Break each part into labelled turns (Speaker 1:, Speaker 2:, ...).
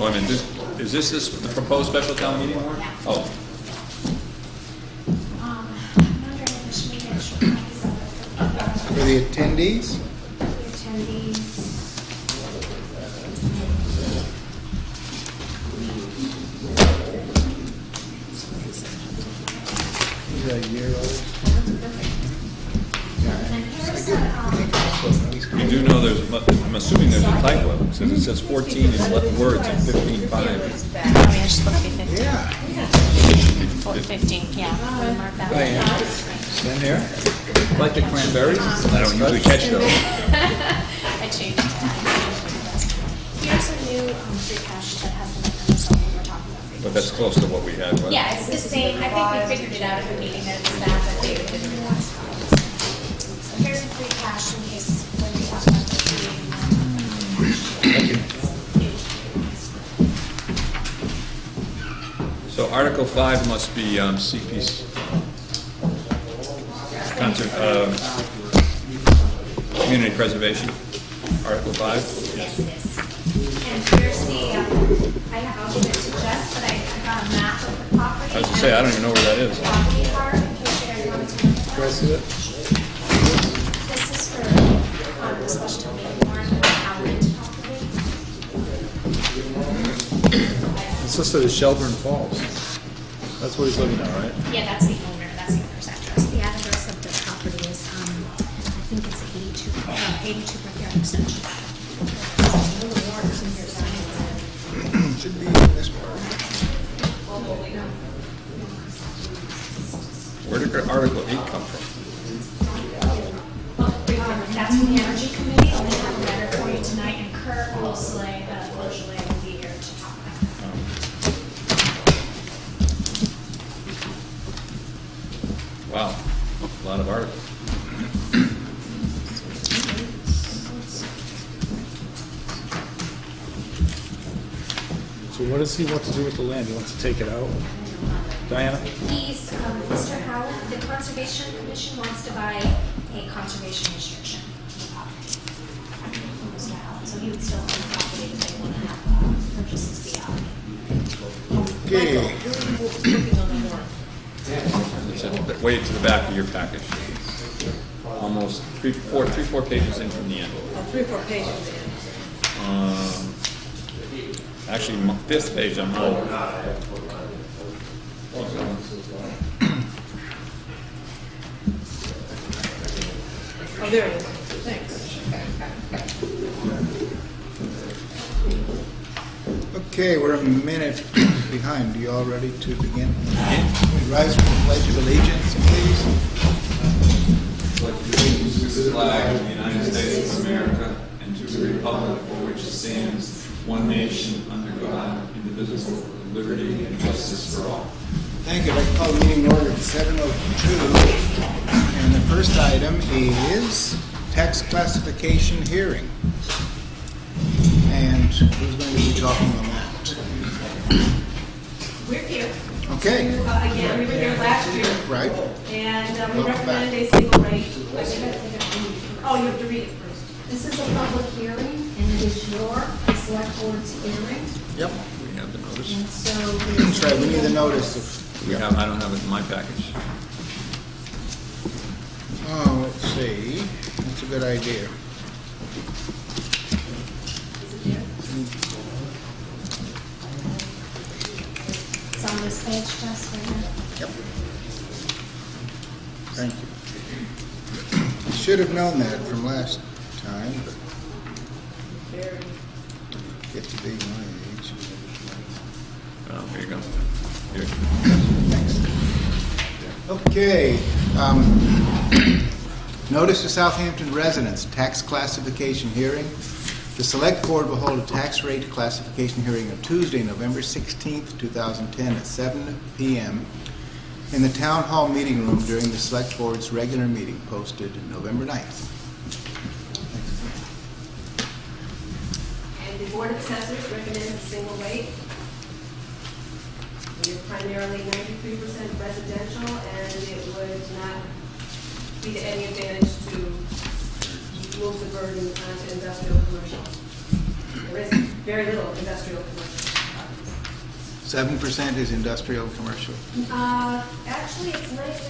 Speaker 1: Wait a minute, is this the proposed special town meeting warrant?
Speaker 2: Yeah.
Speaker 1: Oh,
Speaker 2: I'm wondering if we should make extra copies of it
Speaker 3: For the attendees?
Speaker 2: for the attendees.
Speaker 3: Is that a year old?
Speaker 2: And here's the,
Speaker 1: you do know there's, I'm assuming there's a typo, since it says 14 in words and 15.5.
Speaker 2: oh, yeah, it's supposed to be 15.
Speaker 3: Yeah.
Speaker 2: 15, yeah. We'll mark that
Speaker 3: Oh,
Speaker 2: one.
Speaker 3: yeah. Stand here.
Speaker 1: Like the cranberries? I don't usually catch those.
Speaker 2: I changed it. Here's a new free cash that has the numbers that we were talking about.
Speaker 1: But that's close to what we had, wasn't it?
Speaker 2: Yeah, it's the same. I think we figured it out at the meeting that it was that, but David didn't realize. So here's the free cash in case when we talk about the
Speaker 3: Thank you.
Speaker 1: So Article 5 must be CPC. Community preservation, Article 5.
Speaker 2: Yes, it is. And here's the, I'll give it to Jess, but I got a map of the property.
Speaker 1: I was gonna say, I don't even know where that is.
Speaker 2: Property card, in case you guys wanted to look at that.
Speaker 3: Press it.
Speaker 2: This is for the special town meeting warrant, Howland property.
Speaker 3: It's listed as Shelburne Falls. That's what he's looking at, right?
Speaker 2: Yeah, that's the owner's address. The address of the property is, I think it's 82 Brickyard Extension.
Speaker 3: Should be in this part.
Speaker 1: Where did Article 8 come from?
Speaker 2: That's from the Energy Committee, and they have a letter for you tonight, and Kurt Wolseley, will be here to talk about that.
Speaker 1: Wow, a lot of articles.
Speaker 3: So what does he want to do with the land? He wants to take it out? Diana?
Speaker 2: He's, Mr. Howard, the Conservation Commission wants to buy a conservation restriction. from Mr. Howard, so he would still own the property if they want to have, purchase the CR.
Speaker 3: Okay.
Speaker 1: It's way to the back of your package. Almost three, four pages in from the end.
Speaker 4: 3 or 4 pages in.
Speaker 1: Actually, fifth page, I'm over.
Speaker 4: Oh, there it is. Thanks.
Speaker 3: Okay, we're a minute behind. Are you all ready to begin? We rise for the Pledge of Allegiance, please.
Speaker 1: Pledge allegiance to the flag of the United States of America and to the republic for which it stands, one nation, under God, indivisible, with liberty and justice for all.
Speaker 3: Thank you. I'd like to call the meeting to order at 7:02. And the first item is tax classification hearing. And who's going to be talking on that?
Speaker 4: We're here.
Speaker 3: Okay,
Speaker 4: Again, we were here last year,
Speaker 3: right.
Speaker 4: and we
Speaker 3: Welcome
Speaker 4: recommended
Speaker 3: back.
Speaker 4: a single rate. Oh, you have to read it first.
Speaker 5: This is a public hearing, and it is your select board's hearing,
Speaker 3: Yep.
Speaker 1: We have the notice.
Speaker 5: and so
Speaker 3: That's
Speaker 5: there's...
Speaker 3: right, we need the notice of...
Speaker 1: I don't have it in my package.
Speaker 3: Oh, let's see. That's a good idea.
Speaker 2: It's on this page, Jess, right here.
Speaker 3: Yep. Thank you. I should have known that from last time, but get to be my age.
Speaker 1: Oh, here you go. Here.
Speaker 3: Thanks. Okay. Notice to Southampton residents, tax classification hearing. The Select Board will hold a tax rate classification hearing on Tuesday, November 16th, 2010 at 7 p.m. in the Town Hall Meeting Room during the Select Board's regular meeting posted November 9th.
Speaker 4: And the Board of Assessors recommends a single rate. We're primarily 93% residential, and it would not be to any advantage to move the burden onto industrial commercial. There is very little industrial commercial.
Speaker 3: 7% is industrial and commercial.
Speaker 4: Actually, it's nice,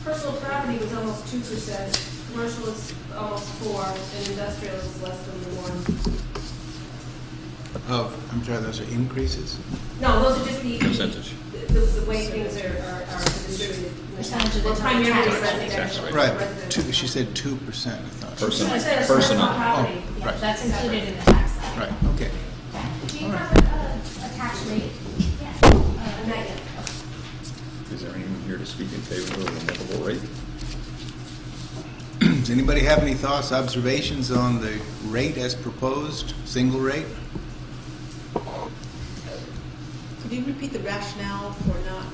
Speaker 4: personal property was almost 2%, commercial is almost 4%, and industrial is less than 1%.
Speaker 3: I'm sorry, those are increases?
Speaker 4: No, those are just the
Speaker 1: Percentage.
Speaker 4: the way things are distributed.
Speaker 2: Percentage of the
Speaker 4: Well,
Speaker 2: total
Speaker 4: primarily
Speaker 2: tax rate.
Speaker 4: residential.
Speaker 3: Right,
Speaker 4: residential.
Speaker 3: she said 2%, I thought.
Speaker 1: Personal.
Speaker 4: I said it's
Speaker 1: Personal.
Speaker 4: property.
Speaker 3: Oh, right.
Speaker 2: That's included in the tax side.
Speaker 3: Right, okay.
Speaker 2: Do you have a tax rate? Yeah.
Speaker 4: Not yet.
Speaker 1: Is there anyone here to speak in favor of the livable rate?
Speaker 3: Does anybody have any thoughts, observations on the rate as proposed, single rate?
Speaker 6: Could you repeat the rationale for not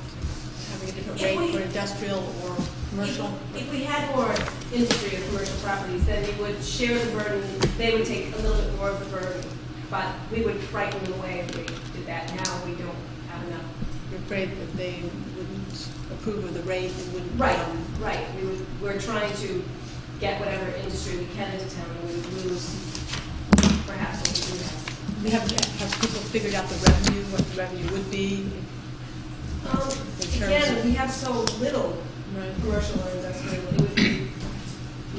Speaker 6: having a different
Speaker 4: If
Speaker 6: rate
Speaker 4: we-
Speaker 6: for industrial or commercial?
Speaker 4: If we had more industry or commercial properties, then we would share the burden, they would take a little bit more of the burden, but we would frighten them away if we did that. Now we don't have enough.
Speaker 6: You're afraid that they wouldn't approve of the rate and wouldn't.
Speaker 4: Right. We're trying to get whatever industry we can into town, and we would lose perhaps what we do have.
Speaker 6: We have people figured out the revenue, what the revenue would be?
Speaker 4: Again, we have so little
Speaker 6: Right.
Speaker 4: commercial or industrial, it would be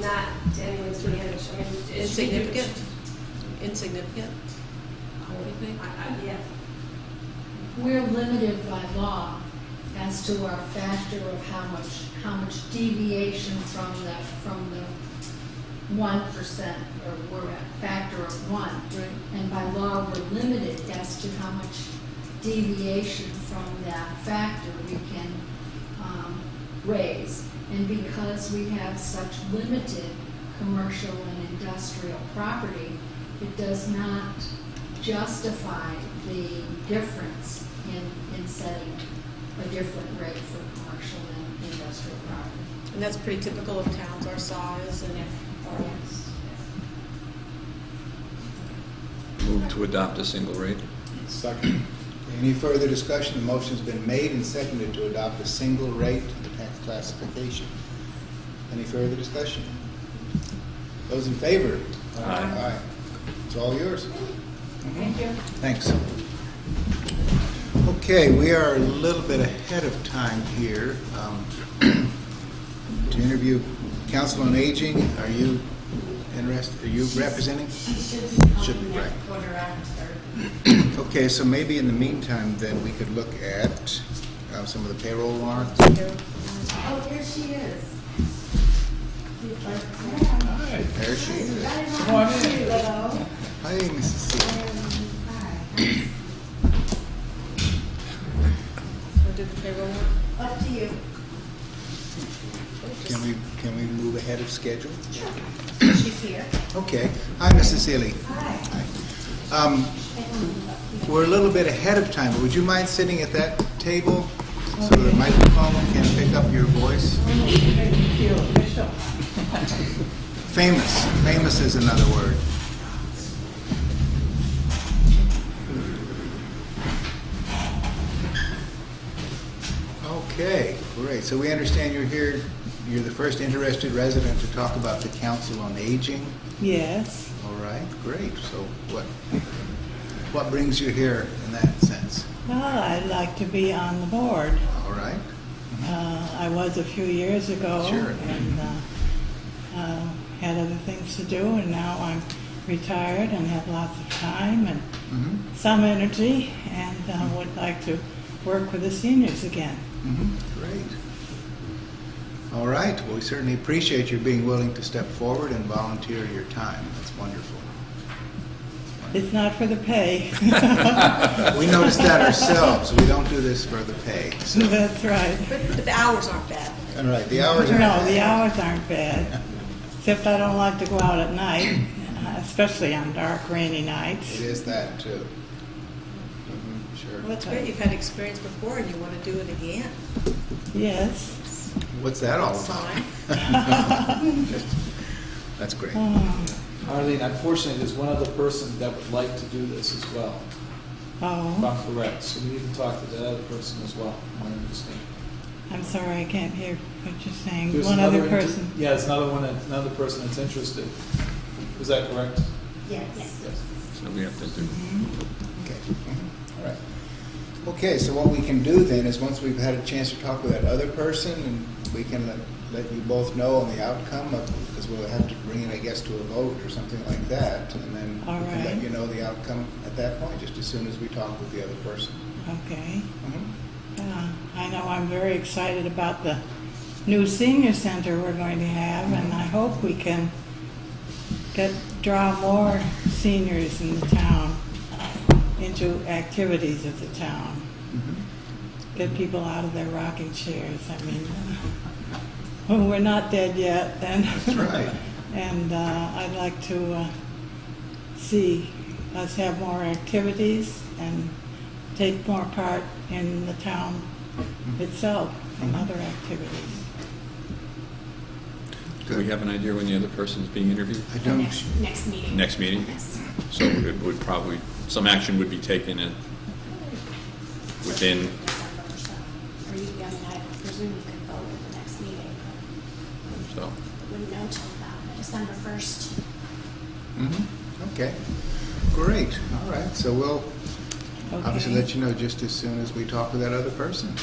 Speaker 4: not to anyone's advantage. I mean, it should be
Speaker 6: Insignificant? Insignificant? What do you think?
Speaker 4: Yeah.
Speaker 5: We're limited by law as to our factor of how much deviation from the 1%, or we're a factor of 1.
Speaker 6: Right.
Speaker 5: And by law, we're limited as to how much deviation from that factor we can raise. And because we have such limited commercial and industrial property, it does not justify the difference in setting a different rate for commercial and industrial property.
Speaker 6: And that's pretty typical of towns our size and.
Speaker 5: Yes.
Speaker 1: Move to adopt a single rate?
Speaker 7: Second.
Speaker 3: Any further discussion? The motion's been made and seconded to adopt a single rate to the tax classification. Any further discussion? Those in favor?
Speaker 1: Aye.
Speaker 3: It's all yours.
Speaker 5: Thank you.
Speaker 3: Thanks. Okay, we are a little bit ahead of time here to interview Council on Aging. Are you interested? Are you representing? Should be, right. Okay, so maybe in the meantime, then we could look at some of the payroll warrants.
Speaker 5: Oh, here she is.
Speaker 7: Hi.
Speaker 3: There she is.
Speaker 7: Come on in.
Speaker 3: Hi, Mrs. C.
Speaker 6: Or did the payroll work?
Speaker 5: Up to you.
Speaker 3: Can we move ahead of schedule?
Speaker 5: She's here.
Speaker 3: Okay. Hi, Mrs. Seeley.
Speaker 5: Hi.
Speaker 3: We're a little bit ahead of time, but would you mind sitting at that table so the microphone can pick up your voice? Famous. Famous is another word. Okay, great. So we understand you're here, you're the first interested resident to talk about the Council on Aging.
Speaker 8: Yes.
Speaker 3: All right, great. So what brings you here in that sense?
Speaker 8: Well, I'd like to be on the board.
Speaker 3: All right.
Speaker 8: I was a few years ago.
Speaker 3: Sure.
Speaker 8: And had other things to do, and now I'm retired and have lots of time and
Speaker 3: Mm-hmm.
Speaker 8: some energy, and would like to work with the seniors again.
Speaker 3: Mm-hmm. Great. All right. Well, we certainly appreciate your being willing to step forward and volunteer your time. That's wonderful.
Speaker 8: It's not for the pay.
Speaker 3: We noticed that ourselves. We don't do this for the pay. So.
Speaker 8: That's right.
Speaker 6: But the hours aren't bad.
Speaker 3: All right. The hours are.
Speaker 8: No, the hours aren't bad, except I don't like to go out at night, especially on dark, rainy nights.
Speaker 3: It is that too. Sure.
Speaker 6: Well, that's great. You've had experience before and you want to do it again.
Speaker 8: Yes.
Speaker 3: What's that all
Speaker 6: That's
Speaker 3: about?
Speaker 6: fine.
Speaker 3: That's great.
Speaker 7: Arlene, unfortunately, there's one other person that would like to do this as well. If
Speaker 8: Oh,
Speaker 7: I'm correct, so we need to talk to that other person as well, I understand.
Speaker 8: I'm sorry, I can't hear what you're saying.
Speaker 7: There's
Speaker 8: One other
Speaker 7: another
Speaker 8: person.
Speaker 7: Yeah, there's another person that's interested. Is that correct?
Speaker 5: Yes.
Speaker 7: Yes.
Speaker 1: that we have to do.
Speaker 3: Okay. All right. Okay, so what we can do then is once we've had a chance to talk with that other person, and we can let you both know on the outcome of, because we'll have to bring it, I guess, to a vote or something like that, and then
Speaker 8: All
Speaker 3: we can let
Speaker 8: right.
Speaker 3: you know the outcome at that point, just as soon as we talk with the other person.
Speaker 8: Okay.
Speaker 3: Mhm.
Speaker 8: I know I'm very excited about the new senior center we're going to have, and I hope we can draw more seniors in the town into activities of the town.
Speaker 3: Mhm.
Speaker 8: Get people out of their rocking chairs. I mean, well, we're not dead yet, and
Speaker 3: That's right.
Speaker 8: and I'd like to see us have more activities and take more part in the town itself and other activities.
Speaker 1: Do we have an idea when the other person's being interviewed?
Speaker 3: I don't.
Speaker 2: Next meeting.
Speaker 1: Next meeting?
Speaker 2: Yes.
Speaker 1: So it would probably, some action would be taken within,
Speaker 2: December or so. Or you, I mean, I presume you could vote at the next meeting, but
Speaker 1: so.
Speaker 2: wouldn't know till about December 1st.
Speaker 3: Okay. Great. All right. So we'll obviously
Speaker 8: Okay.
Speaker 3: let you know just as soon as we talk with that other person.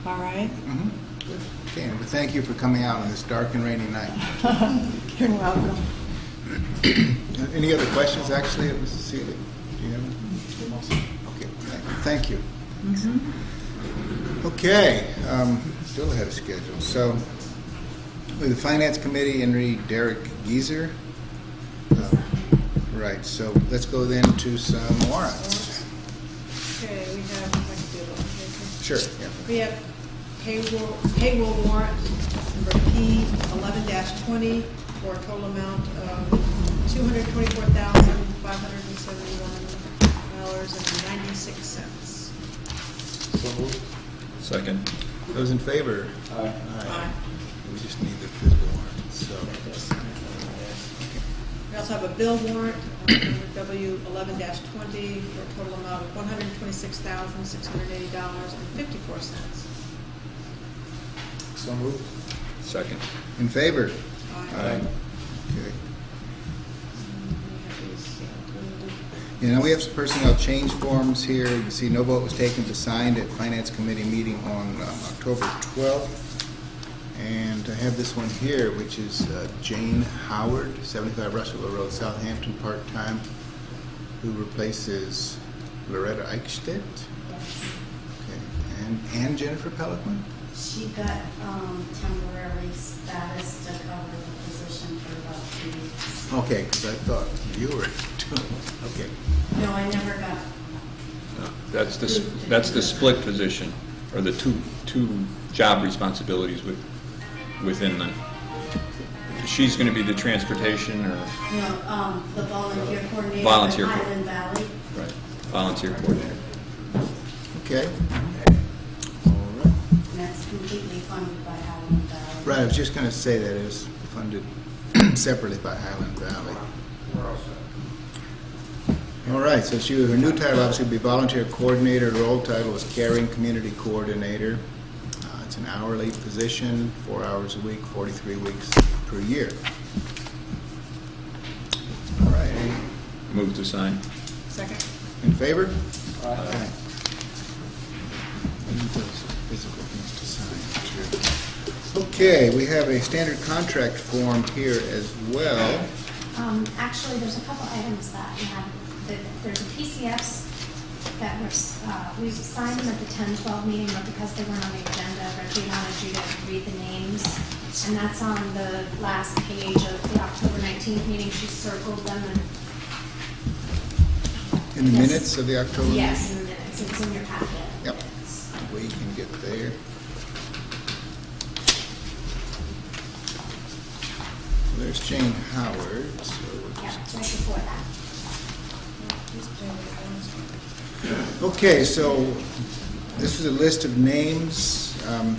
Speaker 8: All right.
Speaker 3: Mhm. Good. Okay. And thank you for coming out on this dark and rainy night.
Speaker 8: You're welcome.
Speaker 3: Any other questions, actually, Mrs. Seeley? Do you have any? Okay. Thank you. Okay. Still ahead of schedule. So, with the Finance Committee, Henry Derek Geezer. Right. So let's go then to some warrants.
Speaker 6: Okay, we have, if I can do it, okay.
Speaker 3: Sure. Yeah.
Speaker 6: We have payroll warrant number P 11-20 for a total amount of $224,571.96.
Speaker 1: Second.
Speaker 3: Those in favor?
Speaker 7: Aye.
Speaker 6: Aye.
Speaker 3: We just need the physical warrants. So.
Speaker 6: We also have a bill warrant, number W 11-20 for a total amount of $126,680.54.
Speaker 3: So moved.
Speaker 1: Second.
Speaker 3: In favor?
Speaker 6: Aye.
Speaker 3: Okay.
Speaker 6: We have these,
Speaker 3: You know, we have some personnel change forms here. You can see no vote was taken to sign at Finance Committee meeting on October 12th. And I have this one here, which is Jane Howard, 75 Russell Road, Southampton, part-time, who replaces Loretta Eichstedt. Okay. And Jennifer Pelican?
Speaker 9: She got temporary status to cover the position for about 2 weeks.
Speaker 3: Okay, because I thought you were doing, okay.
Speaker 9: No, I never got,
Speaker 1: That's the split position, or the two job responsibilities within the, she's going to be the transportation or,
Speaker 9: the volunteer coordinator
Speaker 1: Volunteer
Speaker 9: for
Speaker 1: co-
Speaker 9: Highland Valley.
Speaker 1: right, volunteer coordinator.
Speaker 3: Okay.
Speaker 9: And that's completely funded by Highland Valley.
Speaker 3: Right, I was just going to say that it was funded separately by Highland Valley. All right, so her new title obviously would be volunteer coordinator. Her old title was caring community coordinator. It's an hourly position, 4 hours a week, 43 weeks per year. All right,
Speaker 1: Move to sign.
Speaker 6: Second.
Speaker 3: in favor?
Speaker 7: Aye.
Speaker 3: Aye. Need those physical things to sign, too. Okay, we have a standard contract form here as well.
Speaker 2: Actually, there's a couple items that you have, there's a PCFs that were, we signed them at the 10-12 meeting, but because they weren't on the agenda, Reggie wanted you to read the names. And that's on the last page of the October 19th meeting. She circled them and.
Speaker 3: In the
Speaker 2: Yes.
Speaker 3: minutes of the October?
Speaker 2: Yes, in the minutes. It's in your packet.
Speaker 3: Yep.
Speaker 2: It's-
Speaker 3: We can get there. There's Jane Howard, so we'll
Speaker 2: Yeah,
Speaker 3: just-
Speaker 2: it's right before that.
Speaker 3: Okay, so this is a list of names from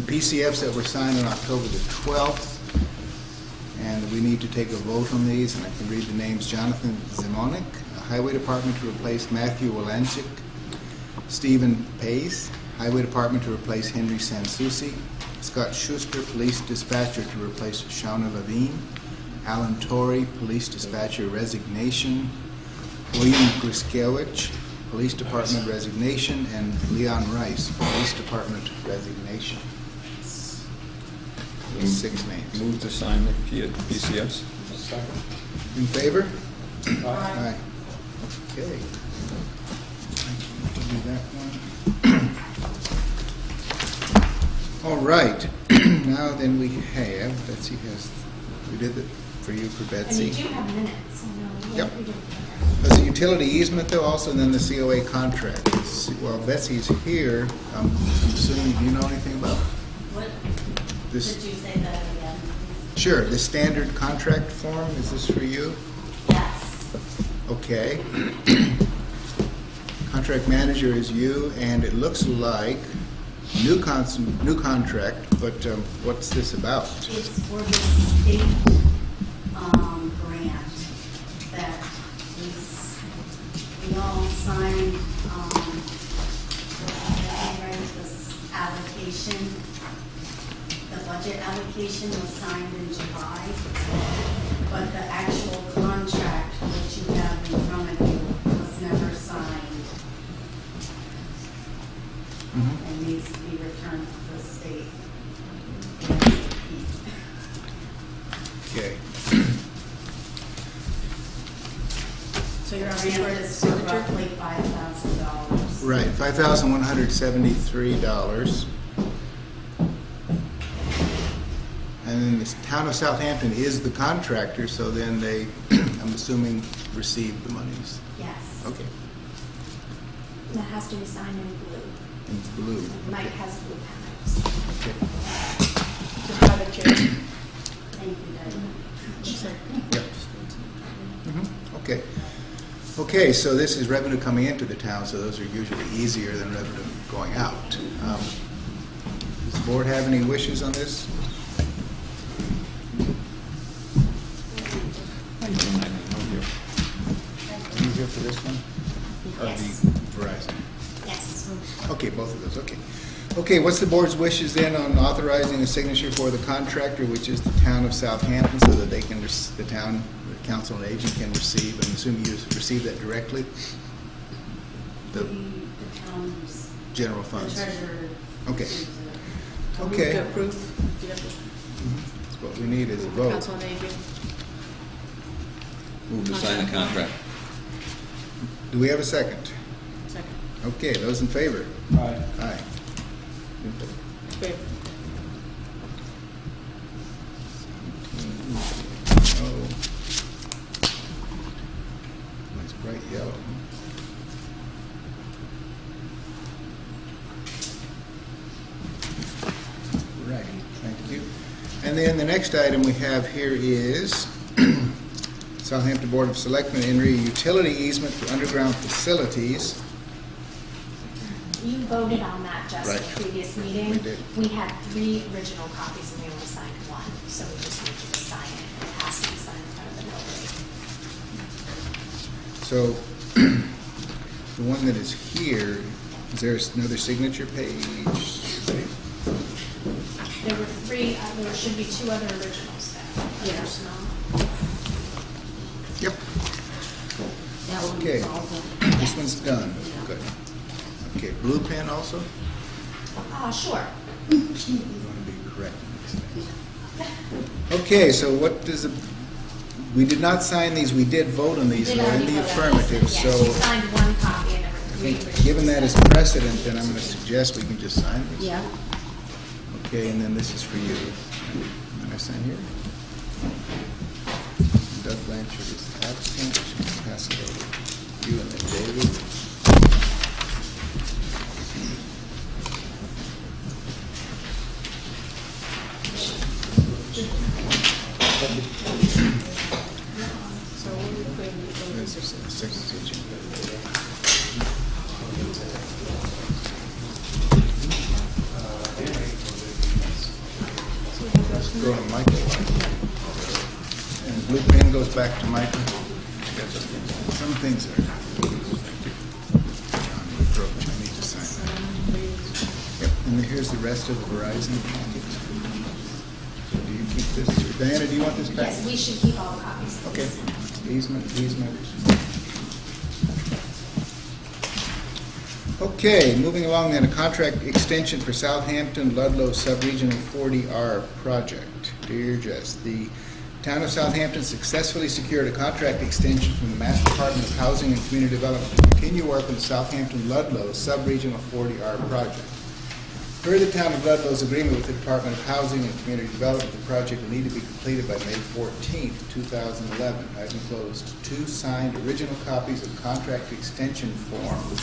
Speaker 3: PCFs that were signed on October the 12th. And we need to take a vote on these, and I can read the names. Jonathan Zimonik, Highway Department to replace Matthew Walanchik. Stephen Pace, Highway Department to replace Henry Sansucci. Scott Schuster, Police Dispatcher to replace Shauna Levine. Alan Torrey, Police Dispatcher resignation. William Griskewicz, Police Department resignation, and Leon Rice, Police Department resignation. Those 6 names.
Speaker 1: Move to sign the PCFs.
Speaker 7: Second.
Speaker 3: In favor?
Speaker 7: Aye.
Speaker 3: Okay. I can do that one. All right. Now then we have, Betsy has, we did it for you for
Speaker 2: And
Speaker 3: Betsy.
Speaker 2: you do have minutes, I know.
Speaker 3: Yep.
Speaker 2: We did.
Speaker 3: There's a utility easement though also, and then the COA contract. Well, Betsy's here. I'm assuming, do you know anything about
Speaker 9: What,
Speaker 3: this?
Speaker 9: did you say that again?
Speaker 3: Sure, the standard contract form, is this for you?
Speaker 9: Yes.
Speaker 3: Okay. Contract manager is you, and it looks like new contract, but what's this about?
Speaker 9: It's for the state grant that we all signed, this allocation. The budget allocation was signed in July, but the actual contract, which you have in front of you, was never signed and needs to be returned to the state.
Speaker 3: Okay.
Speaker 6: So you're asking for
Speaker 9: Grant
Speaker 6: a
Speaker 9: is for
Speaker 6: signature?
Speaker 9: roughly $5,000.
Speaker 3: Right, $5,173. And then the town of Southampton is the contractor, so then they, I'm assuming, receive the monies.
Speaker 9: Yes.
Speaker 3: Okay,
Speaker 2: That has to be signed in blue.
Speaker 3: in blue.
Speaker 2: Mike has blue pens.
Speaker 3: Okay.
Speaker 6: Just by the chair.
Speaker 9: Thank you, Diane.
Speaker 3: Yep. Okay. Okay, so this is revenue coming into the town, so those are usually easier than revenue going out. Does the board have any wishes on this? Are you here for this one? Or
Speaker 2: Yes.
Speaker 3: the Verizon?
Speaker 2: Yes.
Speaker 3: Okay, both of those, okay. Okay, what's the board's wishes then on authorizing a signature for the contractor, which is the town of Southampton, so that they can, the town, the council and agent can receive, I'm assuming you receive that directly? The
Speaker 9: The town's,
Speaker 3: general
Speaker 9: the
Speaker 3: funds?
Speaker 9: treasurer.
Speaker 3: Okay.
Speaker 9: receives it.
Speaker 6: Move
Speaker 3: Okay.
Speaker 6: to approve. Do you have to-
Speaker 3: That's what we need is a vote.
Speaker 6: Council on Aging.
Speaker 1: Move to sign the contract.
Speaker 3: Do we have a second?
Speaker 6: Second.
Speaker 3: Okay, those in favor?
Speaker 7: Aye.
Speaker 3: Aye.
Speaker 6: Favor.
Speaker 3: Oh. Nice bright yellow. Right, thank you. And then the next item we have here is Southampton Board of Selectmen enter a utility easement for underground facilities.
Speaker 2: You voted on that just
Speaker 3: Right.
Speaker 2: the previous meeting.
Speaker 3: We did.
Speaker 2: We had 3 original copies and we only signed 1, so we just need you to sign it. It has to be signed in front of the notary.
Speaker 3: So the one that is here, is there another signature page?
Speaker 2: There were 3, there should be 2 other originals there.
Speaker 6: Yeah.
Speaker 2: There's no.
Speaker 3: Yep. Okay, this one's done. Good. Okay, blue pen also?
Speaker 2: Sure.
Speaker 3: You want to be correct in these things. Okay, so what does the, we did not sign these, we did vote on these,
Speaker 2: Did
Speaker 3: we're in
Speaker 2: already
Speaker 3: the
Speaker 2: vote on
Speaker 3: affirmative,
Speaker 2: this.
Speaker 3: so
Speaker 2: Yes, you signed 1 copy and there
Speaker 3: I
Speaker 2: were 3
Speaker 3: think,
Speaker 2: originals.
Speaker 3: given that as precedent, then I'm going to suggest we can just sign this.
Speaker 6: Yeah.
Speaker 3: Okay, and then this is for you. And I sign here. Doug Blanchard is absent. Pass it over. You and then David.
Speaker 6: So what are we putting in
Speaker 3: This is the second page. Let's go to Michael. And the blue pen goes back to Michael. Some things are on the approach. I need to sign that. Yep, and here's the rest of the Verizon packet. Do you keep this? Diana, do you want this back?
Speaker 2: Yes, we should keep all copies of
Speaker 3: Okay.
Speaker 2: this.
Speaker 3: Easement. Okay, moving along then, a contract extension for Southampton Ludlow Subregional 40R project. Dear Jess, the town of Southampton successfully secured a contract extension from the Mass Department of Housing and Community Development to continue work on the Southampton Ludlow Subregional 40R project. Per the town of Ludlow's agreement with the Department of Housing and Community Development, the project will need to be completed by May 14th, 2011. I've enclosed 2 signed original copies of contract extension form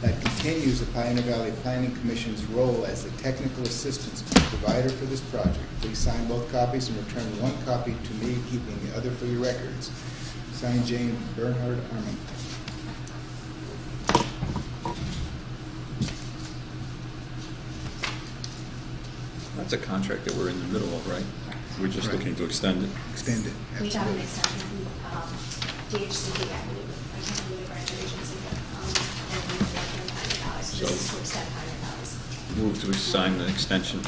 Speaker 3: that continues the Pioneer Valley Planning Commission's role as the technical assistance provider for this project. Please sign both copies and return 1 copy to me, keeping the other for your records. Signed, Jane Bernhard Armand.
Speaker 1: That's a contract that we're in the middle of, right? We're just
Speaker 3: Right.
Speaker 1: looking to extend it.
Speaker 3: Extend it.
Speaker 2: We got an
Speaker 3: Absolutely.
Speaker 2: extension from DHCD, I believe, I can't believe our agency, but they're going to work in $5. So this is to extend $5.
Speaker 1: Move to sign the extension.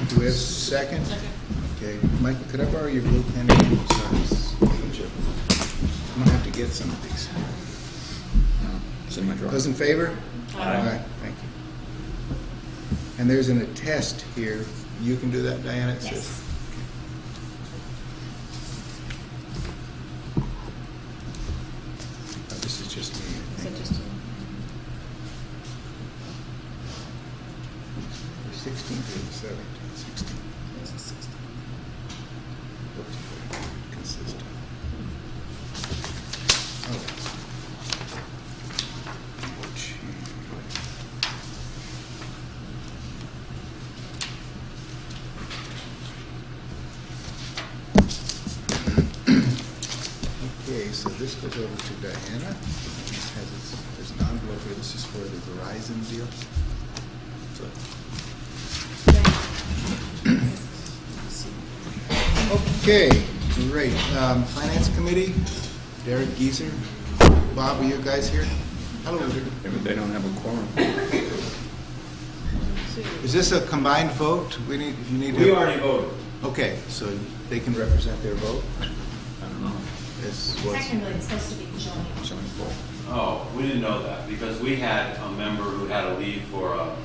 Speaker 3: Do we have a second? Okay, Michael, could I borrow your blue pen again? Sorry. I'm gonna have to get some of these.
Speaker 1: It's in my drawer.
Speaker 3: Those in favor? Aye. Thank you. And there's an attest here. You can do that, Diana? It says-
Speaker 2: Yes.
Speaker 3: Oh, this is just me. I think. The 16th or the 17th? 16th. It's the 16th. Looks consistent. Oh. Okay, so this goes over to Diana. This has there's an envelope here. This is for the Verizon deal. So, okay, great. Finance Committee, Derek Geezer, Bob, are you guys here? Hello.
Speaker 1: Yeah, but they don't have a quorum.
Speaker 3: Is this a combined vote? We need, if you need to.
Speaker 10: We already voted.
Speaker 3: Okay, so they can represent their vote?
Speaker 1: I don't know.
Speaker 3: This was,
Speaker 2: Technically, it's supposed to be joint.
Speaker 1: Joint vote.
Speaker 10: Oh, we didn't know that, because we had a member who had to leave for a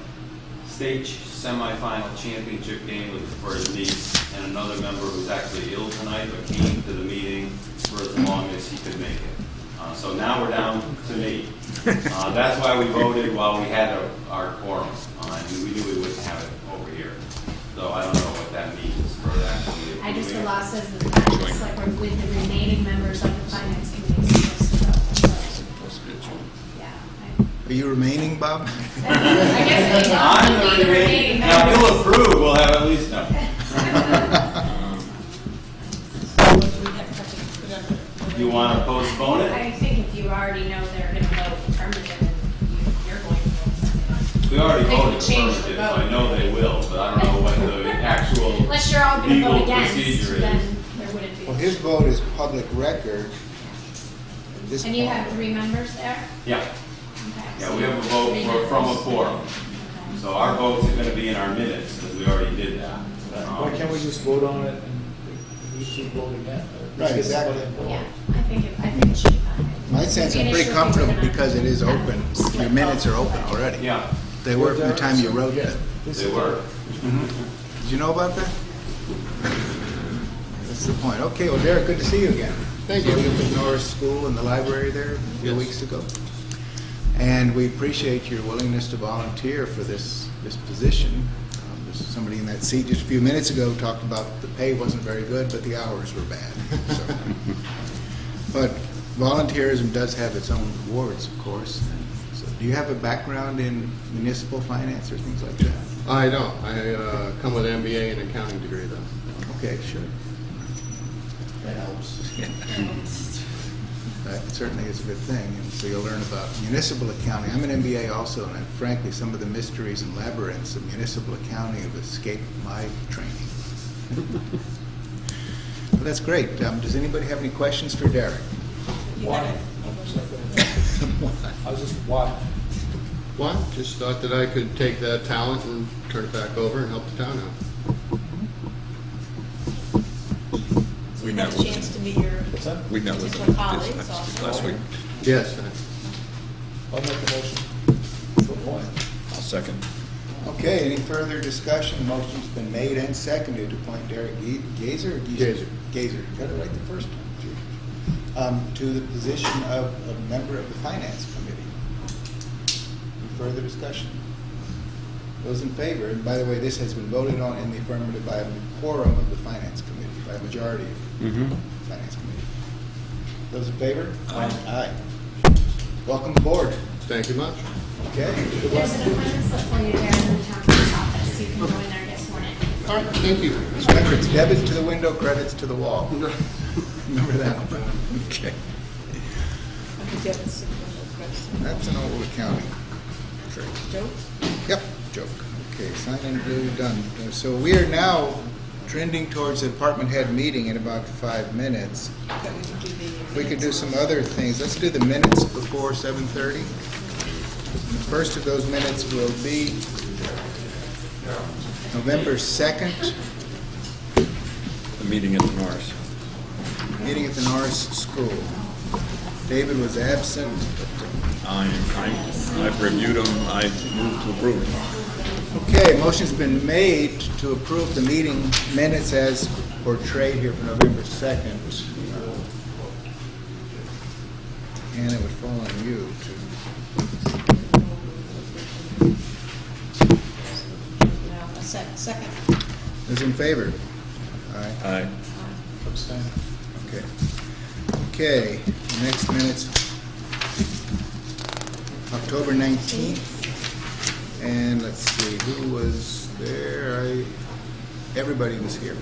Speaker 10: state semifinal championship game for his niece, and another member who's actually ill tonight, but came to the meeting for as long as he could make it. So now we're down to me. That's why we voted while we had our quorum, and we knew we wouldn't have it over here. So I don't know what that means for actually.
Speaker 2: I just, the law says that just like we're with the remaining members of the finance committee supposed to vote, so,
Speaker 1: Supposed to be a joint.
Speaker 2: yeah.
Speaker 3: are you remaining, Bob?
Speaker 2: I guess they
Speaker 10: I'm
Speaker 2: don't be the remaining
Speaker 10: Now, if
Speaker 2: members.
Speaker 10: you'll approve, we'll have at least no. You want to postpone it?
Speaker 2: I think if you already know they're gonna vote affirmative, then you're going to vote.
Speaker 10: We already
Speaker 2: They can
Speaker 10: voted
Speaker 2: change
Speaker 10: affirmative,
Speaker 2: the
Speaker 10: so
Speaker 2: vote.
Speaker 10: I know they will, but I don't know what the actual
Speaker 2: Unless you're all gonna
Speaker 10: legal
Speaker 2: vote against,
Speaker 10: procedure is.
Speaker 2: then there wouldn't be.
Speaker 3: Well, his vote is public record. At this
Speaker 2: And you
Speaker 3: point-
Speaker 2: have 3 members there?
Speaker 10: Yeah,
Speaker 2: Okay.
Speaker 10: yeah, we have a vote from a quorum.
Speaker 2: Okay.
Speaker 10: So our votes are gonna be in our minutes, because we already did that.
Speaker 7: Why can't we just vote on it and we should vote again?
Speaker 3: Right, exactly.
Speaker 2: Yeah, I think it should be fine.
Speaker 3: My sense, I'm
Speaker 2: Maybe
Speaker 3: pretty
Speaker 2: initially
Speaker 3: comfortable
Speaker 2: we're gonna
Speaker 3: because it is
Speaker 2: have
Speaker 3: open.
Speaker 2: split
Speaker 3: Your minutes are
Speaker 2: vote.
Speaker 3: open already.
Speaker 10: Yeah,
Speaker 3: They were from the time you wrote them.
Speaker 10: they were.
Speaker 3: Did you know about that? That's the point. Okay, well, Derek, good to see you again. Thank you. Saw you at the Norris School in the library there a few weeks ago. And we appreciate your willingness to volunteer for this position. There's somebody in that seat just a few minutes ago talked about the pay wasn't very good, but the hours were bad. So. But volunteerism does have its own rewards, of course. So, do you have a background in municipal finance or things like that?
Speaker 11: I don't. I come with an MBA and accounting degree, though.
Speaker 3: Okay, sure.
Speaker 7: That helps.
Speaker 3: That certainly is a good thing. And so you'll learn about municipal accounting. I'm an MBA also, and frankly, some of the mysteries and labyrinths of municipal accounting have escaped my training. Well, that's great. Does anybody have any questions for Derek?
Speaker 7: Why? I was just, why?
Speaker 11: Well, just thought that I could take that talent and turn it back over and help the town out.
Speaker 1: We
Speaker 6: You
Speaker 1: met
Speaker 6: had a
Speaker 1: with
Speaker 6: chance
Speaker 1: them.
Speaker 6: to meet your
Speaker 1: We met with
Speaker 6: potential
Speaker 1: them
Speaker 6: colleagues
Speaker 1: last
Speaker 6: also.
Speaker 1: week.
Speaker 11: Yes.
Speaker 7: I'll make a motion.
Speaker 1: Second.
Speaker 3: Okay, any further discussion? Motion's been made and seconded to appoint Derek Gazer? Gazer, got it right the first time. To the position of a member of the Finance Committee. Any further discussion? Those in favor, and by the way, this has been voted on in the affirmative by a quorum of the Finance Committee, by a majority of the Finance Committee. Those in favor? Aye. Welcome aboard.
Speaker 11: Thank you much.
Speaker 3: Okay.
Speaker 2: There's an appointment slip for you there in the town clerk's office. You can go in there and get sworn in.
Speaker 11: All right, thank you.
Speaker 3: Remember, it's debits to the window, credits to the wall. Remember that one? Okay. That's an old accounting trick.
Speaker 6: Joe?
Speaker 3: Yep, joke. Okay, sign and do done. So we are now trending towards the department head meeting in about 5 minutes. We could do some other things. Let's do the minutes before 7:30. The first of those minutes will be November 2nd,
Speaker 1: The meeting at the Norris.
Speaker 3: meeting at the Norris School. David was absent, but
Speaker 1: I've reviewed them. I move to approve.
Speaker 3: okay, motion's been made to approve the meeting minutes as portrayed here for November 2nd. And it would fall on you to...
Speaker 6: Second.
Speaker 3: Those in favor? Aye.
Speaker 1: Aye.
Speaker 7: Abstain.
Speaker 3: Okay. Okay, next minutes, October 19th. And let's see, who was there? Everybody was here.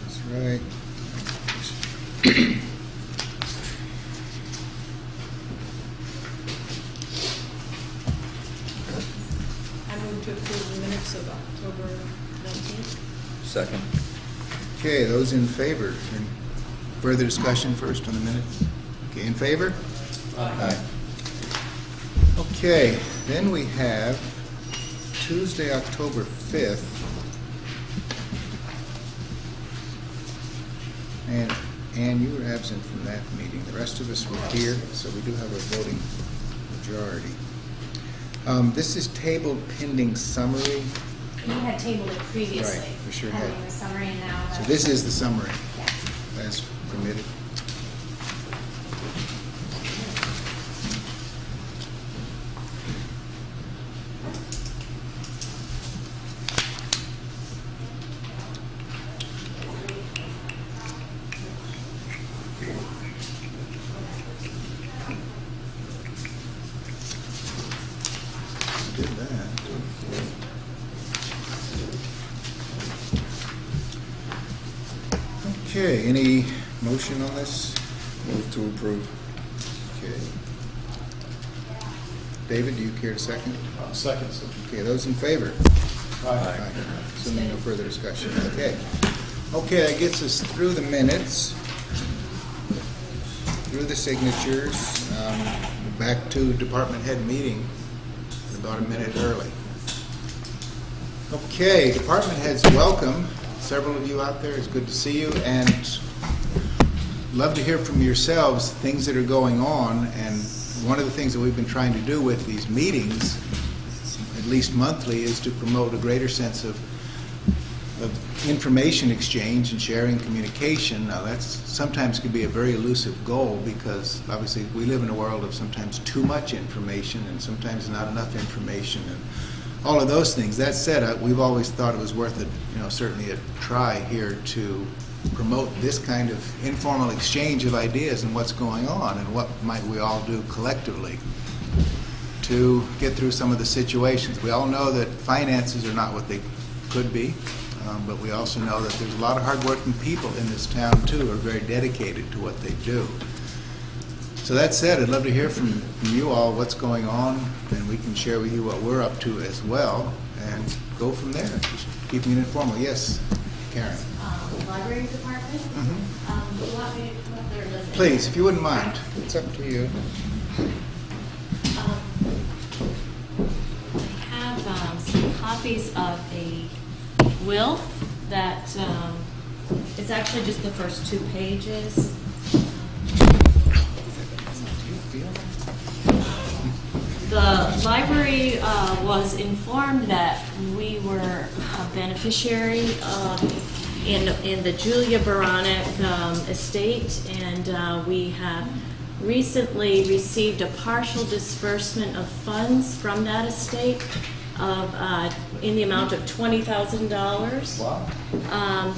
Speaker 3: That's right.
Speaker 6: I move to approve the minutes of October 19th.
Speaker 1: Second.
Speaker 3: Okay, those in favor? And further discussion first on the minutes? Okay, in favor? Aye. Okay, then we have Tuesday, October 5th. And Ann, you were absent from that meeting. The rest of us were here, so we do have a voting majority. This is tabled pending summary.
Speaker 2: You had tabled it previously.
Speaker 3: Right, we sure had.
Speaker 2: Pending the summary, and now
Speaker 3: So
Speaker 2: that's...
Speaker 3: this is the summary
Speaker 2: Yeah.
Speaker 3: as permitted. Did that. Okay, any motion on this?
Speaker 1: Move to approve.
Speaker 3: Okay. David, do you care to second?
Speaker 7: Second.
Speaker 3: Okay, those in favor?
Speaker 7: Aye.
Speaker 3: Assuming no further discussion. Okay. Okay, that gets us through the minutes, through the signatures, back to department head meeting about a minute early. Okay, department heads, welcome. Several of you out there, it's good to see you, and love to hear from yourselves things that are going on. And one of the things that we've been trying to do with these meetings, at least monthly, is to promote a greater sense of information exchange and sharing communication. Now that's sometimes can be a very elusive goal, because obviously we live in a world of sometimes too much information and sometimes not enough information and all of those things. That said, we've always thought it was worth it, certainly a try here to promote this kind of informal exchange of ideas and what's going on and what might we all do collectively to get through some of the situations. We all know that finances are not what they could be, but we also know that there's a lot of hardworking people in this town too who are very dedicated to what they do. So that said, I'd love to hear from you all what's going on, and we can share with you what we're up to as well, and go from there, just keeping it informal. Yes, Karen?
Speaker 9: Library department?
Speaker 3: Mhm.
Speaker 9: You want me to come up there, Elizabeth?
Speaker 3: Please, if you wouldn't mind. It's up to you.
Speaker 12: I have some copies of a will that is It's actually just the first 2 pages. The library was informed that we were a beneficiary in the Julia Baranek estate, and we have recently received a partial disbursement of funds from that estate of in the amount of $20,000.
Speaker 7: Wow.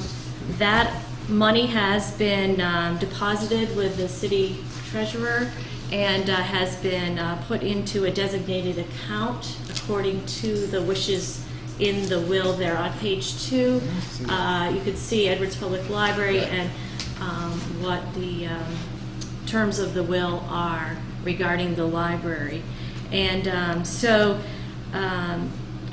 Speaker 12: That money has been deposited with the city treasurer and has been put into a designated account according to the wishes in the will there. On page 2, you could see Edwards Public Library and what the terms of the will are regarding the library. And so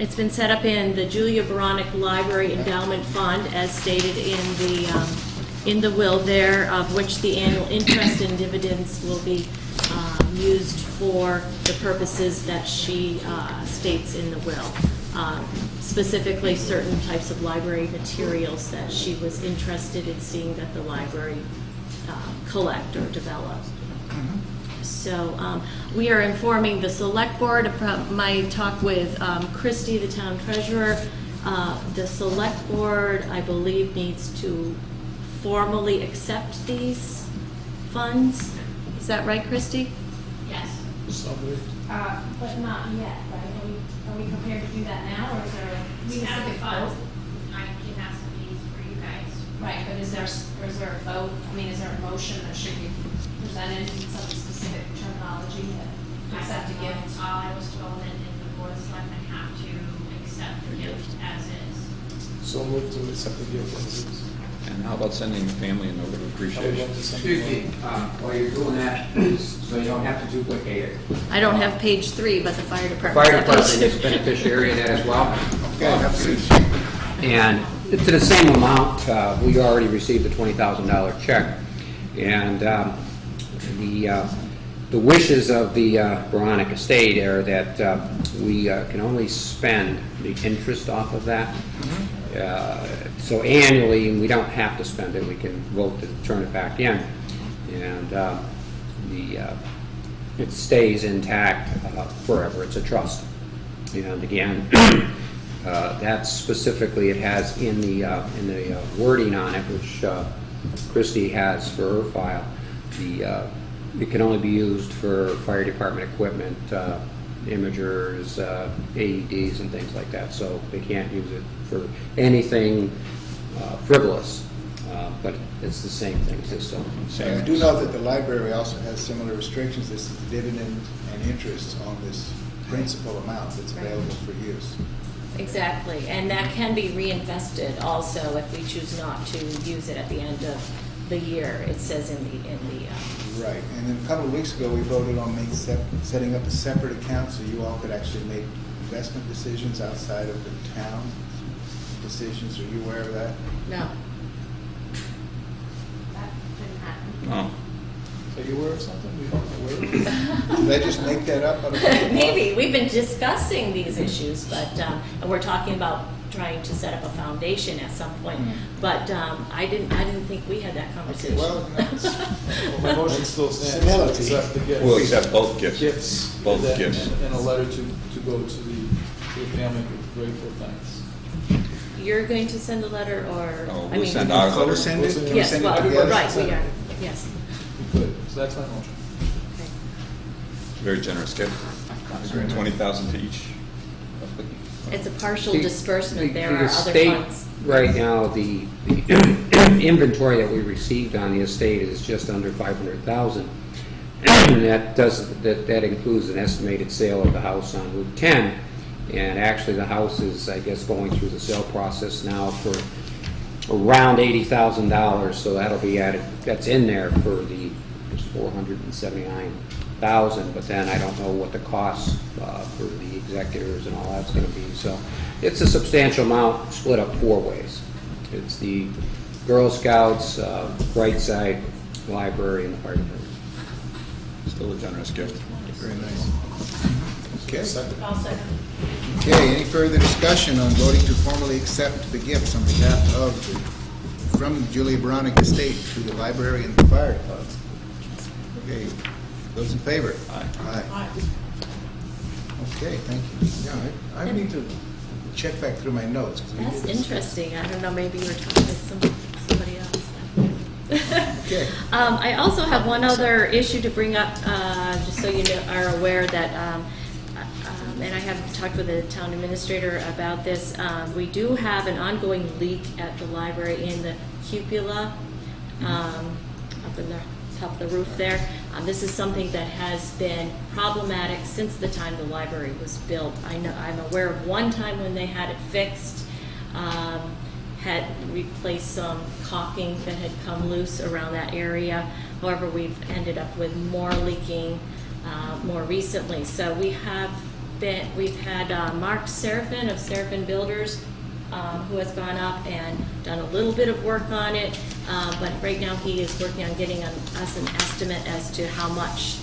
Speaker 12: it's been set up in the Julia Baranek Library Endowment Fund as stated in the will there, of which the annual interest and dividends will be used for the purposes that she states in the will. Specifically certain types of library materials that she was interested in seeing that the library collect or develop. So we are informing the select board of my talk with Christy, the town treasurer. The select board, I believe, needs to formally accept these funds. Is that right, Christy?
Speaker 2: Yes.
Speaker 7: So moved.
Speaker 2: But not yet, right? Are we prepared to do that now, or is there a
Speaker 13: We have a
Speaker 2: specific
Speaker 13: fund.
Speaker 2: vote?
Speaker 13: I can have some of these for you guys.
Speaker 2: Right, but is there a vote? I mean, is there a motion, or should we present it in some specific terminology that accept a gift?
Speaker 13: All I was told that the board of selectmen have to accept the gift as is.
Speaker 7: So moved to accept the gift as is.
Speaker 1: And how about sending the family a note of
Speaker 7: I would
Speaker 1: appreciation?
Speaker 7: love to send
Speaker 14: Excuse
Speaker 7: you
Speaker 14: me, while you're doing that, so you don't have to duplicate it.
Speaker 12: I don't have page 3, but the fire
Speaker 14: The
Speaker 12: department.
Speaker 14: fire department is beneficiary of that as well.
Speaker 3: Okay, absolutely.
Speaker 14: And to the same amount, we already received the $20,000 check. And the wishes of the Baranek estate are that we can only spend the interest off of that. So annually, we don't have to spend it, we can vote to turn it back in. And it stays intact forever, it's a trust. And again, that's specifically, it has in the wording on it, which Christie has for her file, it can only be used for fire department equipment, imagers, AEDs and things like that, so they can't use it for anything frivolous, but it's the same thing, it's still.
Speaker 3: I do know that the library also has similar restrictions. This is dividend and interest on this principal amount that's available for use.
Speaker 12: Exactly, and that can be reinvested also if we choose not to use it at the end of the year. It says in the
Speaker 3: Right, and then a couple of weeks ago, we voted on setting up a separate account so you all could actually make investment decisions outside of the town decisions. Are you aware of that?
Speaker 12: no.
Speaker 2: That didn't happen.
Speaker 1: Oh,
Speaker 7: Are you aware of something? We don't know where.
Speaker 3: Did I just make that up? Out of whole
Speaker 12: Maybe we've been discussing these issues, but and we're talking about trying to set up a foundation at some point. But I didn't think we had that
Speaker 3: Okay,
Speaker 12: conversation.
Speaker 3: well, that's,
Speaker 7: Well, my motion still stands.
Speaker 3: Civility.
Speaker 7: Accept the gifts.
Speaker 1: we'll accept both gifts.
Speaker 7: Gifts.
Speaker 1: Both
Speaker 7: and
Speaker 1: gifts.
Speaker 7: And a letter to go to the family with grateful thanks.
Speaker 12: You're going to send a letter, or
Speaker 1: Oh,
Speaker 12: I
Speaker 1: we'll
Speaker 12: mean,
Speaker 1: send our letter.
Speaker 3: send it? Can we
Speaker 12: yes,
Speaker 3: send it
Speaker 12: well,
Speaker 3: together?
Speaker 12: right, we are. Yes.
Speaker 7: We could, so that's my motion.
Speaker 12: Okay.
Speaker 1: Very generous gift. 20,000 to each.
Speaker 12: It's a partial
Speaker 14: The-
Speaker 12: disbursement. There are
Speaker 14: the
Speaker 12: other
Speaker 14: estate
Speaker 12: funds.
Speaker 14: Right now, the inventory that we received on the estate is just under 500,000. And that includes an estimated sale of the house on Route 10. And actually, the house is, I guess, going through the sale process now for around $80,000. So that'll be added, that's in there for the 479,000. But then I don't know what the cost for the executors and all that's going to be. So it's a substantial amount, split up 4 ways. It's the Girl Scouts, Bright Side, Library, and the fire department.
Speaker 1: Still a generous gift.
Speaker 3: very nice. Okay.
Speaker 2: I'll second.
Speaker 3: Okay, any further discussion on voting to formally accept the gifts on behalf of the from Julia Baronic Estate to the library and the fire department. Okay, those in favor? Aye.
Speaker 6: Aye.
Speaker 3: Okay, thank you. Yeah, I need to check back through my notes. 'cause we
Speaker 12: That's
Speaker 3: did this.
Speaker 12: interesting. I don't know, maybe you were talking to somebody else.
Speaker 3: Okay.
Speaker 12: I also have one other issue to bring up, just so you are aware that, and I have talked with the town administrator about this. We do have an ongoing leak at the library in the cupola, up in the top of the roof there. This is something that has been problematic since the time the library was built. I'm aware of one time when they had it fixed, had replaced some caulking that had come loose around that area. However, we've ended up with more leaking more recently. So we've had Mark Seraphin of Seraphin Builders, who has gone up and done a little bit of work on it, but right now he is working on getting us an estimate as to how much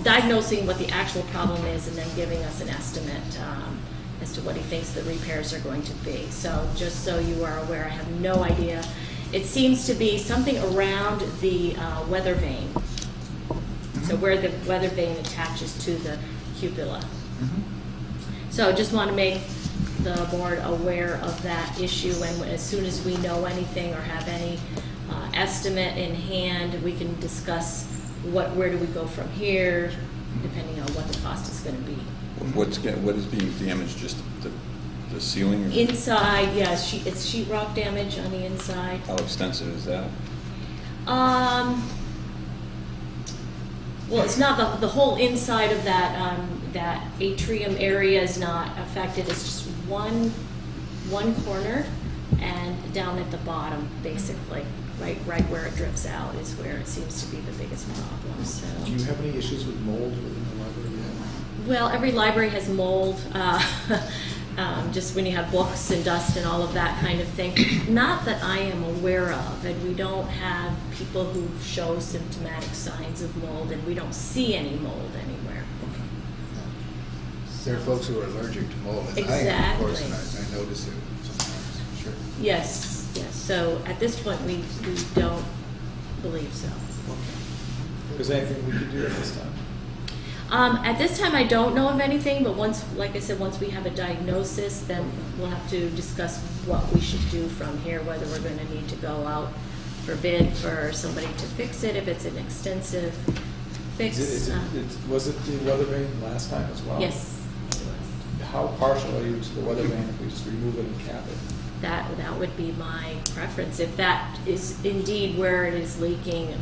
Speaker 12: diagnosing what the actual problem is and then giving us an estimate as to what he thinks the repairs are going to be. So just so you are aware, I have no idea. It seems to be something around the weather vane. So where the weather vane attaches to the cupola. So just want to make the board aware of that issue, and as soon as we know anything or have any estimate in hand, we can discuss where do we go from here, depending on what the cost is going to be.
Speaker 1: What is being damaged? Just the ceiling?
Speaker 12: Inside, yes, it's sheetrock damage on the inside.
Speaker 1: How extensive is that?
Speaker 12: Well, it's not the whole inside of that atrium area is not affected. It's just one corner and down at the bottom, basically, right where it drips out is where it seems to be the biggest problem. So.
Speaker 7: Do you have any issues with mold within the library yet?
Speaker 12: Well, every library has mold. Just when you have books and dust and all of that kind of thing. Not that I am aware of, and we don't have people who show symptomatic signs of mold, and we don't see any mold anywhere.
Speaker 3: There are folks who are allergic to mold, and
Speaker 12: Exactly.
Speaker 3: I am, of course, and I notice it sometimes, sure.
Speaker 12: Yes. So at this point, we don't believe so.
Speaker 7: Is there anything we could do at this time?
Speaker 12: At this time, I don't know of anything, but like I said, once we have a diagnosis, then we'll have to discuss what we should do from here, whether we're going to need to go out for bid for somebody to fix it, if it's an extensive fix.
Speaker 7: Was it the weather vane last time as well?
Speaker 12: Yes.
Speaker 7: How partial are you to the weather vane if we just remove it and cap it?
Speaker 12: That would be my preference. If that is indeed where it is leaking,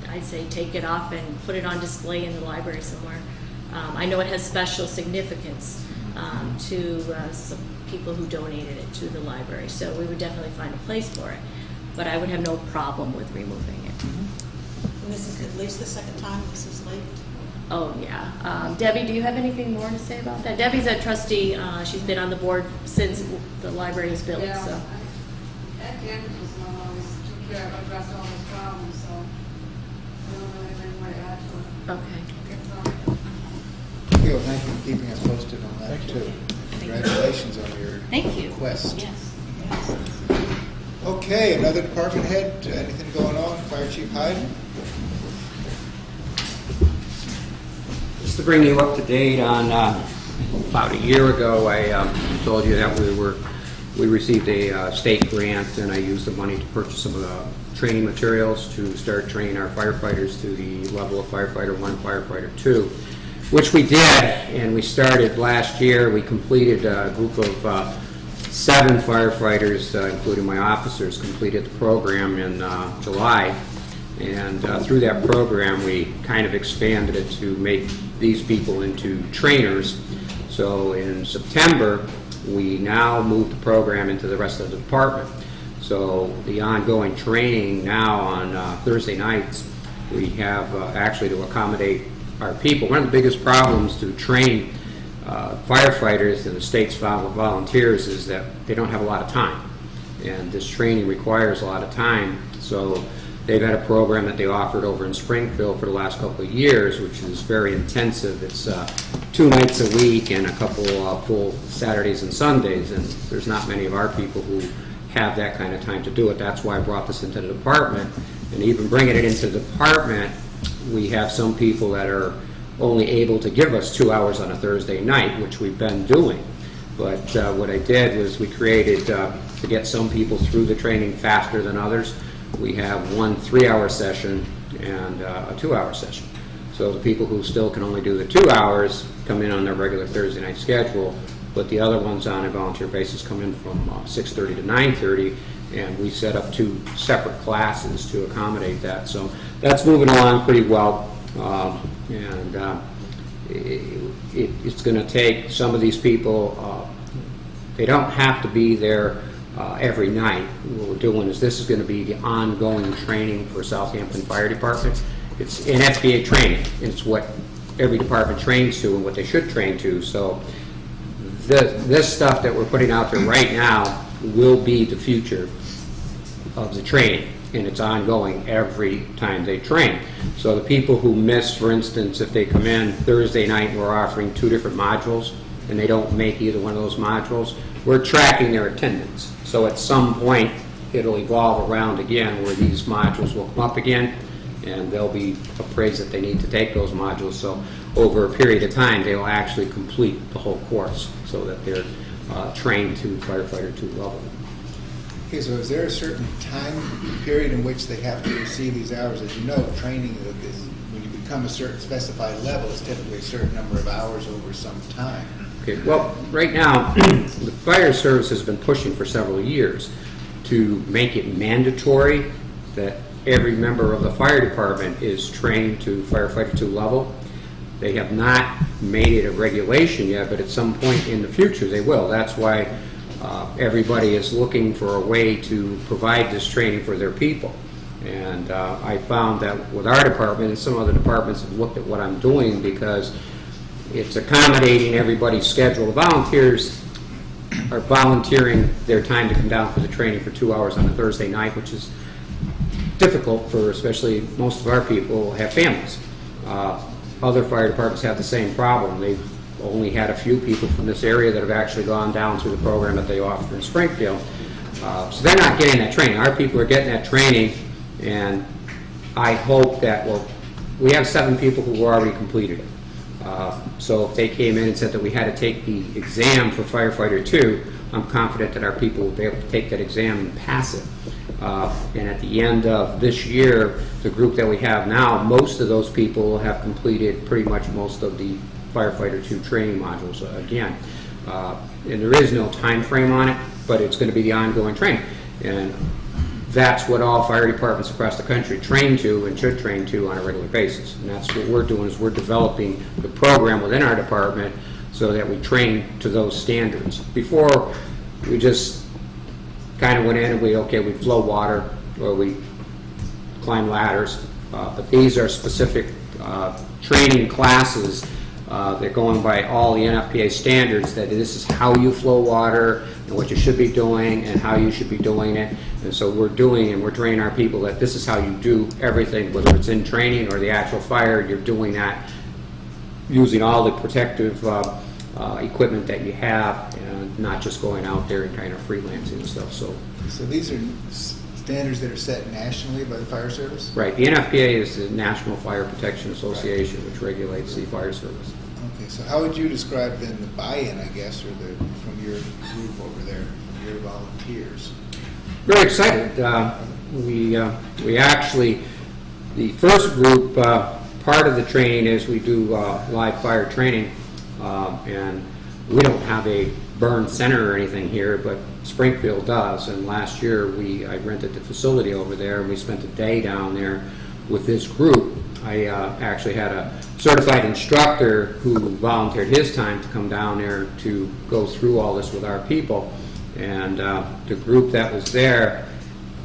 Speaker 12: I'd say take it off and put it on display in the library somewhere. I know it has special significance to some people who donated it to the library, so we would definitely find a place for it. But I would have no problem with removing it.
Speaker 6: And this is at least the second time this is leaked?
Speaker 12: Oh, yeah. Debbie, do you have anything more to say about that? Debbie's a trustee. She's been on the board since the library was built,
Speaker 15: Yeah,
Speaker 12: so.
Speaker 15: At the end, it was one always took care of, addressed all those problems, so I don't really have any more to add to it.
Speaker 12: Okay.
Speaker 3: Okay, well, thank you for keeping us posted on that, too. Congratulations on your
Speaker 12: Thank you.
Speaker 3: request.
Speaker 12: Yes.
Speaker 3: Okay, another department head, anything going on? Fire Chief Hyde?
Speaker 14: Just to bring you up to date on, about a year ago, I told you that we received a state grant, and I used the money to purchase some of the training materials to start training our firefighters to the level of firefighter 1, firefighter 2, which we did, and we started last year. We completed a group of 7 firefighters, including my officers, completed the program in July. And through that program, we kind of expanded it to make these people into trainers. So in September, we now moved the program into the rest of the department. So the ongoing training now on Thursday nights, we have actually to accommodate our people. One of the biggest problems to train firefighters in the state's volunteers is that they don't have a lot of time. And this training requires a lot of time. So they've had a program that they offered over in Springfield for the last couple of years, which is very intensive. It's 2 nights a week and a couple full Saturdays and Sundays, and there's not many of our people who have that kind of time to do it. That's why I brought this into the department. And even bringing it into the department, we have some people that are only able to give us 2 hours on a Thursday night, which we've been doing. But what I did was we created, to get some people through the training faster than others, we have one 3-hour session and a 2-hour session. So the people who still can only do the 2 hours come in on their regular Thursday night schedule, but the other ones on a volunteer basis come in from 6:30 to 9:30, and we set up 2 separate classes to accommodate that. So that's moving along pretty well, it's going to take some of these people, they don't have to be there every night. What we're doing is this is going to be the ongoing training for Southampton Fire Department. It's an FBA training. It's what every department trains to and what they should train to. So this stuff that we're putting out there right now will be the future of the training, and it's ongoing every time they train. So the people who miss, for instance, if they come in Thursday night and we're offering 2 different modules and they don't make either one of those modules, we're tracking their attendance. So at some point it'll evolve around again where these modules will come up again and they'll be appraised that they need to take those modules. So over a period of time they will actually complete the whole course so that they're trained to firefighter 2 level.
Speaker 3: Okay, so is there a certain time period in which they have to receive these hours? As you know, training is, when you become a certain specified level, it's typically a certain number of hours over some time.
Speaker 14: Okay, well, right now, the fire service has been pushing for several years to make it mandatory that every member of the fire department is trained to firefighter 2 level. They have not made it a regulation yet, but at some point in the future they will. That's why everybody is looking for a way to provide this training for their people. And I found that with our department and some other departments have looked at what I'm doing because it's accommodating everybody's schedule. The volunteers are volunteering their time to come down for the training for 2 hours on a Thursday night, which is difficult for especially most of our people have families. Other fire departments have the same problem. They've only had a few people from this area that have actually gone down through the program that they offer in Springfield. So they're not getting that training. Our people are getting that training, and I hope that, well, we have 7 people who already completed it. So if they came in and said that we had to take the exam for firefighter 2, I'm confident that our people will be able to take that exam and pass it. And at the end of this year, the group that we have now, most of those people have completed pretty much most of the firefighter 2 training modules again. And there is no time frame on it, but it's going to be the ongoing training. And that's what all fire departments across the country train to and should train to on a regular basis. And that's what we're doing, is we're developing the program within our department so that we train to those standards. Before, we just kind of went in and we flow water or we climb ladders. But these are specific training classes. They're going by all the NFPA standards, that this is how you flow water and what you should be doing and how you should be doing it. And so we're training our people that this is how you do everything, whether it's in training or the actual fire, you're doing that using all the protective equipment that you have and not just going out there and kind of freelancing and stuff. So
Speaker 3: these are standards that are set nationally by the fire service?
Speaker 14: Right. The NFPA is the National Fire Protection Association, which regulates the fire service.
Speaker 3: Okay, so how would you describe then the buy-in, I guess, or from your group over there, from your volunteers?
Speaker 14: Very excited. We actually, the first group, part of the training is we do live fire training, and we don't have a burn center or anything here, but Springfield does. And last year I rented the facility over there, and we spent a day down there with this group. I actually had a certified instructor who volunteered his time to come down there to go through all this with our people. And the group that was there,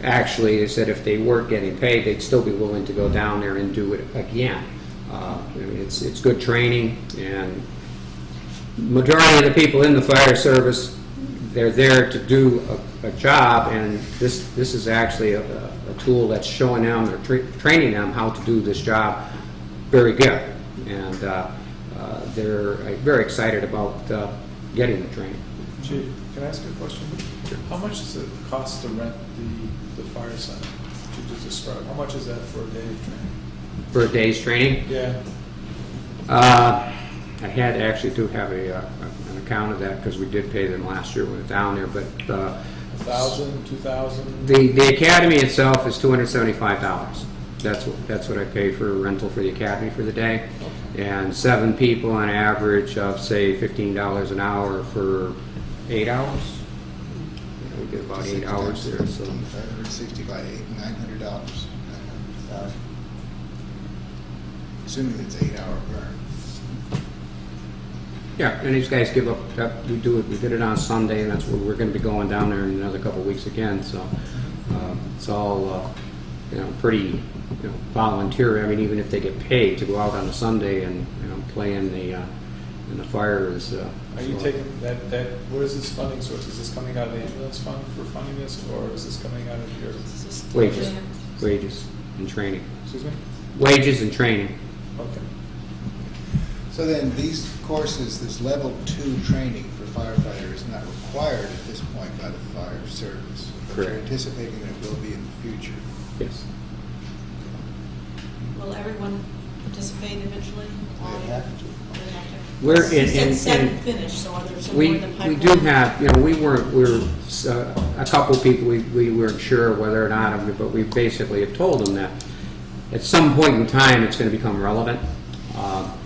Speaker 14: actually, they said if they weren't getting paid, they'd still be willing to go down there and do it again. I mean, it's good training, and majority of the people in the fire service, they're there to do a job, and this is actually a tool that's showing them or training them how to do this job very good. And they're very excited about getting the training.
Speaker 7: Chief, can I ask you a question? How much does it cost to rent the fire center? Could you just describe, how much is that for a day of training?
Speaker 14: For a day's training?
Speaker 7: Yeah.
Speaker 14: I had actually to have an account of that because we did pay them last year when we were down there, but
Speaker 7: 1,000, 2,000?
Speaker 14: the academy itself is $275. That's what I pay for rental for the academy for the day. And 7 people on average of, say, $15 an hour for 8 hours. We get about 8 hours there, so.
Speaker 3: 560 by 8, $900. $900,000. Assuming it's 8-hour burn.
Speaker 14: Yeah, and these guys give up, we did it on Sunday, and that's where we're gonna be going down there in another couple of weeks again, so, it's all, pretty, volunteer. I mean, even if they get paid to go out on a Sunday and, play in the fire is,
Speaker 7: Are you taking that, where is this funding source? Is this coming out of the ambulance fund for funding this, or is this coming out of your?
Speaker 14: wages and training.
Speaker 7: Excuse me?
Speaker 14: Wages and training.
Speaker 7: Okay.
Speaker 3: So then, these courses, this level 2 training for firefighter is not required at this point by the fire service. But you're
Speaker 14: Correct.
Speaker 3: anticipating that it will be in the future.
Speaker 14: Yes.
Speaker 6: Will everyone participate eventually?
Speaker 3: They have to.
Speaker 14: We're
Speaker 6: You said
Speaker 14: in
Speaker 6: 7 finished, so are there some more
Speaker 14: We
Speaker 6: in the pipeline?
Speaker 14: do have, we were a couple people, we weren't sure whether or not, but we basically have told them that at some point in time, it's going to become relevant.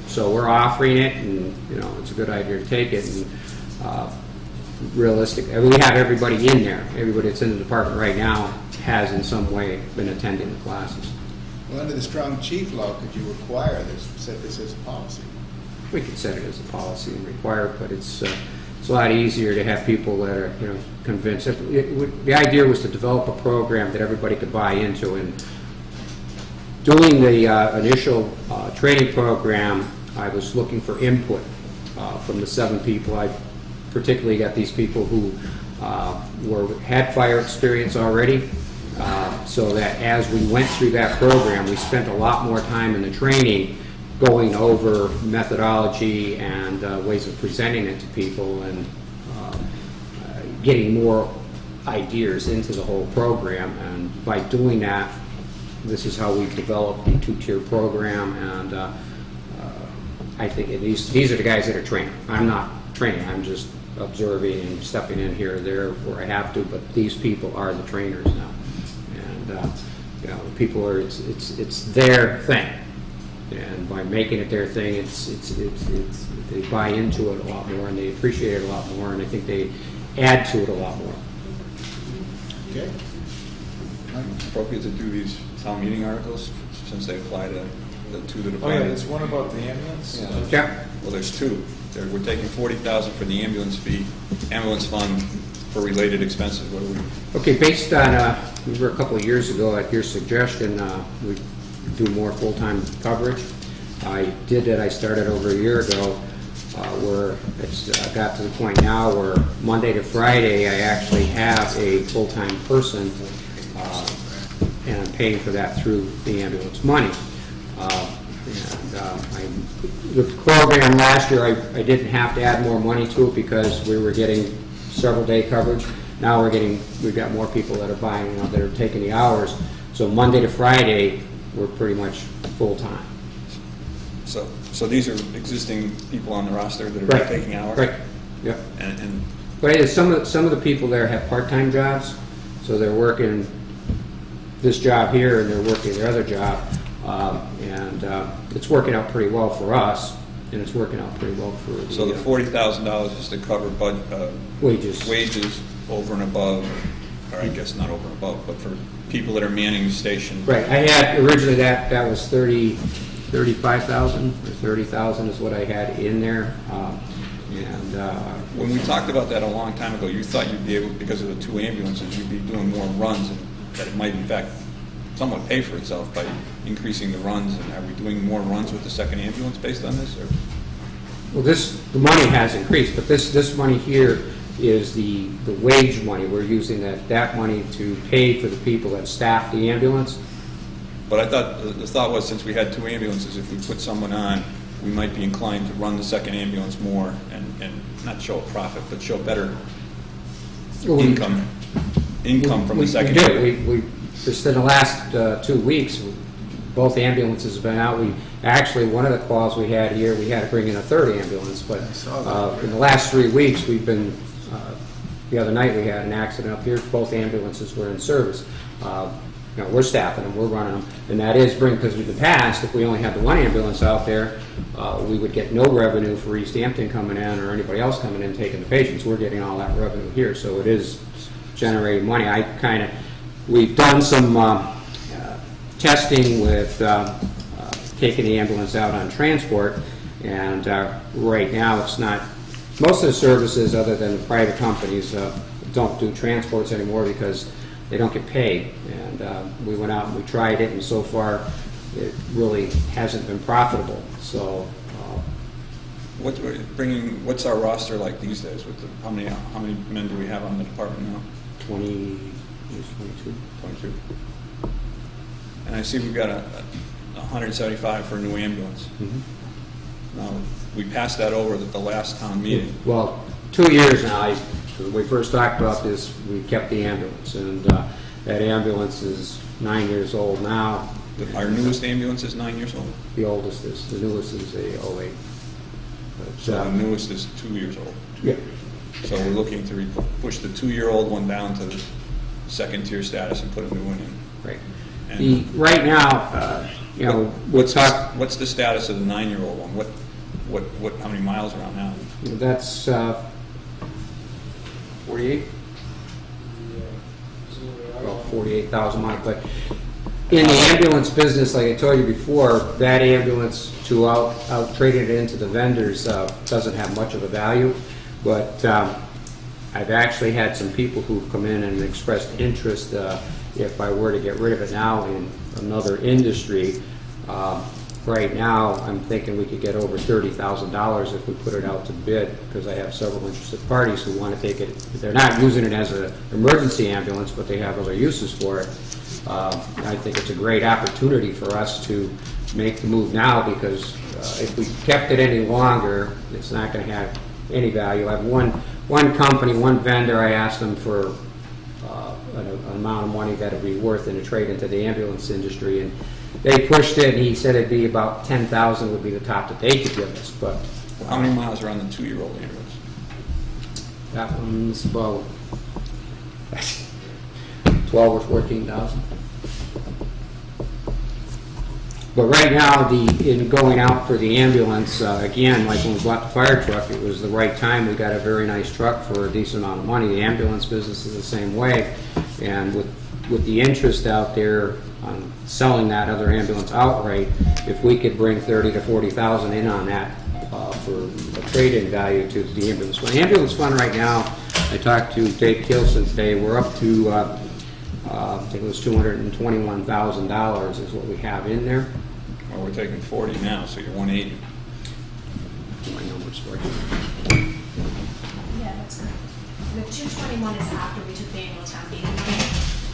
Speaker 14: So we're offering it, and, it's a good idea to take it, and realistic, we have everybody in there. Everybody that's in the department right now has in some way been attending the classes.
Speaker 3: Well, under the strong chief law, could you require this, set this as a policy?
Speaker 14: We could set it as a policy and require it, but it's a lot easier to have people that are, convinced. The idea was to develop a program that everybody could buy into, and doing the initial training program, I was looking for input from the 7 people. I particularly got these people who had fire experience already, so that as we went through that program, we spent a lot more time in the training going over methodology and ways of presenting it to people, and getting more ideas into the whole program. And by doing that, this is how we've developed the 2-tier program. And I think these are the guys that are training. I'm not training. I'm just observing and stepping in here or there where I have to. But these people are the trainers now, and people are. It's their thing. And by making it their thing, they buy into it a lot more, and they appreciate it a lot more, and I think they add to it a lot more.
Speaker 3: Okay.
Speaker 1: Appropriate to do these town meeting articles since they apply to the
Speaker 7: Oh,
Speaker 1: departments.
Speaker 7: there's one about the ambulance?
Speaker 14: Yeah.
Speaker 1: Well, there's 2. We're taking $40,000 for the ambulance fund for related expenses. What do we?
Speaker 14: Okay, based on, we were a couple of years ago at your suggestion, we do more full-time coverage. I did that. I started over a year ago, where it's got to the point now where Monday to Friday I actually have a full-time person, and I'm paying for that through the ambulance money. The program last year, I didn't have to add more money to it because we were getting several-day coverage. Now we've got more people that are buying, that are taking the hours. So Monday to Friday, we're pretty much full-time.
Speaker 1: So these are existing people on the roster that are
Speaker 14: Right.
Speaker 1: taking hours?
Speaker 14: Right, yep.
Speaker 1: And
Speaker 14: But some of the people there have part-time jobs, so they're working this job here and they're working their other job. And it's working out pretty well for us, and it's working out pretty well for the...
Speaker 1: so the $40,000 is to cover wages over and above, or I guess not over and above, but for people that are manning the station.
Speaker 14: Right, I had, originally that was 35,000 or 30,000 is what I had in there.
Speaker 1: When we talked about that a long time ago, you thought you'd be able, because of the 2 ambulances, you'd be doing more runs, and that it might in fact somewhat pay for itself by increasing the runs. And are we doing more runs with the 2nd ambulance based on this? Or?
Speaker 14: Well, the money has increased, but this money here is the wage money. We're using that money to pay for the people that staff the ambulance.
Speaker 1: But I thought, the thought was, since we had 2 ambulances, if we put someone on, we might be inclined to run the 2nd ambulance more and not show a profit, but show better income from the second
Speaker 14: We
Speaker 1: year.
Speaker 14: do. We just in the last 2 weeks, both ambulances have been out. We actually, one of the calls we had here, we had to bring in a third ambulance, but in the last 3 weeks, we've been, the other night we had an accident up here, both ambulances were in service. We're staffing them, we're running them, and that is because in the past, if we only had the one ambulance out there, we would get no revenue for Easthampton coming in or anybody else coming in taking the patients. We're getting all that revenue here, so it is generating money. We've done some testing with taking the ambulance out on transport, and right now it's not, most of the services other than the private companies don't do transports anymore because they don't get paid. And we went out and we tried it, and so far it really hasn't been profitable. So
Speaker 1: What's our roster like these days? How many men do we have on the department now?
Speaker 14: 22.
Speaker 1: 22. And I see we've got a 175 for a new ambulance.
Speaker 14: Mm-hmm.
Speaker 1: Now, we passed that over at the last town meeting.
Speaker 14: Well, 2 years now. When we first talked about this, we kept the ambulance, and that ambulance is 9 years old now.
Speaker 1: Our newest ambulance is 9 years old?
Speaker 14: The oldest is. The newest is a 08. But,
Speaker 1: So the newest is 2 years old?
Speaker 14: Yeah.
Speaker 1: So we're looking to push the 2-year-old one down to the second tier status and put a new one in.
Speaker 14: Right.
Speaker 1: And
Speaker 14: Right now,
Speaker 1: what's the status of the 9-year-old one? How many miles are on that?
Speaker 14: That's 48? Well, 48,000 miles. But in the ambulance business, like I told you before, that ambulance to out trading it into the vendors doesn't have much of a value. But I've actually had some people who've come in and expressed interest if I were to get rid of it now in another industry. Right now, I'm thinking we could get over $30,000 if we put it out to bid, because I have several interested parties who want to take it. They're not using it as an emergency ambulance, but they have other uses for it. I think it's a great opportunity for us to make the move now, because if we kept it any longer, it's not going to have any value. I have one company, one vendor, I asked them for an amount of money that would be worth in a trade into the ambulance industry, and they pushed it, and he said it'd be about $10,000 would be the top that they could give us. But
Speaker 1: how many miles are on the 2-year-old ambulance?
Speaker 14: that one's about 12 or 14,000. But right now, in going out for the ambulance, again, like when we bought the fire truck, it was the right time. We got a very nice truck for a decent amount of money. The ambulance business is the same way, and with the interest out there on selling that other ambulance outright, if we could bring 30 to 40,000 in on that for a trade-in value to the ambulance fund. The ambulance fund right now, I talked to Dave Kilson today, we're up to, I think it was $221,000 is what we have in there.
Speaker 1: Well, we're taking 40 now, so you're 180.
Speaker 14: My numbers for you.
Speaker 2: Yeah, that's correct. The 221 is after we took the annual town meeting money,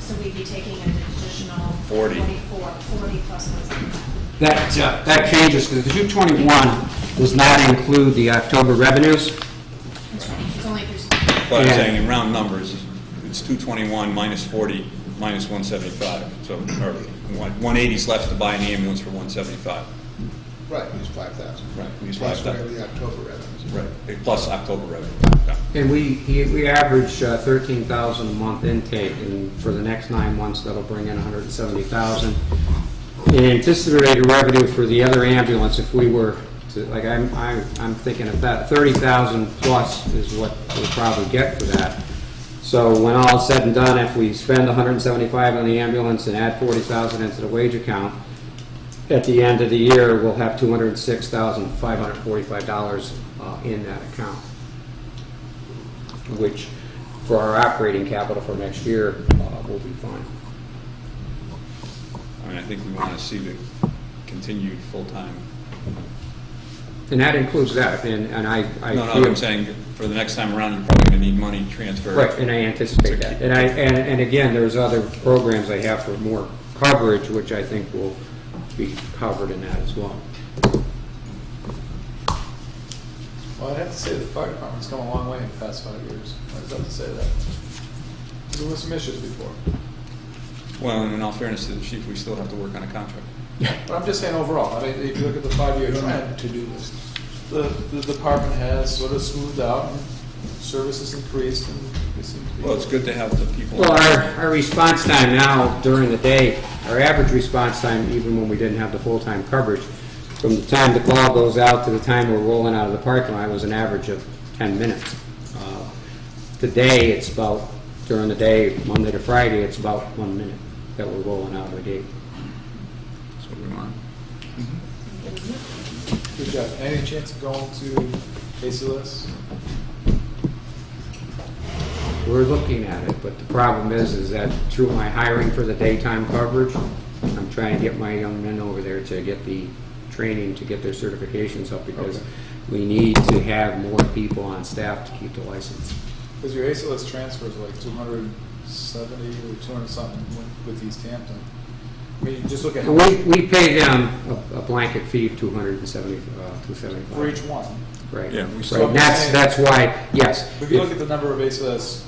Speaker 2: so we'd be taking an additional
Speaker 1: 40
Speaker 2: plus 175.
Speaker 14: That changes, because the 221 does not include the October revenues.
Speaker 2: That's right, it's only through.
Speaker 1: But I'm
Speaker 14: Yeah.
Speaker 1: saying in round numbers, it's 221 minus 40 minus 175. So, or 180 is left to buy an ambulance for 175.
Speaker 3: Right, use 5,000.
Speaker 1: Right, we use
Speaker 3: Plus
Speaker 1: 5,000.
Speaker 3: whatever the October revenues.
Speaker 1: Right, plus October revenue. Yeah.
Speaker 14: And we average 13,000 a month intake, and for the next 9 months, that'll bring in 170,000. The anticipated revenue for the other ambulance, if we were to, like I'm thinking of that, 30,000 plus is what we'll probably get for that. So when all is said and done, if we spend 175 on the ambulance and add 40,000 into the wage account, at the end of the year, we'll have $206,545 in that account, which for our operating capital for next year will be fine.
Speaker 1: I mean, I think we want to see the continued full-time.
Speaker 14: And that includes that, and I
Speaker 1: No,
Speaker 14: feel,
Speaker 1: I'm saying for the next time around, you're probably going to need money transferred.
Speaker 14: right, and I anticipate that. And again, there's other programs I have for more coverage, which I think will be covered in that as well.
Speaker 7: Well, I'd have to say the fire department's come a long way in the past 5 years. I'd have to say that. There were some issues before.
Speaker 1: Well, and in all fairness to the chief, we still have to work on a contract.
Speaker 7: But I'm just saying overall, I mean, if you look at the 5-year trend,
Speaker 3: To-do list.
Speaker 7: the department has sort of smoothed out, and services increased, and we seem to be.
Speaker 1: Well, it's good to have the people.
Speaker 14: Well, our response time now during the day, our average response time, even when we didn't have the full-time coverage, from the time the call goes out to the time we're rolling out of the parking lot was an average of 10 minutes. Today, it's about, during the day, Monday to Friday, it's about 1 minute that we're rolling out of the gate.
Speaker 1: That's what we want.
Speaker 7: Good job. Any chance of going to ACLS?
Speaker 14: We're looking at it, but the problem is that through my hiring for the daytime coverage, I'm trying to get my young men over there to get the training, to get their certifications up, because we need to have more people on staff to keep the license.
Speaker 7: Because your ACLS transfers are like 270 or 200 something with Easthampton. I mean, you just look at
Speaker 14: We pay them a blanket fee of $275.
Speaker 7: for each one.
Speaker 14: Right.
Speaker 1: Yeah, we
Speaker 14: Right.
Speaker 1: saw-
Speaker 14: That's why, yes.
Speaker 7: If you look at the number of ACLS,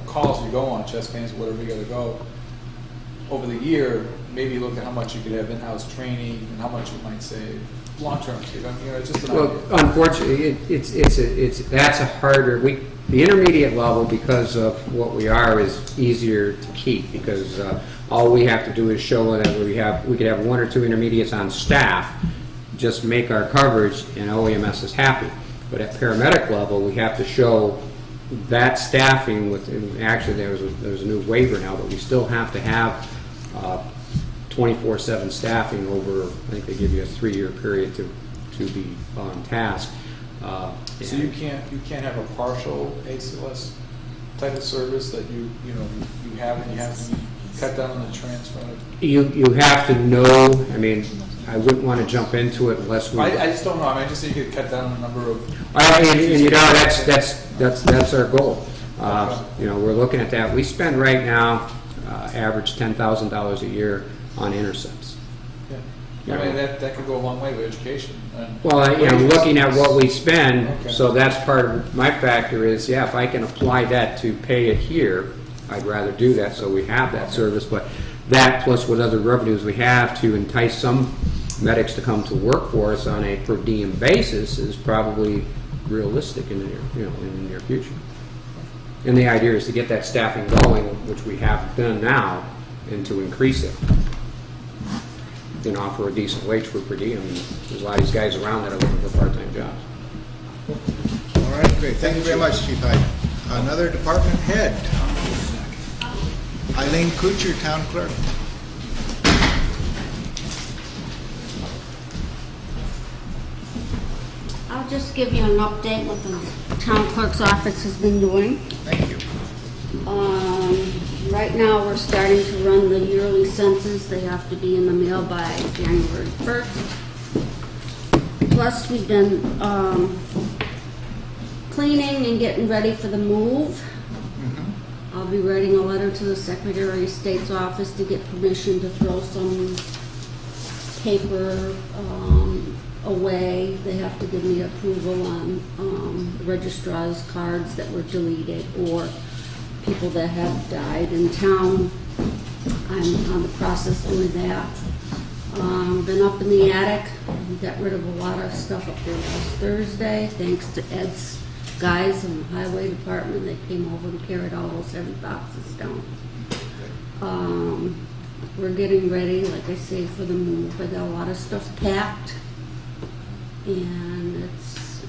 Speaker 7: calls you go on, chest pains, whatever you gotta go, over the year, maybe look at how much you could have in-house training and how much you might save long-term. It's just an
Speaker 14: Well,
Speaker 7: idea.
Speaker 14: unfortunately, that's a harder, the intermediate level, because of what we are, is easier to keep, because all we have to do is show that we could have 1 or 2 intermediates on staff, just make our coverage, and OEMS is happy. But at paramedic level, we have to show that staffing with, and actually there's a new waiver now, but we still have to have 24/7 staffing over, I think they give you a 3-year period to be on task.
Speaker 7: So you can't have a partial ACLS type of service that you have, and you have to cut down on the transfer.
Speaker 14: You have to know, I mean, I wouldn't want to jump into it unless we.
Speaker 7: I just don't know. I mean, I just think you could cut down the number of.
Speaker 14: That's our goal. We're looking at that. We spend right now, average $10,000 a year on intercepts.
Speaker 7: Yeah. I mean, that could go a long way with education.
Speaker 14: Well, looking at what we spend, so that's part of my factor is, if I can apply that to pay it here, I'd rather do that so we have that service. But that plus what other revenues we have to entice some medics to come to work for us on a per diem basis is probably realistic in the near future. And the idea is to get that staffing going, which we have done now, and to increase it. And offer a decent wage for per diem. There's a lot of these guys around that are looking for part-time jobs.
Speaker 3: All right, great. Thank you very much, Chief Hyde. Another department head. Eileen Kuchar, Town Clerk.
Speaker 16: I'll just give you an update what the town clerk's office has been doing.
Speaker 3: Thank you.
Speaker 16: Right now, we're starting to run the yearly census. They have to be in the mail by January 1st. Plus, we've been cleaning and getting ready for the move. I'll be writing a letter to the Secretary of State's office to get permission to throw some paper away. They have to give me approval on registrar's cards that were deleted or people that have died in town. I'm on the process doing that. Been up in the attic. We got rid of a lot of stuff up there last Thursday, thanks to Ed's guys in the highway department. They came over and carried all those heavy boxes down. We're getting ready, like I say, for the move. I got a lot of stuff packed, and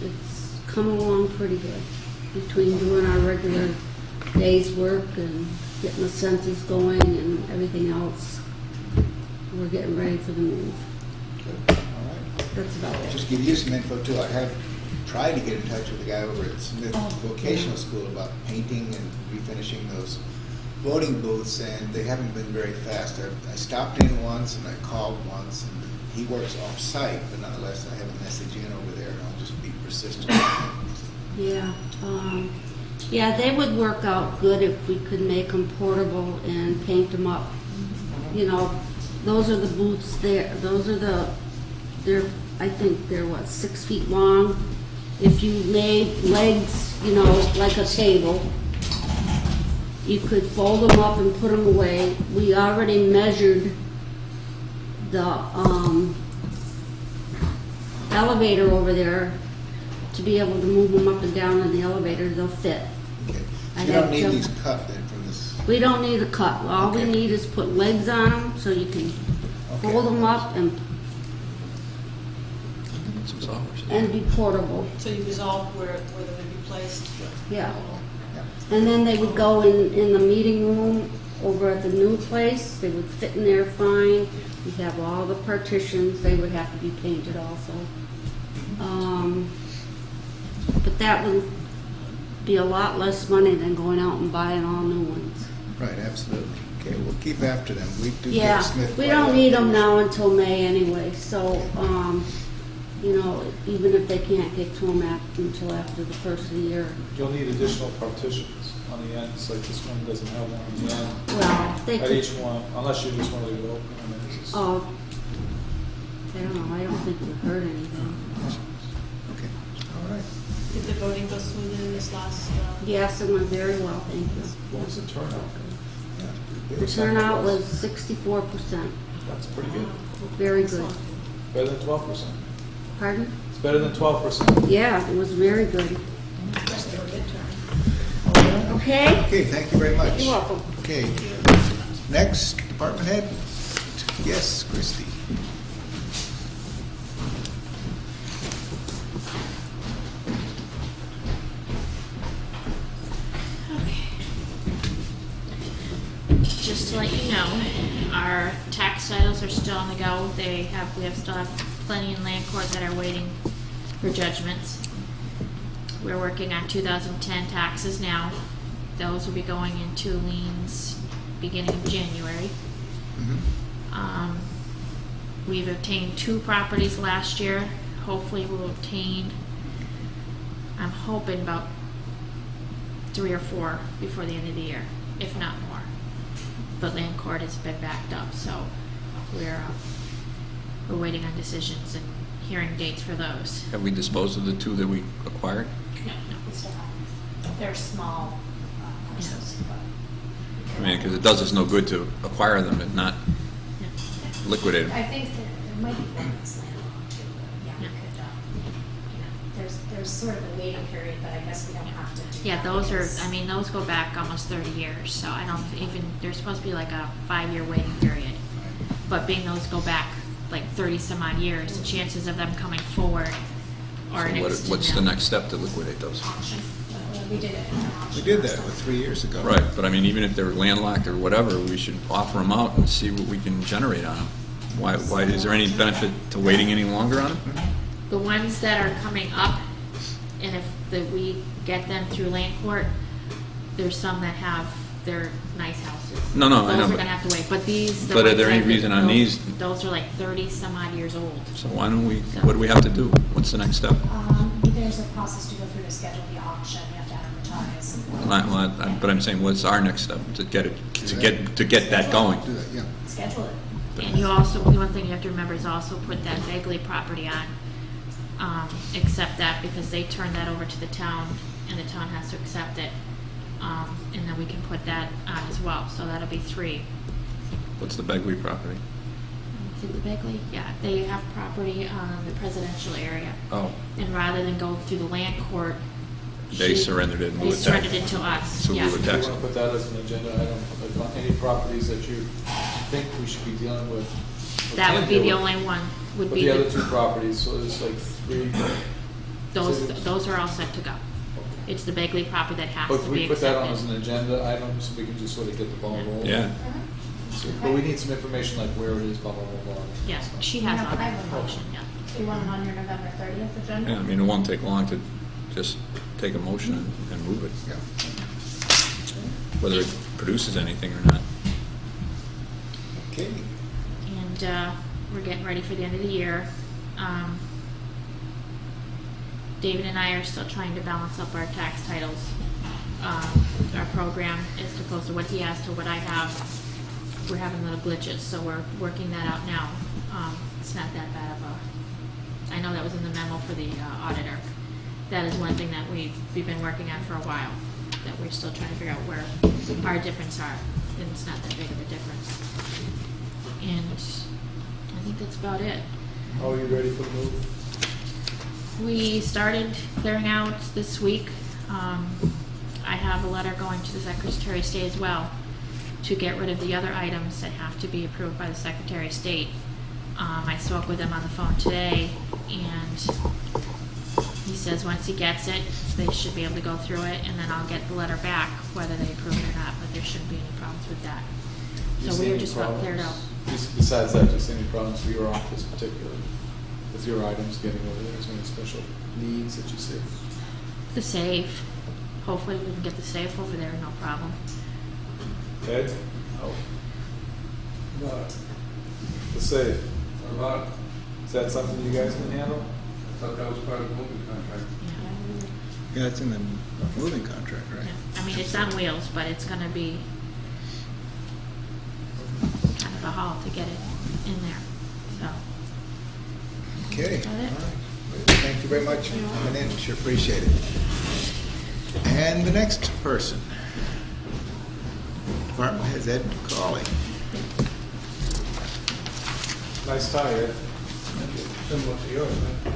Speaker 16: it's coming along pretty good. Between doing our regular day's work and getting the census going and everything else, we're getting ready for the move.
Speaker 3: Good. All right.
Speaker 16: That's about it.
Speaker 3: Just give you some info too. I have tried to get in touch with the guy over at Smith Vocational School about painting and refinishing those voting booths, and they haven't been very fast. I stopped in once and I called once, and he works off-site, but nonetheless I have a message in over there, and I'll just be persistent.
Speaker 16: Yeah. Yeah, they would work out good if we could make them portable and paint them up. Those are the booths there. I think they're 6 feet long. If you made legs, like a table, You could fold them up and put them away. We already measured the elevator over there to be able to move them up and down in the elevator. They'll fit.
Speaker 3: Okay.
Speaker 16: I
Speaker 3: You don't
Speaker 16: had
Speaker 3: need
Speaker 16: to-
Speaker 3: these cut then for this?
Speaker 16: We don't need a cut. All we
Speaker 3: Okay.
Speaker 16: need is put legs on them so you can
Speaker 3: Okay.
Speaker 16: fold them up and be portable.
Speaker 6: So you resolve where they would be placed?
Speaker 16: Yeah. And then they would go in the meeting room over at the new place. They would fit in there fine. We'd have all the partitions. They would have to be painted also. But that would be a lot less money than going out and buying all new ones.
Speaker 3: Right, absolutely. Okay, we'll keep after them. We do
Speaker 16: Yeah,
Speaker 3: get Smith.
Speaker 16: we
Speaker 3: quite a
Speaker 16: don't
Speaker 3: lot.
Speaker 16: need them now until May anyway, so, you know, even if they can't get to them until after the first of the year.
Speaker 7: You'll need additional partitions on the ends, like this one doesn't have one on the end.
Speaker 16: Well, they
Speaker 7: At
Speaker 16: could,
Speaker 7: each one, unless you just want to leave it open. I mean, it's just-
Speaker 16: oh, I don't know, I don't think it would hurt anything.
Speaker 3: Okay, all right.
Speaker 6: Did the voting go smoothly in this last?
Speaker 16: Yes, it went very well, thank you.
Speaker 7: What was the turnout?
Speaker 3: Yeah,
Speaker 16: The
Speaker 3: pretty good.
Speaker 16: turnout was 64%,
Speaker 7: That's pretty good.
Speaker 16: very good.
Speaker 7: Better than 12%.
Speaker 16: Pardon?
Speaker 7: It's better than 12%.
Speaker 16: Yeah, it was very good. Okay?
Speaker 3: Okay, thank you very much.
Speaker 16: You're welcome.
Speaker 3: Okay, next, department head? Yes, Christie.
Speaker 12: Just to let you know, our tax titles are still on the go. We still have plenty in land court that are waiting for judgments. We're working on 2010 taxes now. Those will be going into liens beginning of January. We've obtained 2 properties last year. Hopefully we'll obtain, I'm hoping about 3 or 4 before the end of the year, if not more. But land court has been backed up, so we're waiting on decisions and hearing dates for those.
Speaker 1: Have we disposed of the 2 that we acquired?
Speaker 2: No, we still have. They're small parcels, but.
Speaker 1: I mean, because it does us no good to acquire them and not liquidate them.
Speaker 2: I think that there might be one that's landlocked too, but yeah, we could, there's sort of a waiting period, but I guess we don't have to do
Speaker 12: Yeah,
Speaker 2: that
Speaker 12: those
Speaker 2: because-
Speaker 12: are, I mean, those go back almost 30 years, so I don't even, there's supposed to be like a 5-year waiting period. But being those go back like 30 some odd years, the chances of them coming forward are
Speaker 1: So
Speaker 12: next to
Speaker 1: what's the
Speaker 12: nil.
Speaker 1: next step to liquidate those?
Speaker 2: Auction. We did it in an auction.
Speaker 3: We did
Speaker 2: last
Speaker 3: that
Speaker 2: time.
Speaker 3: 3 years ago.
Speaker 1: Right, but I mean, even if they're landlocked or whatever, we should offer them out and see what we can generate on them. Why, is there any benefit to waiting any longer on them?
Speaker 12: The ones that are coming up, and if we get them through land court, there's some that have, they're nice houses.
Speaker 1: No, I know,
Speaker 12: Those are
Speaker 1: but-
Speaker 12: gonna have to wait, but these. the
Speaker 1: But are
Speaker 12: ones
Speaker 1: there any
Speaker 12: that-
Speaker 1: reason on these-
Speaker 12: Those are like 30 some odd years old.
Speaker 1: So why don't we, what do we have to do? What's the next step?
Speaker 2: There's a process to go through to schedule the auction, you have to advertise.
Speaker 1: But I'm saying, what's our next step to get it, to get that going?
Speaker 3: Do that, yeah.
Speaker 2: Schedule it.
Speaker 12: And you also, the one thing you have to remember is also put that Bagley property on, accept that because they turned that over to the town and the town has to accept it. And then we can put that on as well, so that'll be 3.
Speaker 1: What's the Begley property?
Speaker 12: Is it the Bagley? Yeah, they have property on the presidential area.
Speaker 1: Oh,
Speaker 12: And rather than go through the land court.
Speaker 1: they surrendered it and we
Speaker 12: They
Speaker 1: would
Speaker 12: surrendered
Speaker 1: tax.
Speaker 12: it to us,
Speaker 1: So we
Speaker 12: yeah.
Speaker 1: would
Speaker 7: Do you
Speaker 1: tax
Speaker 7: want
Speaker 1: it.
Speaker 7: to put that as an agenda item, like on any properties that you think we should be dealing with? or
Speaker 12: That
Speaker 7: can
Speaker 12: would be
Speaker 7: deal
Speaker 12: the
Speaker 7: with?
Speaker 12: only one, would
Speaker 7: But
Speaker 12: be
Speaker 7: the other 2 properties, so there's like 3.
Speaker 12: those are all set to go. It's the Bagley property that has
Speaker 7: But
Speaker 12: to
Speaker 7: can
Speaker 12: be
Speaker 7: we put that on as
Speaker 12: accepted.
Speaker 7: an agenda item so we can just sort of get the ball rolling?
Speaker 1: Yeah,
Speaker 7: So- But we need some information like where it is, blah, blah, blah, blah.
Speaker 12: Yeah, she has all
Speaker 2: I
Speaker 12: that
Speaker 2: have a
Speaker 12: information,
Speaker 2: motion.
Speaker 12: yeah.
Speaker 2: Do you want it on your November 30th agenda?
Speaker 1: yeah, I mean, it won't take long to just take a motion and move it,
Speaker 3: Yeah.
Speaker 1: whether it produces anything or not.
Speaker 3: Okay.
Speaker 12: And we're getting ready for the end of the year. David and I are still trying to balance up our tax titles. Our program is opposed to what he has to what I have. We're having little glitches, so we're working that out now. It's not that bad of a, I know that was in the memo for the auditor. That is one thing that we've been working on for a while. that we're still trying to figure out where our difference are, and it's not that big of a difference. And I think that's about it.
Speaker 7: How are you ready for the move?
Speaker 12: We started clearing out this week. I have a letter going to the Secretary of State as well to get rid of the other items that have to be approved by the Secretary of State. I spoke with him on the phone today, and he says once he gets it, they should be able to go through it, and then I'll get the letter back, whether they approve it or not, but there shouldn't be any problems with that.
Speaker 7: You
Speaker 12: So
Speaker 7: see
Speaker 12: we were
Speaker 7: any
Speaker 12: just about cleared out.
Speaker 7: problems? Besides that, just any problems with your office particularly? With your items getting over there, is there any special needs that you see?
Speaker 12: The safe. Hopefully we can get the safe over there, no problem.
Speaker 7: Ed? Oh. The safe.
Speaker 1: What about,
Speaker 7: Is that something you guys can handle?
Speaker 1: I thought that was part of the moving contract.
Speaker 3: Yeah, it's in the moving contract, right?
Speaker 12: I mean, it's on wheels, but it's gonna be kind of a haul to get it in there, so.
Speaker 3: Okay.
Speaker 12: Got it?
Speaker 3: All right. Thank you very much for coming in. Sure appreciate it. And the next person. Department Head Ed Cawley.
Speaker 7: Nice tie, Ed.
Speaker 1: Similar to yours, man.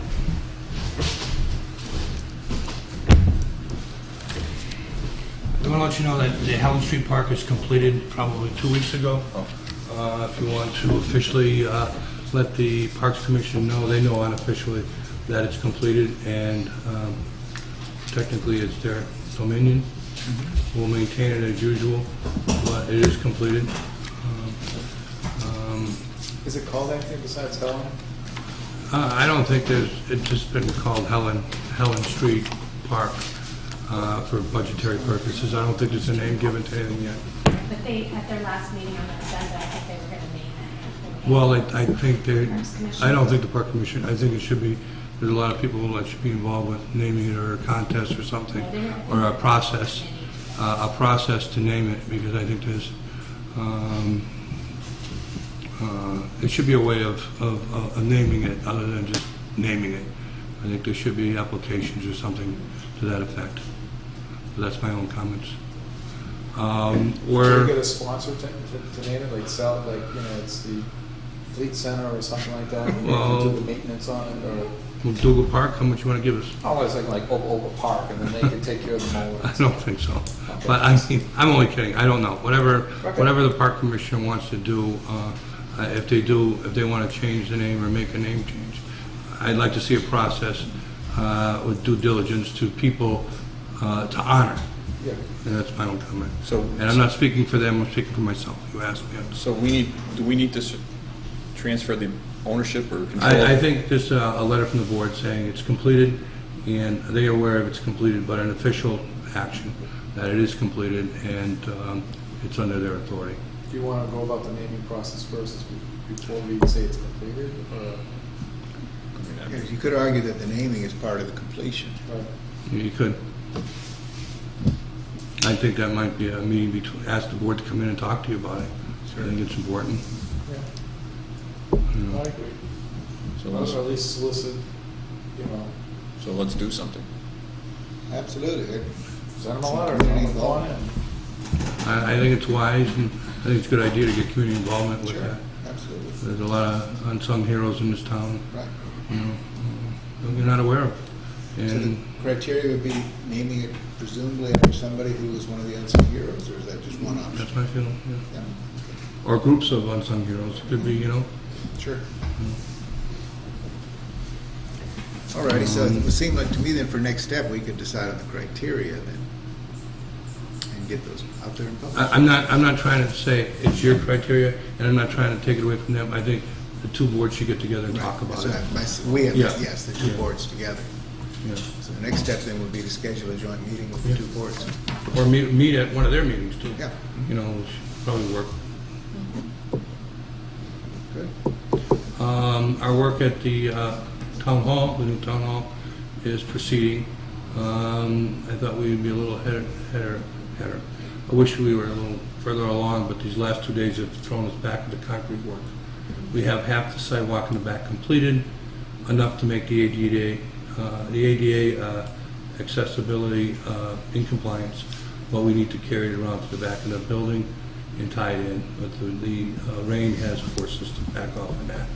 Speaker 17: I want to let you know that the Helen Street Park is completed probably 2 weeks ago. If you want to officially let the Parks Commission know, they know unofficially that it's completed, and technically it's their dominion. We'll maintain it as usual, but it is completed.
Speaker 7: Is it called anything besides Helen?
Speaker 17: I don't think it's just been called Helen Street Park for budgetary purposes. I don't think there's a name given to anything yet.
Speaker 2: But they, at their last meeting on the agenda, I think they were gonna name it.
Speaker 17: Well, I think
Speaker 2: Parks Commission.
Speaker 17: I don't think the Park Commission, I think it should be, there's a lot of people that should be involved with naming it, or a contest or something, or a process to name it, because I think there's, it should be a way of naming it other than just naming it. I think there should be applications or something to that effect. So that's my own comments.
Speaker 7: Should
Speaker 17: Where,
Speaker 7: we get a sponsor to name it, like sell, like, you know, it's the Fleet Center or something like that? And
Speaker 17: Well-
Speaker 7: do the maintenance on it, or?
Speaker 17: Dougal Park, how much you want to give us?
Speaker 7: Oh, I was thinking like Oval Park, and then they can take care of the
Speaker 17: I
Speaker 7: mowers.
Speaker 17: don't think so. But I mean, I'm only kidding. I don't know. Whatever the park commissioner wants to do, if they want to change the name or make a name change, I'd like to see a process with due diligence to people to honor.
Speaker 7: Yeah.
Speaker 17: And that's my own comment.
Speaker 11: So,
Speaker 17: And I'm not speaking for them, I'm speaking for myself. You asked me.
Speaker 11: so do we need to transfer the ownership or control?
Speaker 17: I think just a letter from the board saying it's completed, and they are aware of it's completed, but an official action that it is completed, and it's under their authority.
Speaker 7: Do you want to go about the naming process first before we say it's completed, or?
Speaker 3: Yeah, you could argue that the naming is part of the completion.
Speaker 7: Right.
Speaker 17: You could. I think that might be a meeting between, ask the board to come in and talk to you about it. I think it's important.
Speaker 7: I agree.
Speaker 11: So
Speaker 7: Or
Speaker 11: let's,
Speaker 7: at least solicit, you know,
Speaker 11: so let's do something.
Speaker 3: Absolutely.
Speaker 7: send them a letter,
Speaker 3: Community
Speaker 7: tell them to go on
Speaker 3: involvement.
Speaker 7: in.
Speaker 17: I think it's wise, and I think it's a good idea to get community involvement with
Speaker 3: Sure,
Speaker 17: that.
Speaker 3: absolutely.
Speaker 17: There's a lot of unsung heroes in this town,
Speaker 3: Right.
Speaker 17: you know, that we're not aware of.
Speaker 3: So the
Speaker 17: And
Speaker 3: criteria would be naming it presumably after somebody who was one of the unsung heroes, or is that just one option?
Speaker 17: that's my feeling, yeah.
Speaker 3: Yeah.
Speaker 17: Or groups of unsung heroes. Could be, you know.
Speaker 3: Sure. All righty, so it would seem like to me then for next step, we could decide on the criteria then and get those out there in public.
Speaker 17: I'm not trying to say it's your criteria, and I'm not trying to take it away from them. I think the two boards should get together and talk about
Speaker 3: So
Speaker 17: it.
Speaker 3: we have,
Speaker 17: Yeah.
Speaker 3: yes, the two
Speaker 17: Yeah.
Speaker 3: boards together.
Speaker 17: Yeah.
Speaker 3: So the next step then would be to schedule a joint meeting with the
Speaker 17: Yeah.
Speaker 3: two boards.
Speaker 17: Or meet at one of their meetings too.
Speaker 3: Yeah.
Speaker 17: You know, which probably work.
Speaker 3: Good.
Speaker 17: Our work at the town hall, the new town hall, is proceeding. I thought we'd be a little header. I wish we were a little further along, but these last 2 days have thrown us back into concrete work. We have half the sidewalk in the back completed, enough to make the ADA accessibility in compliance. but we need to carry it around to the back of the building and tie it in. But the rain has forced us to back off on that.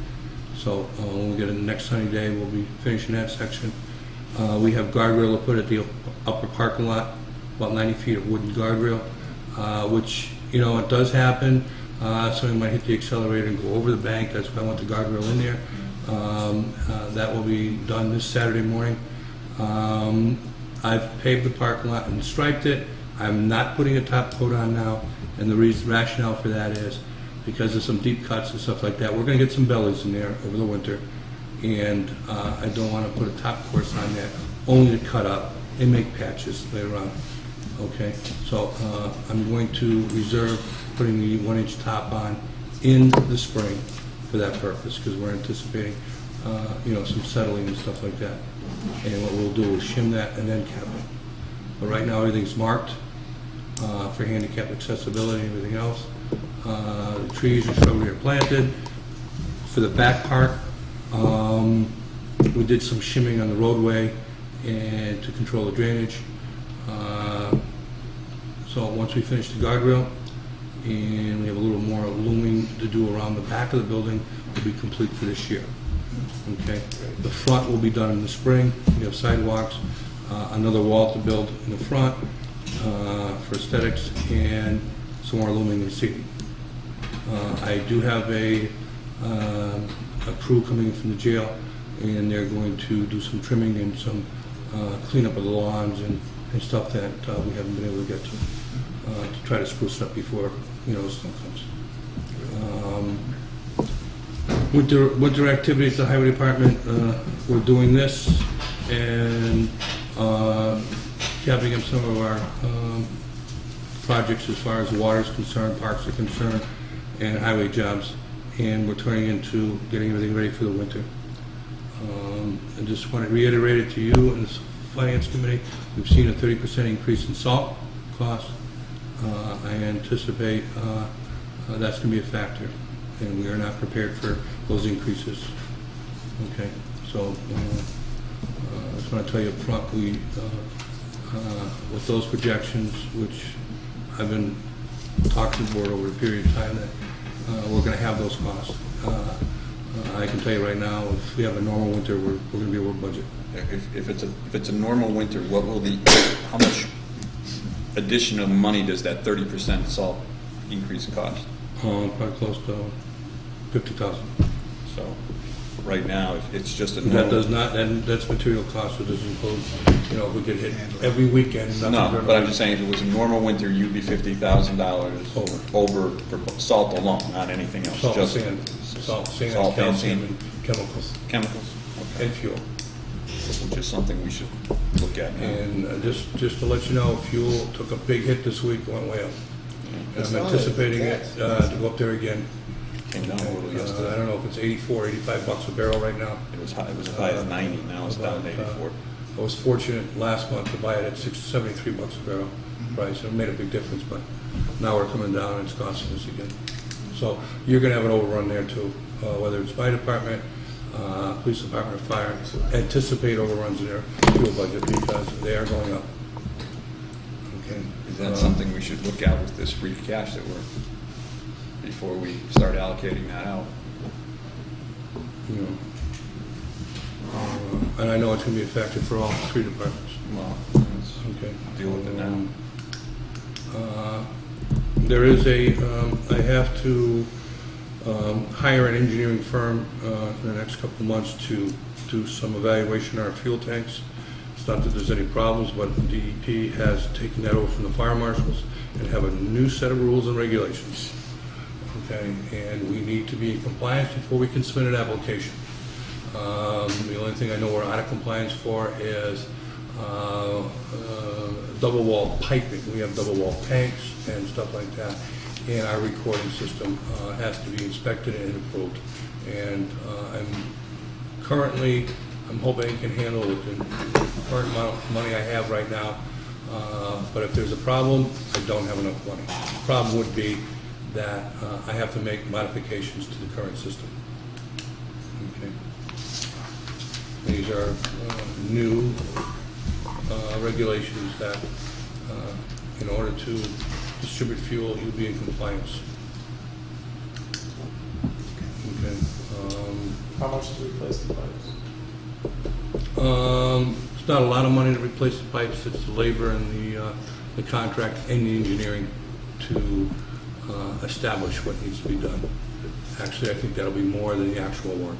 Speaker 17: So when we get in the next sunny day, we'll be finishing that section. We have guardrail to put at the upper parking lot, about 90 feet of wooden guardrail, which, you know, it does happen. Somebody might hit the accelerator and go over the bank. That's why I want the guardrail in there. That will be done this Saturday morning. I've paved the parking lot and striped it. I'm not putting a top coat on now, and the rationale for that is because there's some deep cuts and stuff like that. We're going to get some bellies in there over the winter, and I don't want to put a top course on there, only to cut up and make patches later on. Okay, so I'm going to reserve putting the 1-inch top on in the spring for that purpose, because we're anticipating, you know, some settling and stuff like that. And what we'll do is shim that and then cap it. But right now everything's marked for handicap accessibility and everything else. The trees and shrubbery are planted. For the back part, we did some shimming on the roadway and to control the drainage. So once we finish the guardrail and we have a little more looming to do around the back of the building, we'll be complete for this year. Okay. The front will be done in the spring. We have sidewalks, another wall to build in the front for aesthetics, and some more looming and seating. I do have a crew coming in from the jail, and they're going to do some trimming and some cleanup of the lawns and stuff that we haven't been able to get to try to spruce it up before, you know, snow comes. Winter activities, the highway department, we're doing this and capping up some of our projects as far as water is concerned, parks are concerned, and highway jobs, and we're turning into getting everything ready for the winter. I just want to reiterate it to you and the Finance Committee. We've seen a 30% increase in salt costs. I anticipate that's going to be a factor, and we are not prepared for those increases. Okay, so I just want to tell you up front, we, with those projections, which I've been talking to the board over a period of time, that we're going to have those costs. I can tell you right now, if we have a normal winter, we're going to be over budget.
Speaker 1: If it's a normal winter, what will how much additional money does that 30% salt increase cost?
Speaker 17: Probably close to $50,000.
Speaker 1: So right now, if it's just a normal...
Speaker 17: That does not, and that's material cost, so it doesn't include, you know, if we get hit every weekend.
Speaker 1: No, but I'm just saying, if it was a normal winter, you'd be $50,000 over for salt alone, not anything else.
Speaker 17: Salt,
Speaker 1: just
Speaker 17: sand, sand,
Speaker 1: salt,
Speaker 17: calcium,
Speaker 1: and
Speaker 17: and chemicals.
Speaker 1: Chemicals. Okay.
Speaker 17: And fuel.
Speaker 1: Which is something we should look at now.
Speaker 17: And just to let you know, fuel took a big hit this week, went way up. And I'm anticipating it to go up there again.
Speaker 1: Came down a little yesterday.
Speaker 17: I don't know if it's 84, 85 bucks a barrel right now.
Speaker 1: It was high as 90, now it's down to 84.
Speaker 17: I was fortunate last month to buy it at 73 bucks a barrel price. It made a big difference, but now we're coming down and it's costing us again. So you're gonna have an overrun there too, whether it's my department, police department, or fire. Anticipate overruns in their fuel budget because they are going up. Okay.
Speaker 1: Is that something we should look at with this free cash that before we start allocating that out?
Speaker 17: You know, and I know it's going to be a factor for all three departments.
Speaker 1: Well, let's
Speaker 17: okay.
Speaker 1: Deal with it now.
Speaker 17: There is I have to hire an engineering firm in the next couple of months to do some evaluation on our fuel tanks. It's not that there's any problems, but the DEP has taken that over from the fire marshals and have a new set of rules and regulations. Okay, and we need to be in compliance before we can submit an application. The only thing I know we're out of compliance for is double wall piping. We have double wall tanks and stuff like that, and our recording system has to be inspected and approved. And I'm hoping I can handle it with the current amount of money I have right now. But if there's a problem, I don't have enough money. The problem would be that I have to make modifications to the current system. Okay. These are new regulations that in order to distribute fuel, you'll be in compliance. Okay.
Speaker 7: How much to replace the pipes?
Speaker 17: It's not a lot of money to replace the pipes, it's the labor and the contract and the engineering to establish what needs to be done. Actually, I think that'll be more than the actual work,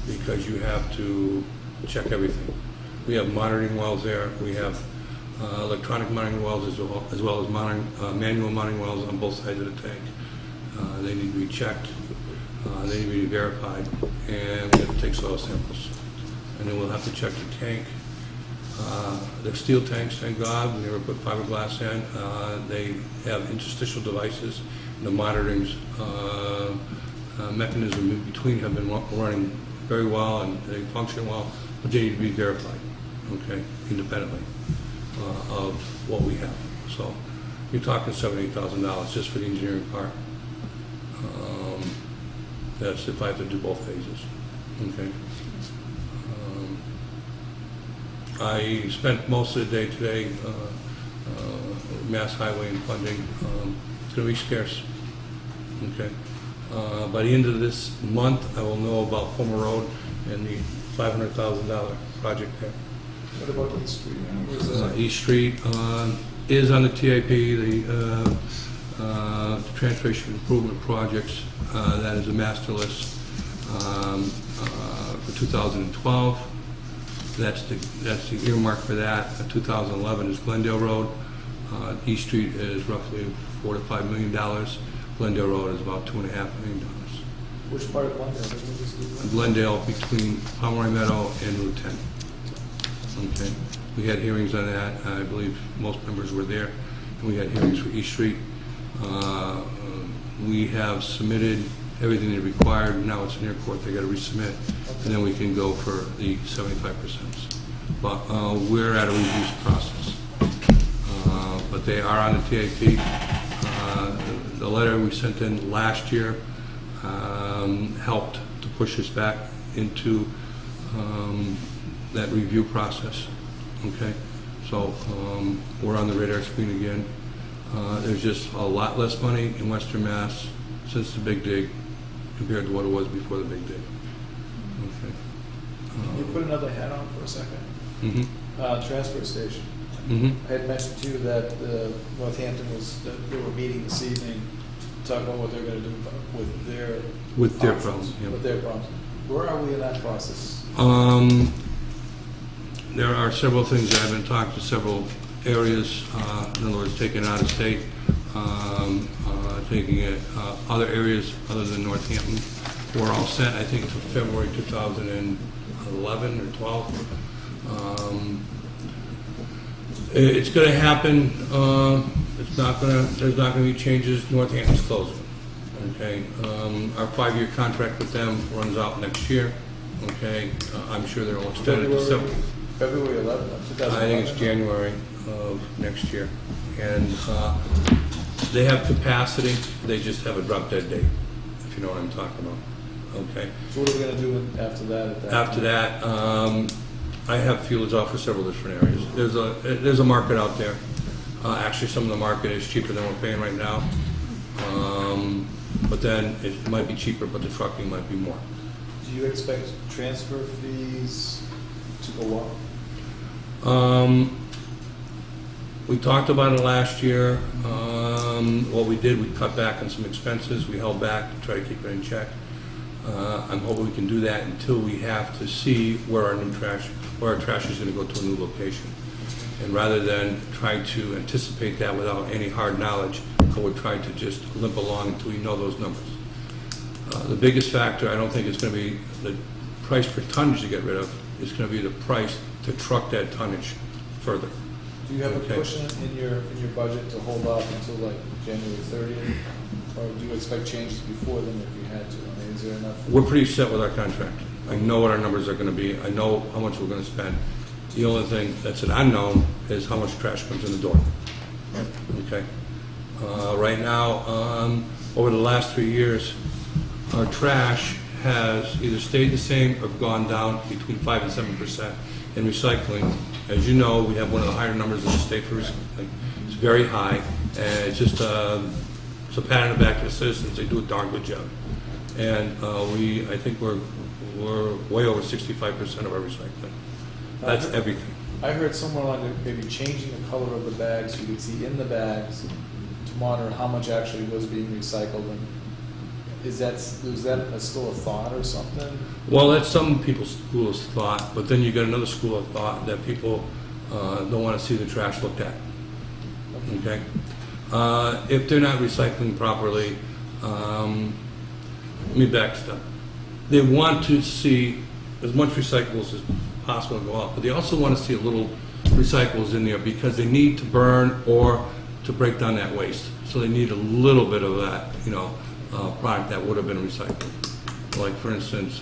Speaker 17: because you have to check everything. We have monitoring wells there, we have electronic monitoring wells as well as manual monitoring wells on both sides of the tank. They need to be checked, they need to be verified, and we have to take soil samples. And then we'll have to check the tank. They're steel tanks, thank God. We never put fiberglass in. They have interstitial devices. The monitoring mechanism in between have been running very well and they function well, but they need to be verified, okay, independently of what we have. So you're talking $78,000 just for the engineering part. That's if I have to do both phases, okay. I spent most of the day today Mass Highway and funding. It's going to be scarce. Okay. By the end of this month, I will know about Fulmer Road and the $500,000 project there.
Speaker 7: What about East Street? Where's that?
Speaker 17: East Street is on the TIP, the Transportation Improvement Projects. That is a master list for 2012. That's the earmark for that. 2011 is Glendale Road. East Street is roughly $4 to $5 million. Glendale Road is about $2.5 million.
Speaker 7: Which part of Glendale? Did we just do that?
Speaker 17: Glendale between Pomeroy Meadow and Route 10. Okay. We had hearings on that. I believe most members were there. And we had hearings for East Street. We have submitted everything they required. Now it's in their court. They got to resubmit, and then we can go for the 75%. But we're at a review process. But they are on the TIP. The letter we sent in last year helped to push us back into that review process. Okay, so we're on the radar screen again. There's just a lot less money in Western Mass since the Big Dig compared to what it was before the Big Dig. Okay.
Speaker 7: Can you put another hat on for a second?
Speaker 17: Mm-hmm.
Speaker 7: Transfer station.
Speaker 17: Mm-hmm.
Speaker 7: I had mentioned to you that Northampton that they were meeting this evening, talking about what they're going to do with their
Speaker 17: With their problems, yeah.
Speaker 7: With their problems. Where are we in that process?
Speaker 17: There are several things that I've been talking to several areas, in other words, taking it out of state, taking it other areas other than Northampton. We're all set, I think, to February 2011 or 12. It's going to happen. It's not going to. There's not going to be changes. Northampton's closing. Okay. Our 5-year contract with them runs out next year. Okay. I'm sure they'll extend it to
Speaker 7: February 11th, 2011.
Speaker 17: I think it's January of next year, and they have capacity. They just have a drop dead date. If you know what I'm talking about. Okay.
Speaker 7: So what are we going to do after that?
Speaker 17: After that, I have feelers out for several different areas. There's a market out there. Actually, some of the market is cheaper than we're paying right now. But then it might be cheaper, but the trucking might be more.
Speaker 7: Do you expect transfer fees to go up?
Speaker 17: We talked about it last year. What we did, we cut back on some expenses. We held back to try to keep it in check. I'm hoping we can do that until we have to see where our trash is going to go to a new location. And rather than try to anticipate that without any hard knowledge, I would try to just limp along until we know those numbers. The biggest factor, I don't think it's going to be the price per tonnage to get rid of. It's going to be the price to truck that tonnage further.
Speaker 7: Do you have a cushion in your budget to hold off until like January 30th? Or do you expect changes before then if you had to? I mean, is there enough?
Speaker 17: We're pretty set with our contract. I know what our numbers are going to be. I know how much we're going to spend. The only thing that's an unknown is how much trash comes in the door. Okay. Right now, over the last 3 years, our trash has either stayed the same or gone down between 5 and 7% in recycling. As you know, we have one of the higher numbers in the state for recycling. very high, and it's just it's a pat on the back to the citizens. They do a darn good job, and I think we're way over 65% of our recycling. That's everything.
Speaker 7: I heard somewhere along there maybe changing the color of the bags, you could see in the bags to monitor how much actually was being recycled. And is that still a thought or something?
Speaker 17: Well, that's some people's school of thought, but then you got another school of thought that people don't want to see the trash looked at. Okay? If they're not recycling properly, let me back step. They want to see as much recyclables as possible to go out, but they also want to see a little recyclables in there because they need to burn or to break down that waste. So they need a little bit of that, product that would have been recycled. Like for instance,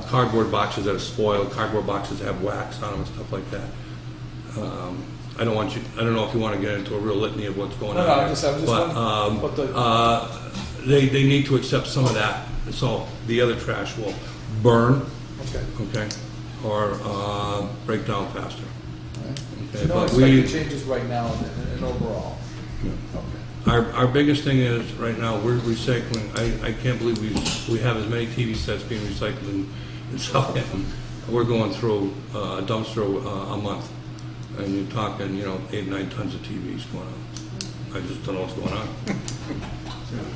Speaker 17: cardboard boxes that are spoiled, cardboard boxes that have wax on them and stuff like that. I don't know if you want to get into a real litany of what's going on.
Speaker 7: I'm just wondering what the...
Speaker 17: They need to accept some of that, so the other trash will burn, okay, or break down faster. Okay,
Speaker 7: You don't expect the changes right now and overall?
Speaker 17: Yeah.
Speaker 7: Okay.
Speaker 17: Our biggest thing is, right now, we're recycling. I can't believe we have as many TV sets being recycled in Southampton. We're going through a dumpster a month, and you're talking, 8, 9 tons of TVs going on. I just don't know what's going on.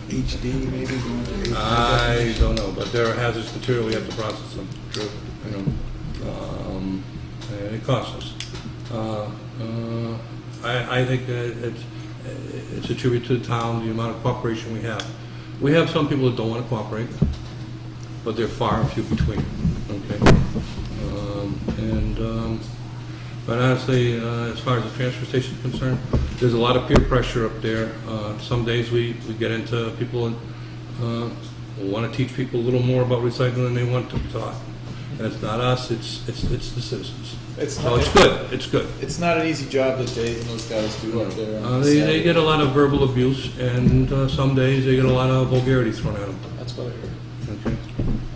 Speaker 3: HD maybe going to HD?
Speaker 17: I don't know, but they're hazardous material. We have to process them. True. And it costs us. I think it's a tribute to the town, the amount of cooperation we have. We have some people that don't want to cooperate, but they're far and few between. Okay. But honestly, as far as the transfer station is concerned, there's a lot of peer pressure up there. Some days we get into people want to teach people a little more about recycling than they want to be taught. And it's not us, it's the citizens. It's good. It's good.
Speaker 7: It's not an easy job that Dave and those guys do up there.
Speaker 17: They get a lot of verbal abuse, and some days they get a lot of vulgarity thrown at them.
Speaker 7: That's what I heard.
Speaker 17: Okay.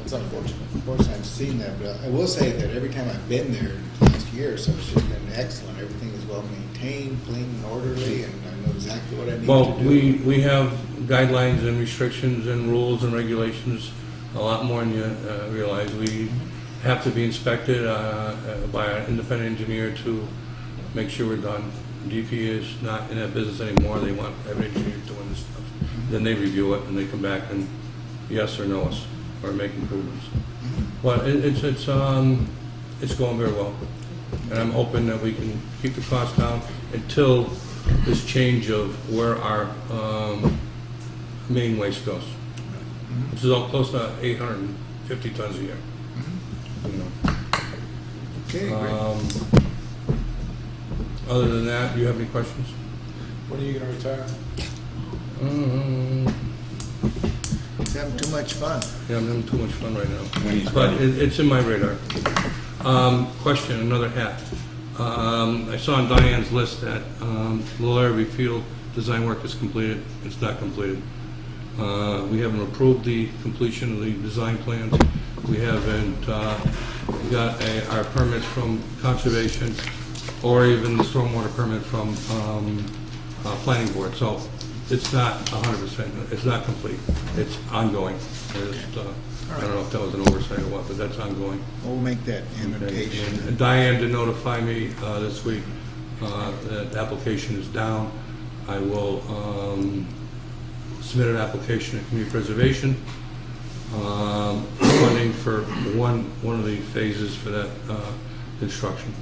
Speaker 7: That's unfortunate.
Speaker 3: Of course, I've seen that, but I will say that every time I've been there in the last year or so, it's just been excellent. Everything is well maintained, clean and orderly, and I know exactly what I need
Speaker 17: Well,
Speaker 3: to do.
Speaker 17: we have guidelines and restrictions and rules and regulations, a lot more than you realize. We have to be inspected by an independent engineer to make sure we're done. DP is not in that business anymore. They want private engineers doing this stuff. Then they review it and they come back and yes or no us or make improvements. But it's going very well, and I'm hoping that we can keep the cost down until this change of where our main waste goes, which is all close to 850 tons a year.
Speaker 3: Okay, great.
Speaker 17: Other than that, do you have any questions?
Speaker 7: When are you going to retire?
Speaker 3: He's having too much fun.
Speaker 17: Yeah, I'm having too much fun right now. But it's in my radar. Question, another hat. I saw on Diane's list that Larrabee Field design work is completed. It's not completed. We haven't approved the completion of the design plans. We haven't got our permits from conservation or even the stormwater permit from planning board. So it's not 100%. It's not complete. It's ongoing. I don't know if that was an oversight or what, but that's ongoing.
Speaker 3: We'll make that annotation.
Speaker 17: And Diane did notify me this week that the application is down. I will submit an application to community preservation, funding for one of the phases for that construction.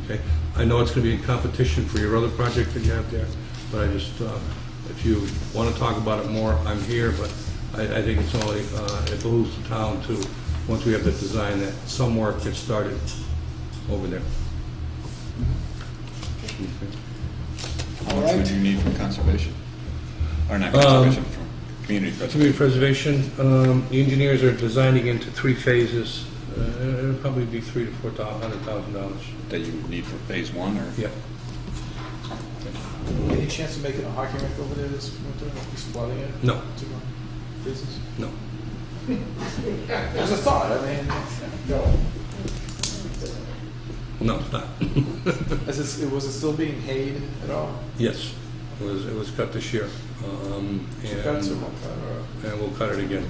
Speaker 17: Okay. I know it's going to be in competition for your other project that you have there, but I just, if you want to talk about it more, I'm here, but I think it's only, it behooves the town to, once we have the design, that some work gets started over there.
Speaker 1: How much would you need from conservation? Or not conservation, from community preservation?
Speaker 17: Community preservation, the engineers are designing into 3 phases. It'll probably be $300,000 to $400,000.
Speaker 1: That you would need for phase 1, or?
Speaker 17: Yeah.
Speaker 7: Any chance of making a hockey rink over there this winter? Just flooding it?
Speaker 17: No.
Speaker 7: Business?
Speaker 17: No.
Speaker 7: It was a thought, I mean, no.
Speaker 17: No, it's not.
Speaker 7: Was it still being paid at all?
Speaker 17: Yes, it was cut this year.
Speaker 7: Two cuts or one cut, or?
Speaker 17: And we'll cut it again.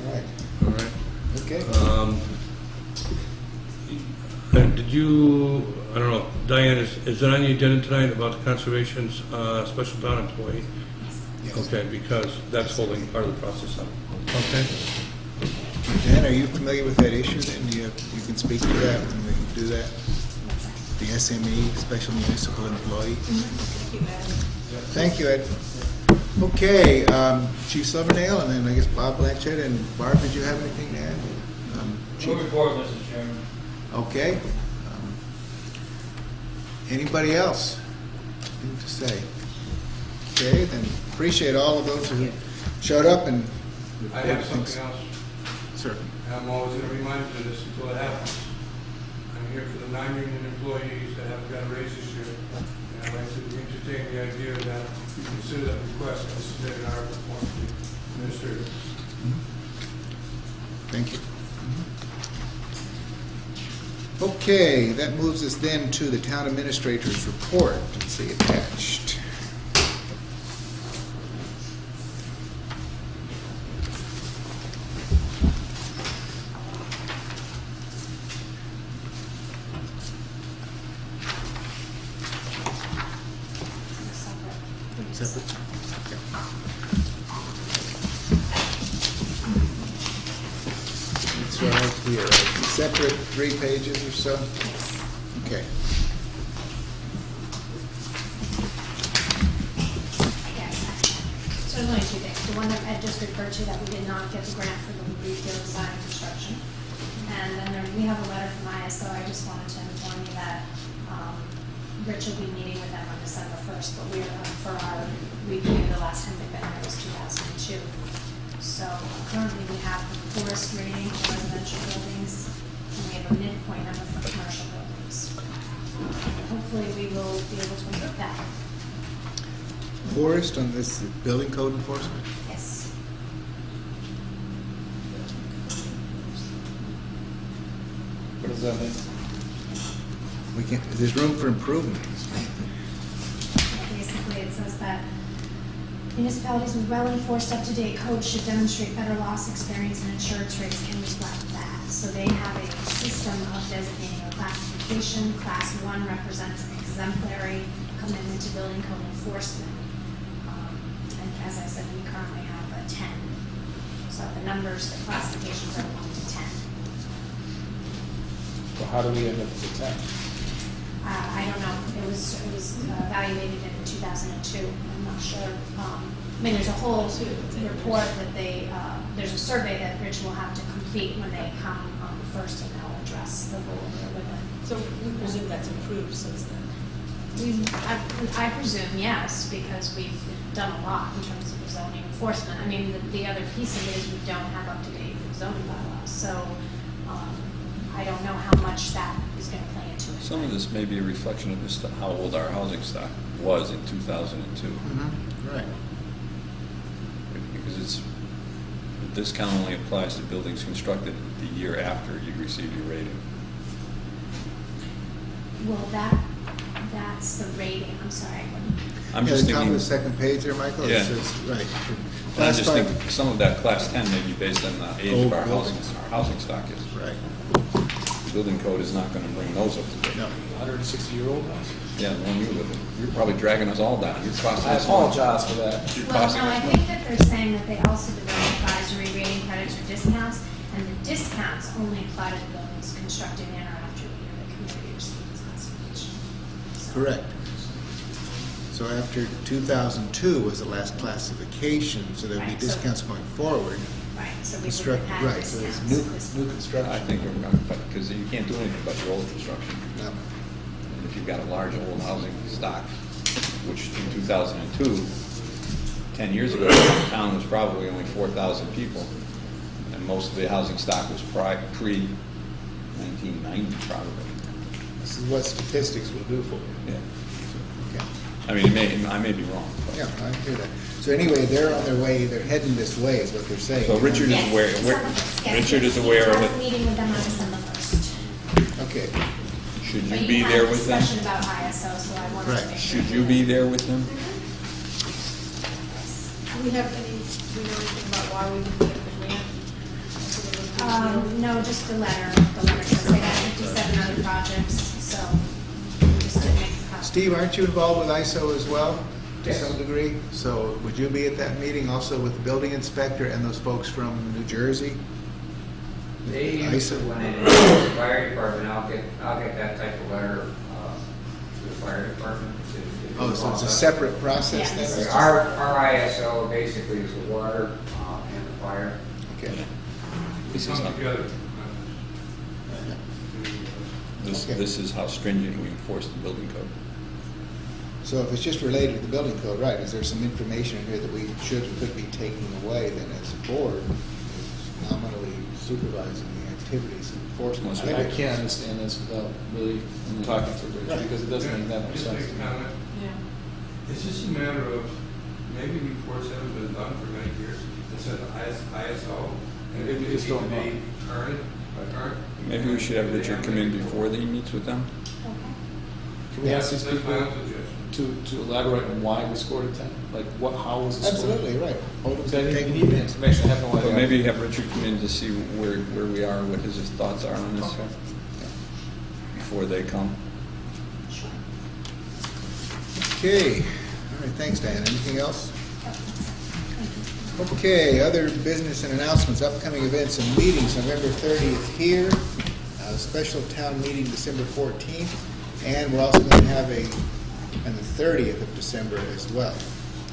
Speaker 3: All right.
Speaker 17: All right.
Speaker 3: Okay.
Speaker 17: And did you, I don't know, Diane, is it on the agenda tonight about the conservation's special town employee?
Speaker 3: Yes.
Speaker 17: Okay, because that's holding part of the process up. Okay.
Speaker 3: Dan, are you familiar with that issue then? You can speak to that when we do that? The SME, Special Municipal Employee? Thank you, Ed. Okay, Chief Silvernail, and then I guess Bob Blanchett, and Barb, did you have anything to add? Chief?
Speaker 18: No report, Mr. Chairman.
Speaker 3: Okay. Anybody else? Anything to say? Okay, then appreciate all of those who showed up and
Speaker 17: I
Speaker 3: reported
Speaker 17: have
Speaker 3: things.
Speaker 17: something else.
Speaker 3: Sir.
Speaker 17: I'm always going to remind you of this until it happens. I'm here for the non-union employees that haven't got a raise this year. And I'd like to entertain the idea that you consider that request and submit an article form to the administrator.
Speaker 3: Thank you. Okay, that moves us then to the town administrator's report. Let's see, attached. Separate? Okay. It's right here, right? Separate 3 pages or so? Okay.
Speaker 2: So there's only 2 things. The one that Ed just referred to, that we did not get the grant for the refield design and construction. And then we have a letter from ISO. I just wanted to inform you that Rich will be meeting with them on December 1st, but we're for our review, the last time they've been here was 2002. So currently we have the forest rating for residential buildings, and we have a midpoint number for commercial buildings. Hopefully we will be able to improve that.
Speaker 3: Forest on this building code enforcement?
Speaker 2: Yes.
Speaker 7: What does that mean?
Speaker 3: There's room for improvement.
Speaker 2: Basically, it says that municipalities with well-enforced, up-to-date codes should demonstrate better loss experience, and insurance rates can reflect that. So they have a system of designating a classification. Class 1 represents exemplary commitment to building code enforcement. And as I said, we currently have a 10. So the numbers, the classifications are 1 to 10.
Speaker 7: So how do we end up with the 10?
Speaker 2: I don't know. It was evaluated in 2002. I'm not sure. I mean, there's a whole report that there's a survey that Rich will have to complete when they come first, and they'll address the role with it.
Speaker 4: So we presume that's improved since then?
Speaker 2: I presume yes, because we've done a lot in terms of zoning enforcement. I mean, the other piece of it is we don't have up-to-date zoning bylaws, so I don't know how much that is going to play into it.
Speaker 1: Some of this may be a reflection of just how old our housing stock was in 2002.
Speaker 3: Right.
Speaker 1: Because the discount only applies to buildings constructed the year after you receive your rating.
Speaker 2: Well, that's the rating. I'm sorry.
Speaker 1: I'm
Speaker 3: Yeah,
Speaker 1: just
Speaker 3: the top of
Speaker 1: thinking,
Speaker 3: the second page there, Michael, it
Speaker 1: Yeah.
Speaker 3: says, right.
Speaker 1: I just
Speaker 3: Class
Speaker 1: think some of that class 10 may be based on the age of our housing stock is.
Speaker 3: Right.
Speaker 1: The building code is not going to bring those up to date.
Speaker 3: No.
Speaker 7: 160-year-old house?
Speaker 1: Yeah, the one you live in. You're probably dragging us all down. You're costing
Speaker 7: I
Speaker 1: us more.
Speaker 7: apologize for that.
Speaker 1: You're
Speaker 2: Well,
Speaker 1: costing
Speaker 2: no, I
Speaker 1: us more.
Speaker 2: think that they're saying that they also develop advisory rating credits or discounts, and the discounts only apply to the buildings constructed in or after the year the community receives classification.
Speaker 3: Correct. So after 2002 was the last classification, so there'll be
Speaker 2: Right, so-
Speaker 3: discounts going forward.
Speaker 2: Right, so we
Speaker 3: Construct,
Speaker 2: would have
Speaker 3: right, so it's
Speaker 2: discounts.
Speaker 3: new construction.
Speaker 1: I think we're going to, because you can't do anything but your old construction.
Speaker 3: No.
Speaker 1: And if you've got a large old housing stock, which in 2002, 10 years ago, the town was probably only 4,000 people, and most of the housing stock was pre-1990 probably.
Speaker 3: This is what statistics will do for you.
Speaker 1: Yeah.
Speaker 3: Okay.
Speaker 1: I mean, I may be wrong. But.
Speaker 3: Yeah, I hear that. So anyway, they're on their way, they're heading this way is what they're saying.
Speaker 1: So Richard
Speaker 2: Yes,
Speaker 1: is aware,
Speaker 2: December 1st. Yes,
Speaker 1: Richard is
Speaker 2: yes,
Speaker 1: aware of
Speaker 2: we have
Speaker 1: it.
Speaker 2: a meeting with them on December 1st.
Speaker 3: Okay.
Speaker 1: Should
Speaker 2: But
Speaker 1: you be there with them?
Speaker 2: discussion about ISO, so I wanted to
Speaker 3: Right.
Speaker 2: make sure.
Speaker 1: Should you be there with them?
Speaker 6: Do we have any, do we know anything about why we didn't get the grant?
Speaker 2: No, just the letter says they got 57 other projects, so we just didn't make the cut.
Speaker 3: Steve, aren't you involved with ISO as well, to
Speaker 7: Yes.
Speaker 3: some degree? So would you be at that meeting also with the building inspector and those folks from New Jersey?
Speaker 14: They
Speaker 3: ISO.
Speaker 14: usually, when it is the fire department, I'll get that type of letter to the fire department.
Speaker 3: Oh, so it's a separate process
Speaker 2: Yeah,
Speaker 3: then?
Speaker 2: this is
Speaker 14: Our ISO basically is the water and the fire.
Speaker 3: Okay.
Speaker 1: This is
Speaker 17: Come
Speaker 1: how,
Speaker 17: together.
Speaker 1: this is how stringent we enforce the building code.
Speaker 3: So if it's just related to the building code, right, is there some information in here that we should and could be taking away then as a board, is nominally supervising the activities and enforcement?
Speaker 7: I can't understand this without really talking to Rich,
Speaker 3: Right.
Speaker 7: because it doesn't make that much
Speaker 17: Just
Speaker 7: sense.
Speaker 17: make a comment.
Speaker 6: Yeah.
Speaker 17: It's just a matter of, maybe reports haven't been done for many years. It says ISO, and
Speaker 7: Maybe
Speaker 17: it
Speaker 7: just
Speaker 17: needs to
Speaker 7: don't
Speaker 17: be
Speaker 7: know.
Speaker 17: current.
Speaker 1: Maybe we should have Richard come in before he meets with them.
Speaker 7: Can we ask these
Speaker 17: That's my
Speaker 7: people
Speaker 17: own suggestion.
Speaker 7: to elaborate on why we scored a 10? Like, what, how was it scored?
Speaker 3: Absolutely, right. Hold them
Speaker 7: Because
Speaker 3: to
Speaker 7: I
Speaker 3: the
Speaker 7: need, we
Speaker 3: table.
Speaker 7: need the information, I have no idea.
Speaker 1: But maybe have Richard come in to see where we are, what his thoughts are on this,
Speaker 7: Okay.
Speaker 1: before they come.
Speaker 3: Okay, all right, thanks, Diane. Anything else? Okay, other business and announcements, upcoming events and meetings, November 30th here, special town meeting December 14th, and we're also going to have on the 30th of December as well.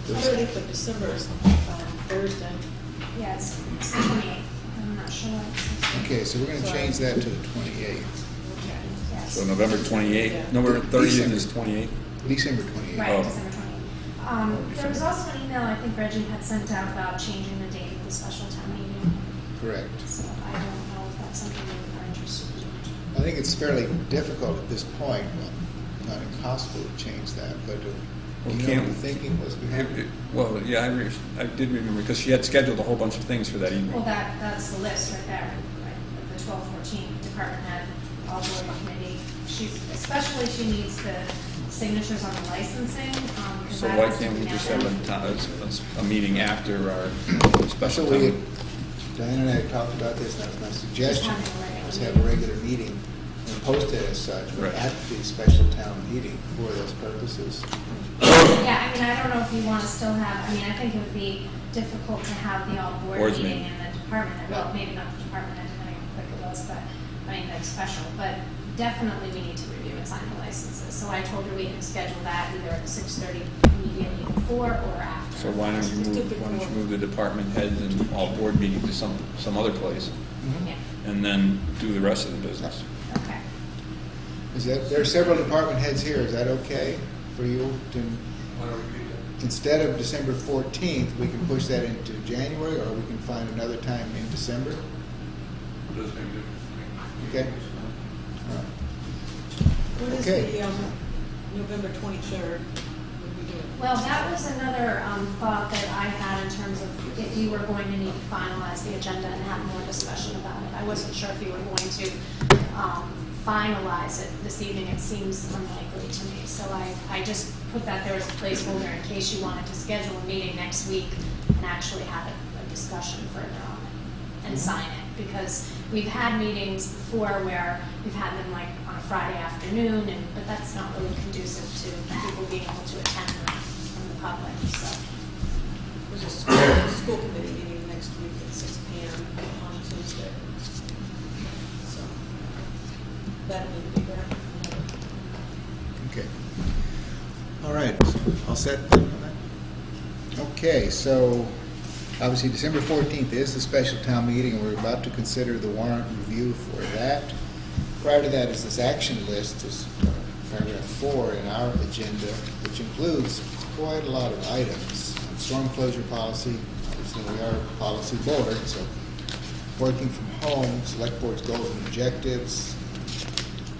Speaker 6: The 30th of December is Thursday.
Speaker 2: Yeah, it's 28th, I'm not sure what it says.
Speaker 3: Okay, so we're going to change that to the 28th,
Speaker 2: Yes.
Speaker 1: So November 28th, November 30th is 28th.
Speaker 3: December 28th.
Speaker 2: Right,
Speaker 1: Oh.
Speaker 2: December 28th. There was also an email I think Reggie had sent out about changing the date of the special town meeting,
Speaker 3: Correct.
Speaker 2: so I don't know if that's something you are interested in.
Speaker 3: I think it's fairly difficult at this point, well, not impossible to change that, but do you know what the thinking was behind it?
Speaker 1: Well, yeah, I did remember, because she had scheduled a whole bunch of things for that evening.
Speaker 2: Well, that's the list right there, right, the 12-14 department head, all board committee. Especially she needs the signatures on the licensing. 'Cause
Speaker 1: So
Speaker 2: that
Speaker 1: why
Speaker 2: has to
Speaker 1: can't
Speaker 2: be
Speaker 1: we just
Speaker 2: mailed
Speaker 1: have a meeting after our
Speaker 3: So
Speaker 1: special
Speaker 3: we,
Speaker 1: town?
Speaker 3: Diane and I talked about this, and that was my suggestion,
Speaker 2: Just having a regular
Speaker 3: was have a regular meeting and post it as such, but
Speaker 1: Right.
Speaker 3: at the special town meeting for those purposes.
Speaker 2: Yeah, I mean, I don't know if you want to still have, I mean, I think it would be difficult to have the all board
Speaker 1: Boards
Speaker 2: meeting
Speaker 1: meeting.
Speaker 2: and the department head, well, maybe not the department head, depending on how quick it was, but, I mean, that's special, but definitely we need to review and sign the licenses. So I told her we can schedule that either at 6:30 immediately before or after.
Speaker 1: So why don't you move the department heads and all board meeting to some other place,
Speaker 2: Yeah,
Speaker 1: and then do the rest of the business?
Speaker 2: okay.
Speaker 3: There are several department heads here, is that okay for you to,
Speaker 17: Want to repeat that?
Speaker 3: instead of December 14th, we can push that into January, or we can find another time in December?
Speaker 17: It does make a difference to me.
Speaker 3: Okay. All right.
Speaker 6: What is
Speaker 3: Okay.
Speaker 6: the November 23rd? What are we doing?
Speaker 2: Well, that was another thought that I had in terms of if you were going to need to finalize the agenda and have more discussion about it. I wasn't sure if you were going to finalize it this evening. It seems unlikely to me. So I just put that there as a placeholder in case you wanted to schedule a meeting next week and actually have a discussion further on it and sign it. Because we've had meetings before where we've had them like on a Friday afternoon, but that's not really conducive to people being able to attend from the public, so.
Speaker 6: There's a school committee meeting next week at 6 p.m. on Tuesday. So that'll need to be there.
Speaker 3: Okay. All right, all set then on that? Okay, so obviously December 14th is the special town meeting, and we're about to consider the warrant review for that. Prior to that is this action list, this paragraph 4 in our agenda, which includes quite a lot of items. Storm closure policy, obviously we are a policy board, so working from home, select board's goals and objectives.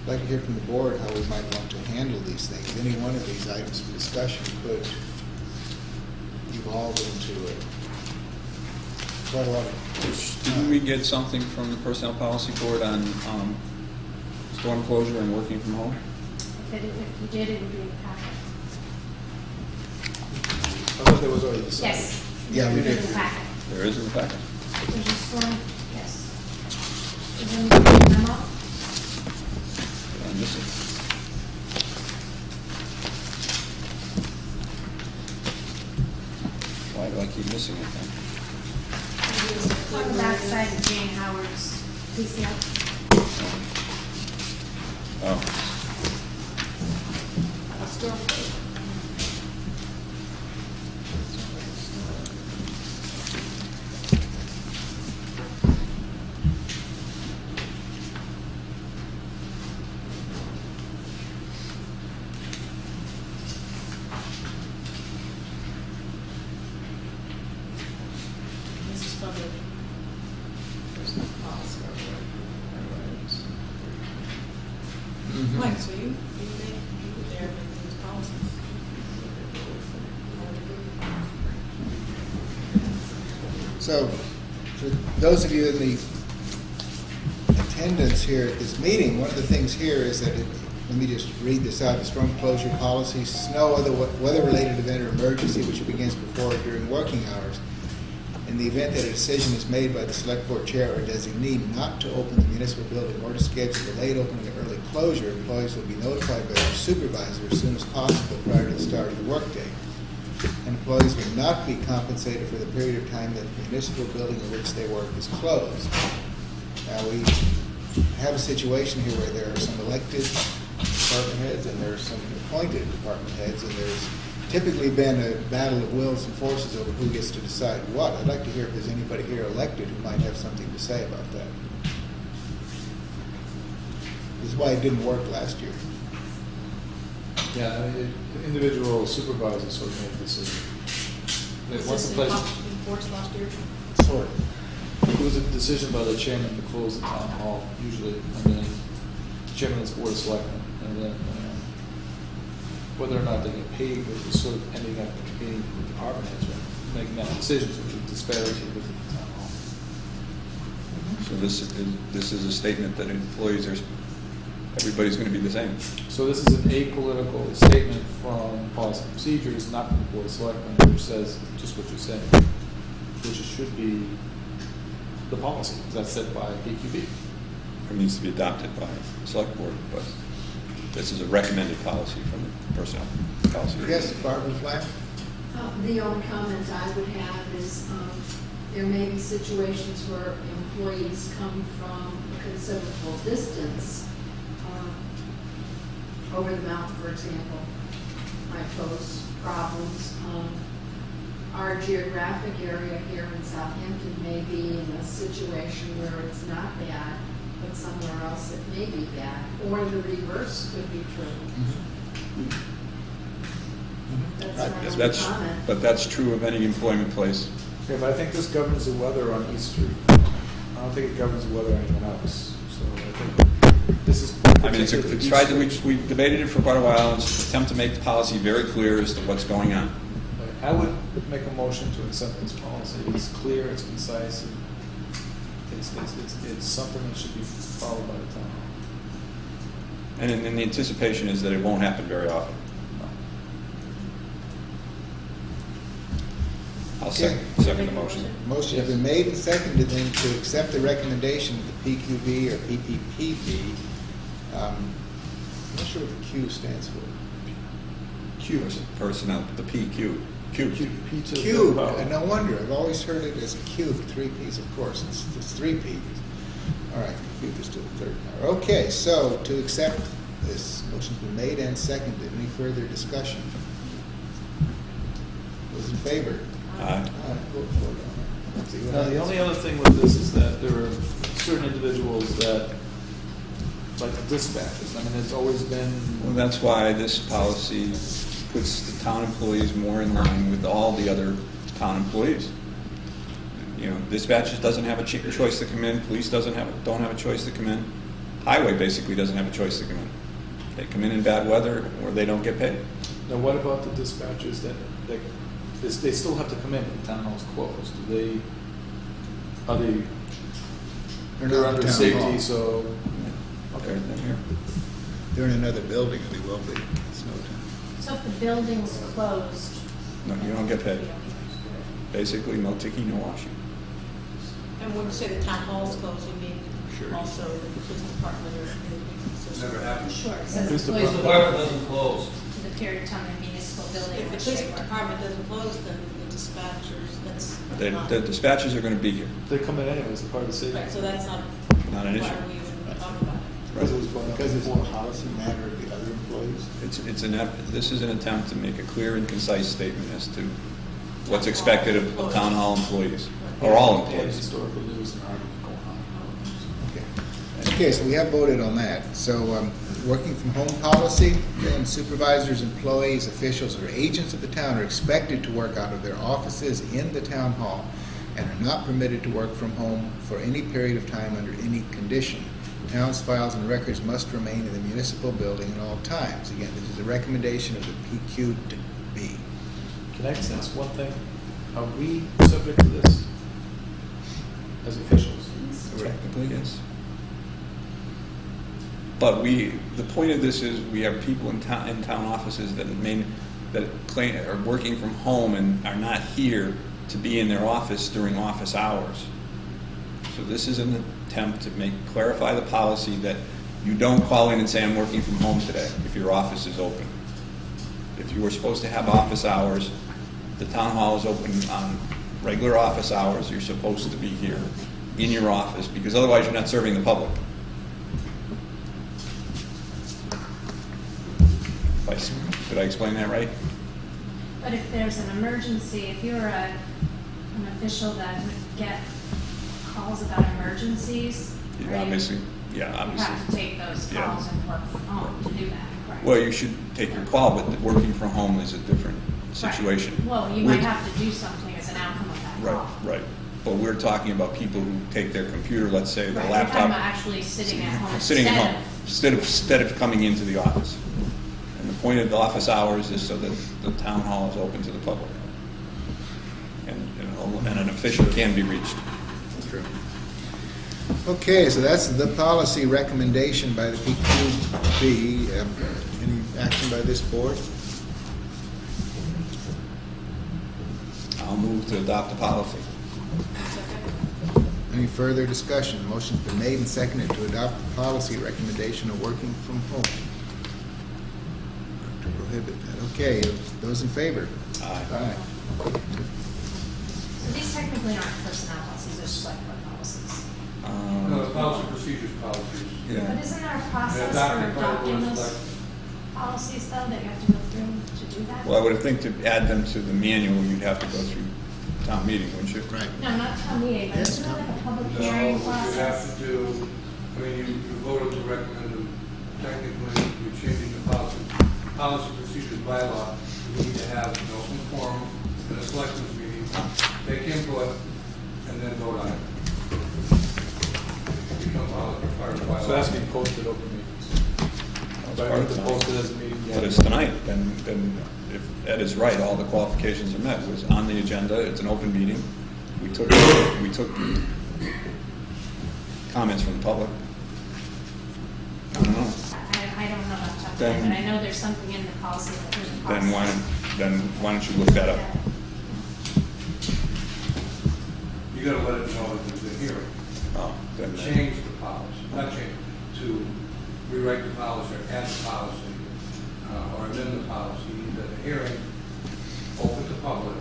Speaker 3: I'd like to hear from the board how we might want to handle these things. Any one of these items for discussion could evolve into quite a lot of.
Speaker 1: Didn't we get something from the personnel policy board on storm closure and working from home?
Speaker 2: If you did, it would be in the packet.
Speaker 7: I thought there was already decided.
Speaker 2: Yes.
Speaker 3: Yeah, we
Speaker 2: It would be
Speaker 3: did.
Speaker 2: in the packet.
Speaker 1: There is in the packet.
Speaker 2: There's a storm, yes. Is there any memo?
Speaker 1: I'm missing. Why do I keep missing it then?
Speaker 2: It's on the back side of Jane Howard's PCF.
Speaker 1: Oh,
Speaker 6: This is from the. There's no policy or
Speaker 3: Mhm.
Speaker 6: Mike, so you were there with these policies.
Speaker 3: So, for those of you in the attendance here at this meeting, one of the things here is that, let me just read this out, the storm closure policy, snow, other weather-related event or emergency which begins before or during working hours. In the event that a decision is made by the select board chair or designee not to open the municipal building or to schedule a late opening or early closure, employees will be notified by their supervisor as soon as possible prior to the start of the workday. And employees will not be compensated for the period of time that the municipal building in which they work is closed. Now, we have a situation here where there are some elected department heads and there are some appointed department heads, and there's typically been a battle of wills and forces over who gets to decide what. I'd like to hear if there's anybody here elected who might have something to say about that. This is why it didn't work last year.
Speaker 7: Yeah, I mean, individual supervisors sort of made a decision.
Speaker 6: Was
Speaker 7: Once
Speaker 6: this
Speaker 7: the place,
Speaker 6: enforced last year?
Speaker 3: Sort of.
Speaker 7: it was a decision by the chairman to close the town hall usually, and then chairman of the board of selectmen, and then whether or not they get paid was sort of ending up being the department heads, right? Making that decision, which was disparity within the town hall.
Speaker 1: so this is a statement that employees are, everybody's going to be the same.
Speaker 7: So this is an apolitical statement from policy and procedures, not from the board of selectmen, which says just what you said, which should be the policy, that's set by PQB.
Speaker 1: It needs to be adopted by the select board, but this is a recommended policy from the personnel policy.
Speaker 3: Yes, Barbara Flack?
Speaker 5: The only comment I would have is, there may be situations where employees come from a considerable distance, over the mountain, for example, might pose problems. Our geographic area here in Southampton may be in a situation where it's not bad, but somewhere else it may be bad, or the reverse could be true. That's my only
Speaker 1: That's,
Speaker 5: comment.
Speaker 1: but that's true of any employment place.
Speaker 7: Okay, but I think this governs the weather on East Street. I don't think it governs the weather anywhere else. So I think this is.
Speaker 1: I mean, it's tried, we debated it for quite a while, and it's an attempt to make the policy very clear as to what's going on.
Speaker 7: I would make a motion to accept this policy. It's clear, it's concise, and it's something that should be followed by the town hall.
Speaker 1: And the anticipation is that it won't happen very often. I'll second the motion.
Speaker 3: Motion has been made and seconded then to accept the recommendation of the PQB or PPPB. I'm not sure what the Q stands for.
Speaker 1: Q is personnel, the PQ. Q.
Speaker 7: P2.
Speaker 3: Cube, and no wonder, I've always heard it as cube, 3 Ps, of course, it's 3 Ps. All right, cube is to the third power. Okay, so to accept this, motion's been made and seconded. Any further discussion? Those in favor?
Speaker 1: Aye.
Speaker 3: Vote for it. Let's see what
Speaker 7: Now, the
Speaker 3: happens.
Speaker 7: only other thing with this is that there are certain individuals that, like the dispatchers, I mean, it's always been.
Speaker 1: Well, that's why this policy puts the town employees more in line with all the other town employees. You know, dispatchers doesn't have a choice to come in, police don't have a choice to come in, highway basically doesn't have a choice to come in. They come in bad weather or they don't get paid.
Speaker 7: Now, what about the dispatchers that they still have to come in when the town hall's closed? Are they?
Speaker 3: They're
Speaker 7: They're
Speaker 3: not
Speaker 7: under
Speaker 3: town
Speaker 7: safety,
Speaker 3: hall.
Speaker 7: so.
Speaker 1: Okay, then here.
Speaker 3: They're in another building, and they will be. It's no time.
Speaker 2: So if the building's closed,
Speaker 1: No, you don't get paid. Basically, no ticking, no washing.
Speaker 6: And when you say the town hall's closed, you mean
Speaker 1: Sure.
Speaker 6: also the police department or anything?
Speaker 17: Never happened.
Speaker 2: sure, it says
Speaker 7: Police
Speaker 2: employees will
Speaker 17: department
Speaker 2: be
Speaker 17: doesn't close.
Speaker 2: to the period of time the municipal building
Speaker 6: If
Speaker 2: in
Speaker 6: the
Speaker 2: which
Speaker 6: police
Speaker 2: they work.
Speaker 6: department doesn't close, then the dispatchers, that's not.
Speaker 1: The dispatchers are going to be here,
Speaker 7: They come in anyways, they're part of the city.
Speaker 6: Right, so that's not.
Speaker 1: not an issue.
Speaker 6: Why are we even talking about it?
Speaker 7: Because it was brought up
Speaker 3: Because it's a
Speaker 7: before.
Speaker 3: policy matter of the other employees.
Speaker 1: This is an attempt to make a clear and concise statement as to what's expected of town hall employees, or all
Speaker 7: And
Speaker 1: employees.
Speaker 7: historical news and argument going on.
Speaker 3: Okay. Okay, so we have voted on that. So, working from home policy, then supervisors, employees, officials, or agents of the town are expected to work out of their offices in the town hall and are not permitted to work from home for any period of time under any condition. Town's files and records must remain in the municipal building at all times. Again, this is a recommendation of the PQB.
Speaker 7: Can I just ask one thing? Are we subject to this as officials?
Speaker 1: Technically, yes. But the point of this is, we have people in town offices that are working from home and are not here to be in their office during office hours. So this is an attempt to clarify the policy that you don't call in and say, I'm working from home today, if your office is open. If you were supposed to have office hours, the town hall is open on regular office hours, you're supposed to be here in your office, because otherwise you're not serving the public. Did I explain that right?
Speaker 2: But if there's an emergency, if you're an official that would get calls about emergencies,
Speaker 1: Yeah,
Speaker 2: right,
Speaker 1: obviously,
Speaker 2: you have to take those
Speaker 1: Yeah.
Speaker 2: calls and work from home to do that, correct?
Speaker 1: Well, you should take your call, but working from home is a different situation.
Speaker 2: Right. Well, you might have to do something as an outcome of that call.
Speaker 1: Right. But we're talking about people who take their computer, let's say, their
Speaker 2: Right, we're talking
Speaker 1: laptop.
Speaker 2: about actually sitting at home
Speaker 1: Sitting at home, instead of coming into the office. And the point of the office hours is so that the town hall is open to the public. And an official can be reached.
Speaker 3: That's true. Okay, so that's the policy recommendation by the PQB. Any action by this board?
Speaker 1: I'll move to adopt the policy.
Speaker 3: Any further discussion? Motion's been made and seconded to adopt the policy recommendation of working from home. To prohibit that. Okay, those in favor?
Speaker 1: Aye.
Speaker 2: So these technically aren't personnel policies, they're select board policies.
Speaker 17: No, the policy procedures policies.
Speaker 2: But isn't there a process
Speaker 17: adopted
Speaker 2: for
Speaker 17: by the
Speaker 2: adopting
Speaker 17: board of
Speaker 2: those policies though, that you have to go through to do that?
Speaker 1: Well, I would think to add them to the manual, you'd have to go through town meeting, wouldn't you?
Speaker 3: Right.
Speaker 2: No, not town meeting, but isn't there like a public
Speaker 17: No,
Speaker 2: hearing
Speaker 17: what you have
Speaker 2: process?
Speaker 17: to do, I mean, you voted to recommend them, technically, you're changing the policy procedures bylaw. You need to have an open forum and a selectmen's meeting, take input, and then vote on it. Become part of the bylaw.
Speaker 7: So that's being posted open meetings.
Speaker 1: That's
Speaker 7: But I
Speaker 1: part
Speaker 7: need
Speaker 1: of
Speaker 7: to
Speaker 1: the
Speaker 7: post it as a meeting.
Speaker 1: But it's tonight, then if Ed is right, all the qualifications are met. It was on the agenda, it's an open meeting. We took comments from the public. I don't know.
Speaker 2: I don't know about that, but
Speaker 1: Then-
Speaker 2: I know there's something in the policy that there's a process.
Speaker 1: Then why don't you look that up?
Speaker 17: You gotta let it know that there's a hearing.
Speaker 1: Oh, then-
Speaker 17: Change the policy, not change, to rewrite the policy or add the policy, or amend the policy. You need the hearing open to public,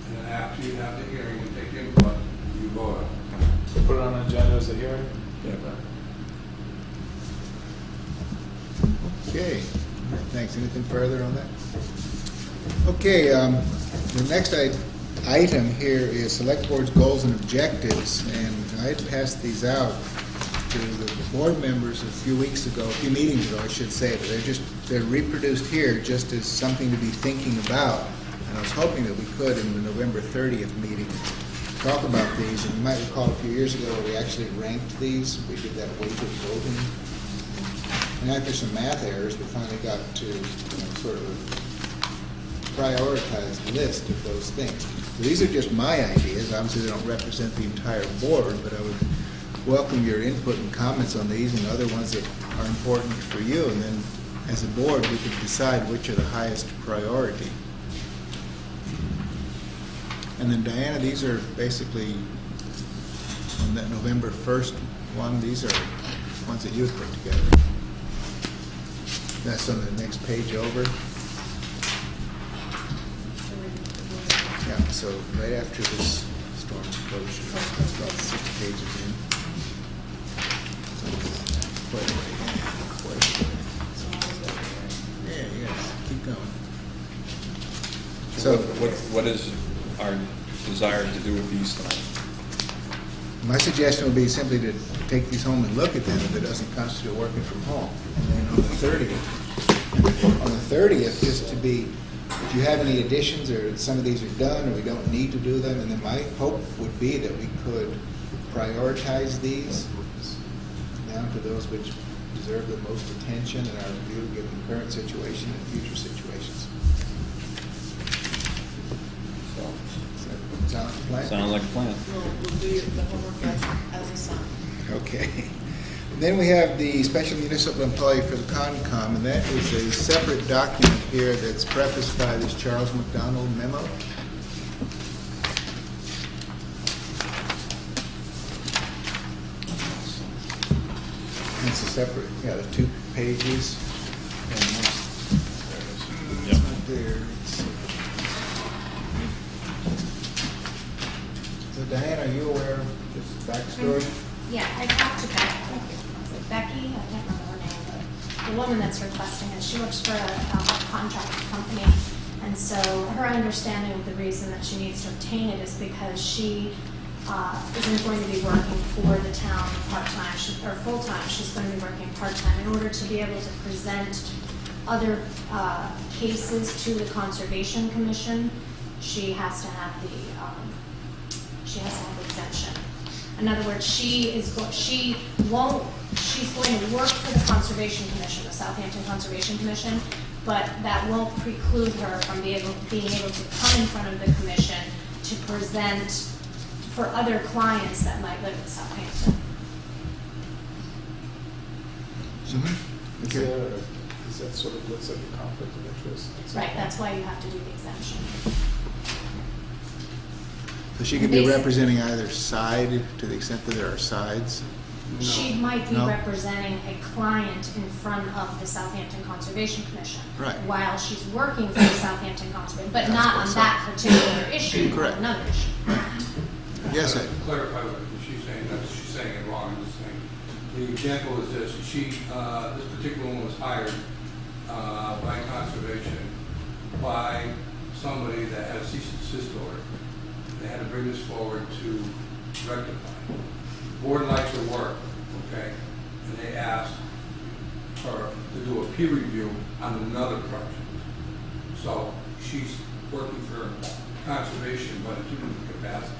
Speaker 17: and then after you have the hearing and take input, you vote on it.
Speaker 7: Put it on the agenda as a hearing?
Speaker 1: Yeah.
Speaker 3: Okay, all right, thanks. Anything further on that? Okay, the next item here is select board's goals and objectives, and I had passed these out to the board members a few meetings ago, I should say, but they're reproduced here just as something to be thinking about, and I was hoping that we could in the November 30th meeting talk about these, and you might recall a few years ago we actually ranked these, we did that weighted voting. And after some math errors, we finally got to sort of a prioritized list of those things. So these are just my ideas. Obviously, they don't represent the entire board, but I would welcome your input and comments on these and other ones that are important for you, and then as a board, we can decide which are the highest priority. And then Diana, these are basically on that November 1st one, these are ones that you had put together. That's on the next page over. Yeah, so right after this storm closure, it's about 6 pages in. So quite a way in, quite a way. Yeah, yes, keep going. So
Speaker 1: What is our desire to do with these tonight?
Speaker 3: my suggestion would be simply to take these home and look at them if it doesn't constitute working from home. And then on the 30th, just to be, if you have any additions or some of these are done or we don't need to do them, and then my hope would be that we could prioritize these down to those which deserve the most attention in our review, given the current situation and future situations. Sound like a plan?
Speaker 1: Sounds like a plan.
Speaker 6: We'll do the homework as assigned.
Speaker 3: Okay. Then we have the special municipal employee for the Concom, and that is a separate document here that's prefaced by this Charles McDonald memo. It's a separate, yeah, the 2 pages. And that's right there. So Diane, are you aware of this backstory?
Speaker 2: Yeah, I talked to Becky, I can't remember her name, but the woman that's requesting it, she works for a contract company. And so her understanding of the reason that she needs to obtain it is because she isn't going to be working for the town part-time or full-time. She's going to be working part-time in order to be able to present other cases to the Conservation Commission. She has to have the exemption. In other words, she's going to work for the Conservation Commission, the Southampton Conservation Commission, but that won't preclude her from being able to come in front of the commission to present for other clients that might live in Southampton.
Speaker 3: Okay.
Speaker 7: Is that sort of looks like a conflict of interest?
Speaker 2: Right, that's why you have to do the exemption.
Speaker 3: So she could be representing either side to the extent that there are sides?
Speaker 2: She might be
Speaker 3: No?
Speaker 2: representing a client in front of the Southampton Conservation Commission.
Speaker 3: Right.
Speaker 2: While she's working for the Southampton Conservation, but
Speaker 3: That's
Speaker 2: not on
Speaker 3: what's
Speaker 2: that particular issue,
Speaker 3: Correct.
Speaker 2: on another issue.
Speaker 3: Yes,
Speaker 17: To clarify what she's saying, she's saying it wrong, I'm just saying. The example is this, this particular one was hired by conservation by somebody that had a cease and desist order. They had to bring this forward to rectify. The board likes her work, okay? And they asked her to do a peer review on another project. So she's working for conservation, but in 2 different capacities.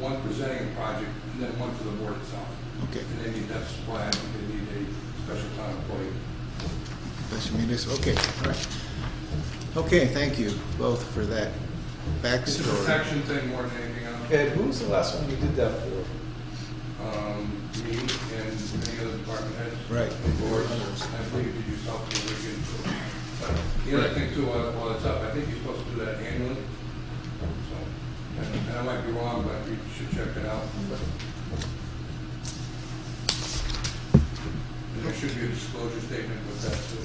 Speaker 17: One presenting a project, and then one for the board itself.
Speaker 3: Okay.
Speaker 17: And that's why I think they need a special town employee.
Speaker 3: Special municipal, okay, all right. Okay, thank you both for that
Speaker 17: It's a
Speaker 3: backstory.
Speaker 17: protection thing more than anything else.
Speaker 7: Ed, who was the last one you did that for?
Speaker 17: Me and many other department heads.
Speaker 3: Right.
Speaker 17: Boards, I believe you do yourself for the good. But the other thing too, while it's up, I think you're supposed to do that annually. So, and I might be wrong, but you should check it out. And there should be a disclosure statement with that too.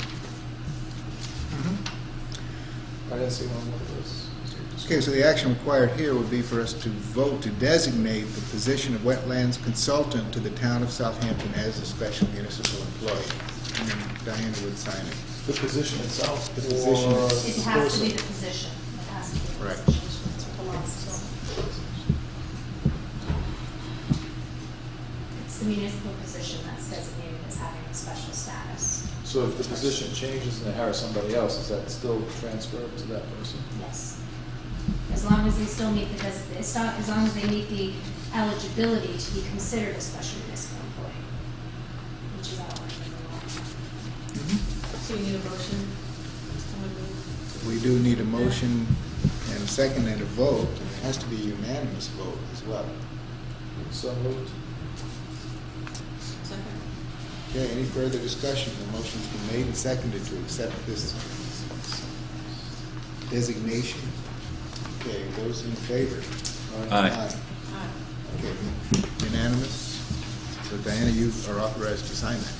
Speaker 7: I didn't see one of those.
Speaker 3: Okay, so the action required here would be for us to vote to designate the position of wetlands consultant to the town of Southampton as a special municipal employee. And then Diana would sign it.
Speaker 7: The position itself?
Speaker 3: The position.
Speaker 2: It has to be the position. It has to be the
Speaker 3: Right.
Speaker 2: position. That's what the law says. It's the municipal position that's designated as having a special status.
Speaker 7: So if the position changes and they hire somebody else, is that still transferred to that person?
Speaker 2: Yes. As long as they still meet as long as they meet the eligibility to be considered a special municipal employee, which is outlined in the law.
Speaker 6: So you need a motion? Someone move?
Speaker 3: We do need a motion and a second and a vote. It has to be a unanimous vote as well.
Speaker 7: So moved.
Speaker 3: Okay, any further discussion? The motion's been made and seconded to accept this designation. Okay, those in favor?
Speaker 1: Aye.
Speaker 3: Okay, unanimous. So Diana, you are authorized to sign that.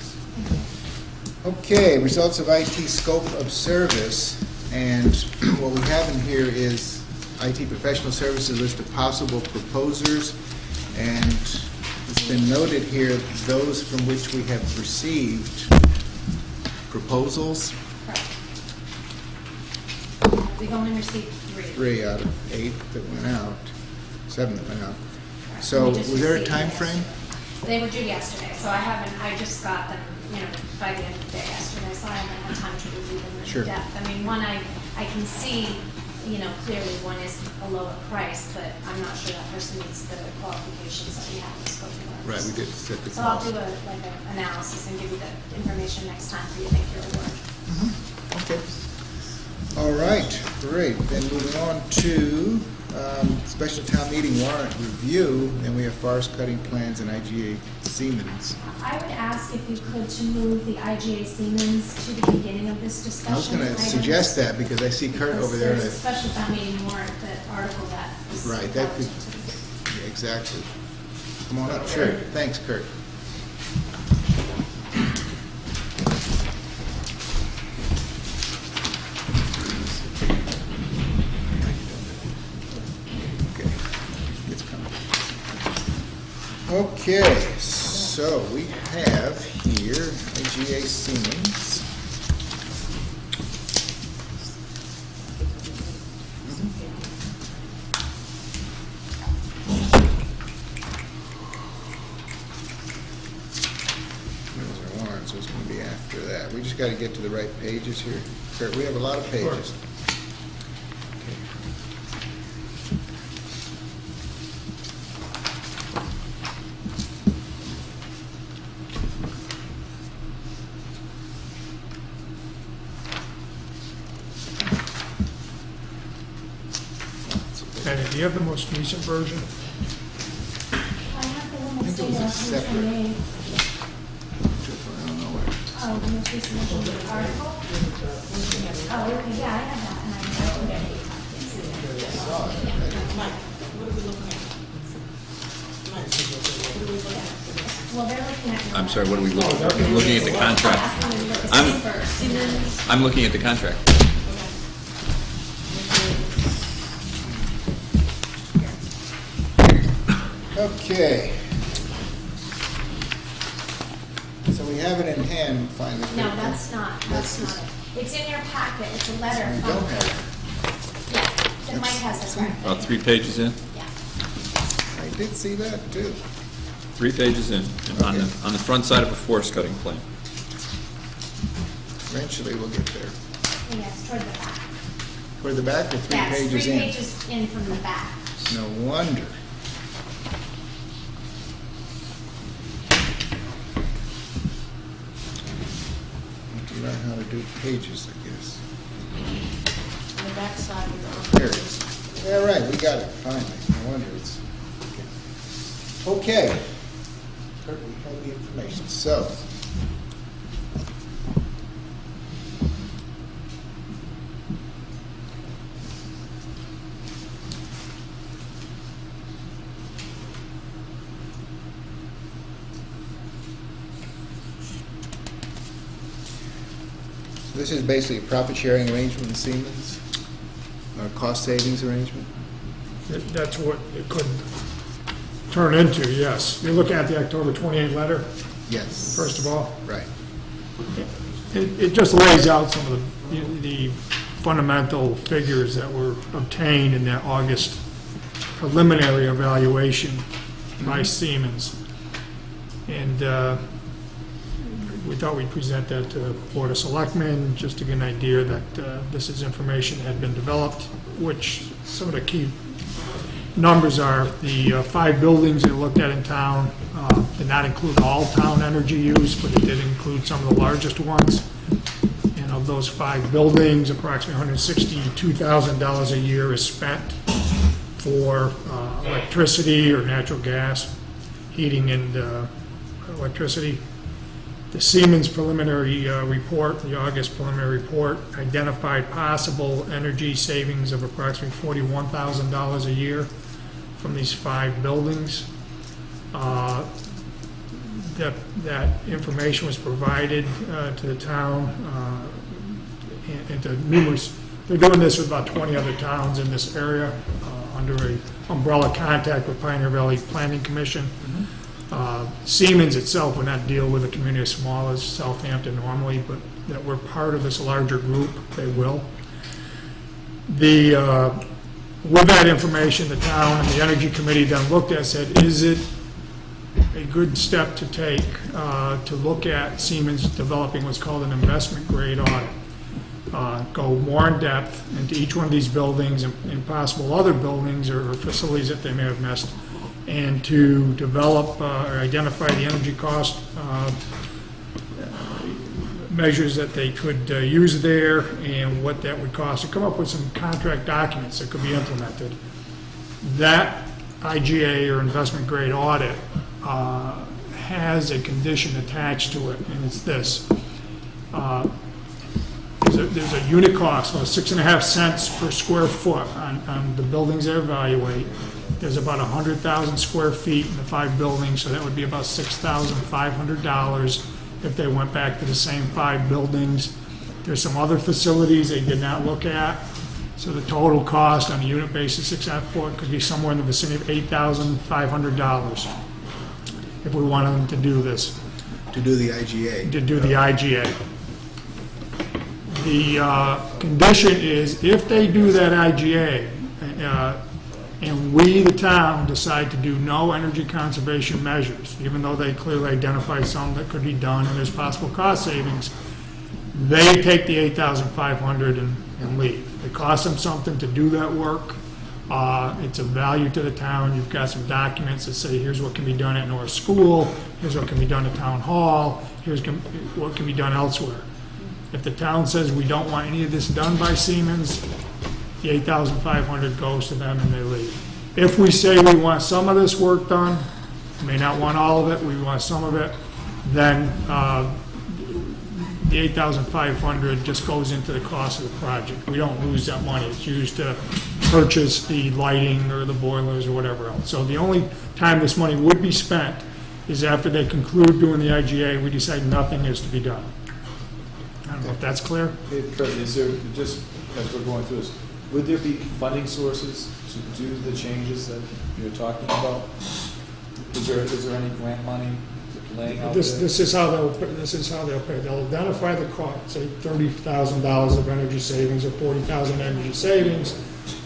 Speaker 3: Okay, results of IT scope of service, and what we have in here is IT professional services list of possible proposers, and it's been noted here those from which we have received proposals.
Speaker 2: Correct. We've only received 3.
Speaker 3: 3 out of 8 that went out, 7 that went out.
Speaker 2: Correct.
Speaker 3: So
Speaker 2: We just
Speaker 3: was there a
Speaker 2: received
Speaker 3: time
Speaker 2: them
Speaker 3: frame?
Speaker 2: They were due yesterday, so I just got them, by the end of the day yesterday, so I haven't had time to review them
Speaker 3: Sure.
Speaker 2: in depth. I mean, one I can see, clearly one is a lower price, but I'm not sure that person meets the qualifications that we have in the scope of ours.
Speaker 3: Right, we did set the
Speaker 2: So I'll
Speaker 3: cost.
Speaker 2: do an analysis and give you the information next time for you to make your award.
Speaker 3: Okay. All right, great. Then moving on to special town meeting warrant review, and we have forest cutting plans and IGA Siemens.
Speaker 2: I would ask if you could to move the IGA Siemens to the beginning of this discussion.
Speaker 3: I was going to
Speaker 2: item.
Speaker 3: suggest that because I see Kurt
Speaker 2: Because
Speaker 3: over there.
Speaker 2: There's a special town meeting warrant, that article that is.
Speaker 3: Right, that could, yeah, exactly. Come on up, sure. Thanks, Kurt. Okay, it's coming. Okay, so we have here IGA Siemens. There's our warrant, so it's going to be after that. We just got to get to the right pages here. Kurt, we have a lot of pages. Okay.
Speaker 18: Penny, do you have the most recent version?
Speaker 2: I have the one
Speaker 3: I
Speaker 2: that's
Speaker 3: think it was
Speaker 2: dated
Speaker 3: a
Speaker 2: October
Speaker 3: separate-
Speaker 2: 28th.
Speaker 3: I don't know where.
Speaker 2: Oh, the most recent article? Oh, okay, yeah, I have that, and I can get it. Well, they're looking at.
Speaker 1: I'm sorry, what are we looking at? I'm looking at the contract. I'm looking at the contract.
Speaker 3: Okay. So we have it in hand finally.
Speaker 2: No, that's not it. It's in your packet, it's a letter
Speaker 3: We
Speaker 2: from.
Speaker 3: don't have
Speaker 2: Yeah, and Mike has it right.
Speaker 1: About 3 pages in?
Speaker 2: Yeah.
Speaker 3: it. I did see that too.
Speaker 1: 3 pages in, and on the front side of a forest cutting plan.
Speaker 3: Eventually we'll get there.
Speaker 2: Yeah, it's toward the back.
Speaker 3: Toward the back or 3
Speaker 2: Yeah, it's
Speaker 3: pages
Speaker 2: 3
Speaker 3: in?
Speaker 2: pages in from the back.
Speaker 3: No wonder. Have to learn how to do pages, I guess.
Speaker 6: On the back side of
Speaker 3: There it is. Yeah, right, we got it, finally. No wonder it's, okay. Kurt, we have the information. So, this is basically a profit sharing arrangement with Siemens, or cost savings arrangement?
Speaker 18: That's what it could turn into, yes. You're looking at the October 28 letter,
Speaker 3: Yes.
Speaker 18: first of all.
Speaker 3: Right.
Speaker 18: It just lays out some of the fundamental figures that were obtained in that August preliminary evaluation by Siemens. And we thought we'd present that to the Board of Selectmen, just to get an idea that this is information that had been developed, which some of the key numbers are the 5 buildings they looked at in town. Did not include all town energy use, but it did include some of the largest ones. And of those 5 buildings, approximately $162,000 a year is spent for electricity or natural gas, heating and electricity. The Siemens preliminary report, the August preliminary report, identified possible energy savings of approximately $41,000 a year from these 5 buildings. That information was provided to the town and to numerous, they're doing this with about 20 other towns in this area under a umbrella contact with Pioneer Valley Planning Commission. Siemens itself would not deal with a community as small as Southampton normally, but that we're part of this larger group, they will. With that information, the town and the Energy Committee then looked at and said, is it a good step to take to look at Siemens developing what's called an investment grade audit? Go more in depth into each one of these buildings and possible other buildings or facilities that they may have missed, and to develop or identify the energy cost measures that they could use there and what that would cost, to come up with some contract documents that could be implemented. That IGA, or investment grade audit, has a condition attached to it, and it's this. There's a unit cost of 6.5 cents per square foot on the buildings they evaluate. There's about 100,000 square feet in the 5 buildings, so that would be about $6,500 if they went back to the same 5 buildings. There's some other facilities they did not look at, so the total cost on a unit basis, 6.5 foot, could be somewhere in the vicinity of $8,500 if we wanted them to do this.
Speaker 3: To do the IGA.
Speaker 18: To do the IGA. The condition is, if they do that IGA, and we, the town, decide to do no energy conservation measures, even though they clearly identified some that could be done and there's possible cost savings, they take the $8,500 and leave. It costs them something to do that work. It's a value to the town. You've got some documents that say, here's what can be done at North School, here's what can be done at Town Hall, here's what can be done elsewhere. If the town says we don't want any of this done by Siemens, the $8,500 goes to them and they leave. If we say we want some of this work done, we may not want all of it, we want some of it, then the $8,500 just goes into the cost of the project. We don't lose that money. It's used to purchase the lighting or the boilers or whatever else. So the only time this money would be spent is after they conclude doing the IGA, we decide nothing is to be done. I don't know if that's clear.
Speaker 7: Hey, Kurt, is there, just as we're going through this, would there be funding sources to do the changes that you're talking about? Is there any grant money laying out there?
Speaker 18: This is how they'll pay. They'll identify the cost, say $30,000 of energy savings or $40,000 energy savings.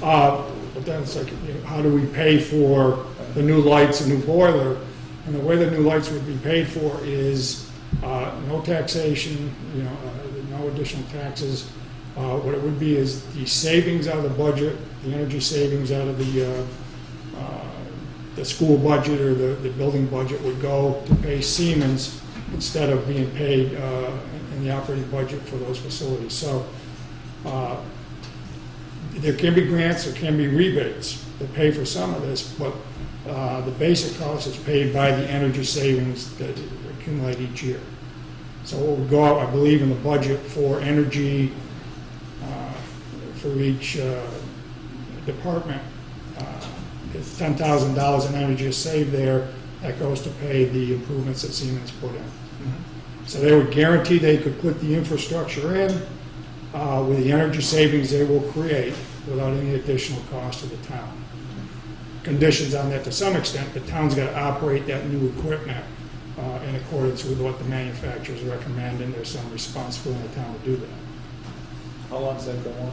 Speaker 18: But then it's like, how do we pay for the new lights, a new boiler? And the way the new lights would be paid for is no taxation, no additional taxes. What it would be is the savings out of the budget, the energy savings out of the school budget or the building budget would go to pay Siemens instead of being paid in the operating budget for those facilities. So there can be grants, there can be rebates that pay for some of this, but the basic cost is paid by the energy savings that accumulate each year. So what would go out, I believe, in the budget for energy for each department, if $10,000 in energy is saved there, that goes to pay the improvements that Siemens put in. So they would guarantee they could put the infrastructure in with the energy savings they will create without any additional cost to the town. Conditions on that to some extent, the town's got to operate that new equipment in accordance with what the manufacturers recommend, and there's some responsibility in the town to do that.
Speaker 7: How long does that go on?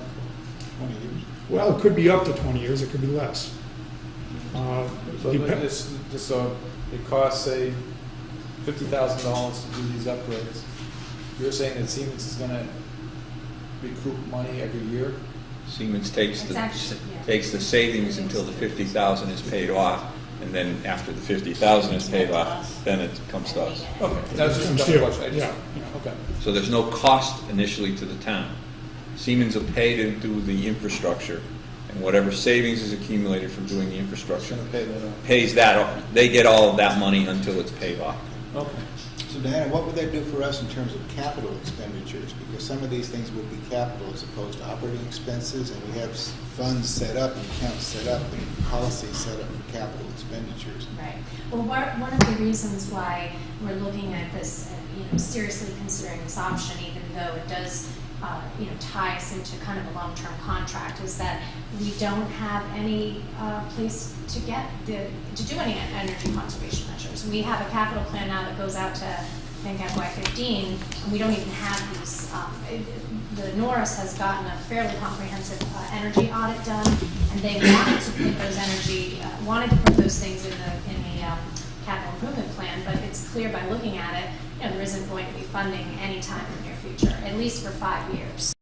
Speaker 3: 20 years.
Speaker 18: Well, it could be up to 20 years, it could be less.
Speaker 7: So it costs, say, $50,000 to do these upgrades. You're saying that Siemens is going to recoup money every year?
Speaker 1: Siemens takes
Speaker 2: It's actually, yeah.
Speaker 1: takes the savings until the 50,000 is paid off, and then after the 50,000 is paid off, then it comes to us.
Speaker 7: Okay, that was just a
Speaker 18: Comes
Speaker 7: dumb
Speaker 18: here.
Speaker 7: question.
Speaker 18: Yeah.
Speaker 7: Okay.
Speaker 1: So there's no cost initially to the town. Siemens will pay to do the infrastructure, and whatever savings is accumulated from doing the infrastructure
Speaker 7: Pay that off.
Speaker 1: pays that off. They get all of that money until it's paid off.
Speaker 7: Okay.
Speaker 3: So Diana, what would that do for us in terms of capital expenditures? Because some of these things will be capital as opposed to operating expenses, and we have funds set up and accounts set up and policies set up for capital expenditures.
Speaker 2: Right. Well, one of the reasons why we're looking at this, seriously considering this option, even though it does, tie us into kind of a long-term contract, is that we don't have any place to do any energy conservation measures. We have a capital plan now that goes out to, I think, FY15, and we don't even have these. The Norris has gotten a fairly comprehensive energy audit done, and they wanted to put those things in the capital improvement plan, but it's clear by looking at it, there isn't going to be funding anytime in the near future, at least for 5 years.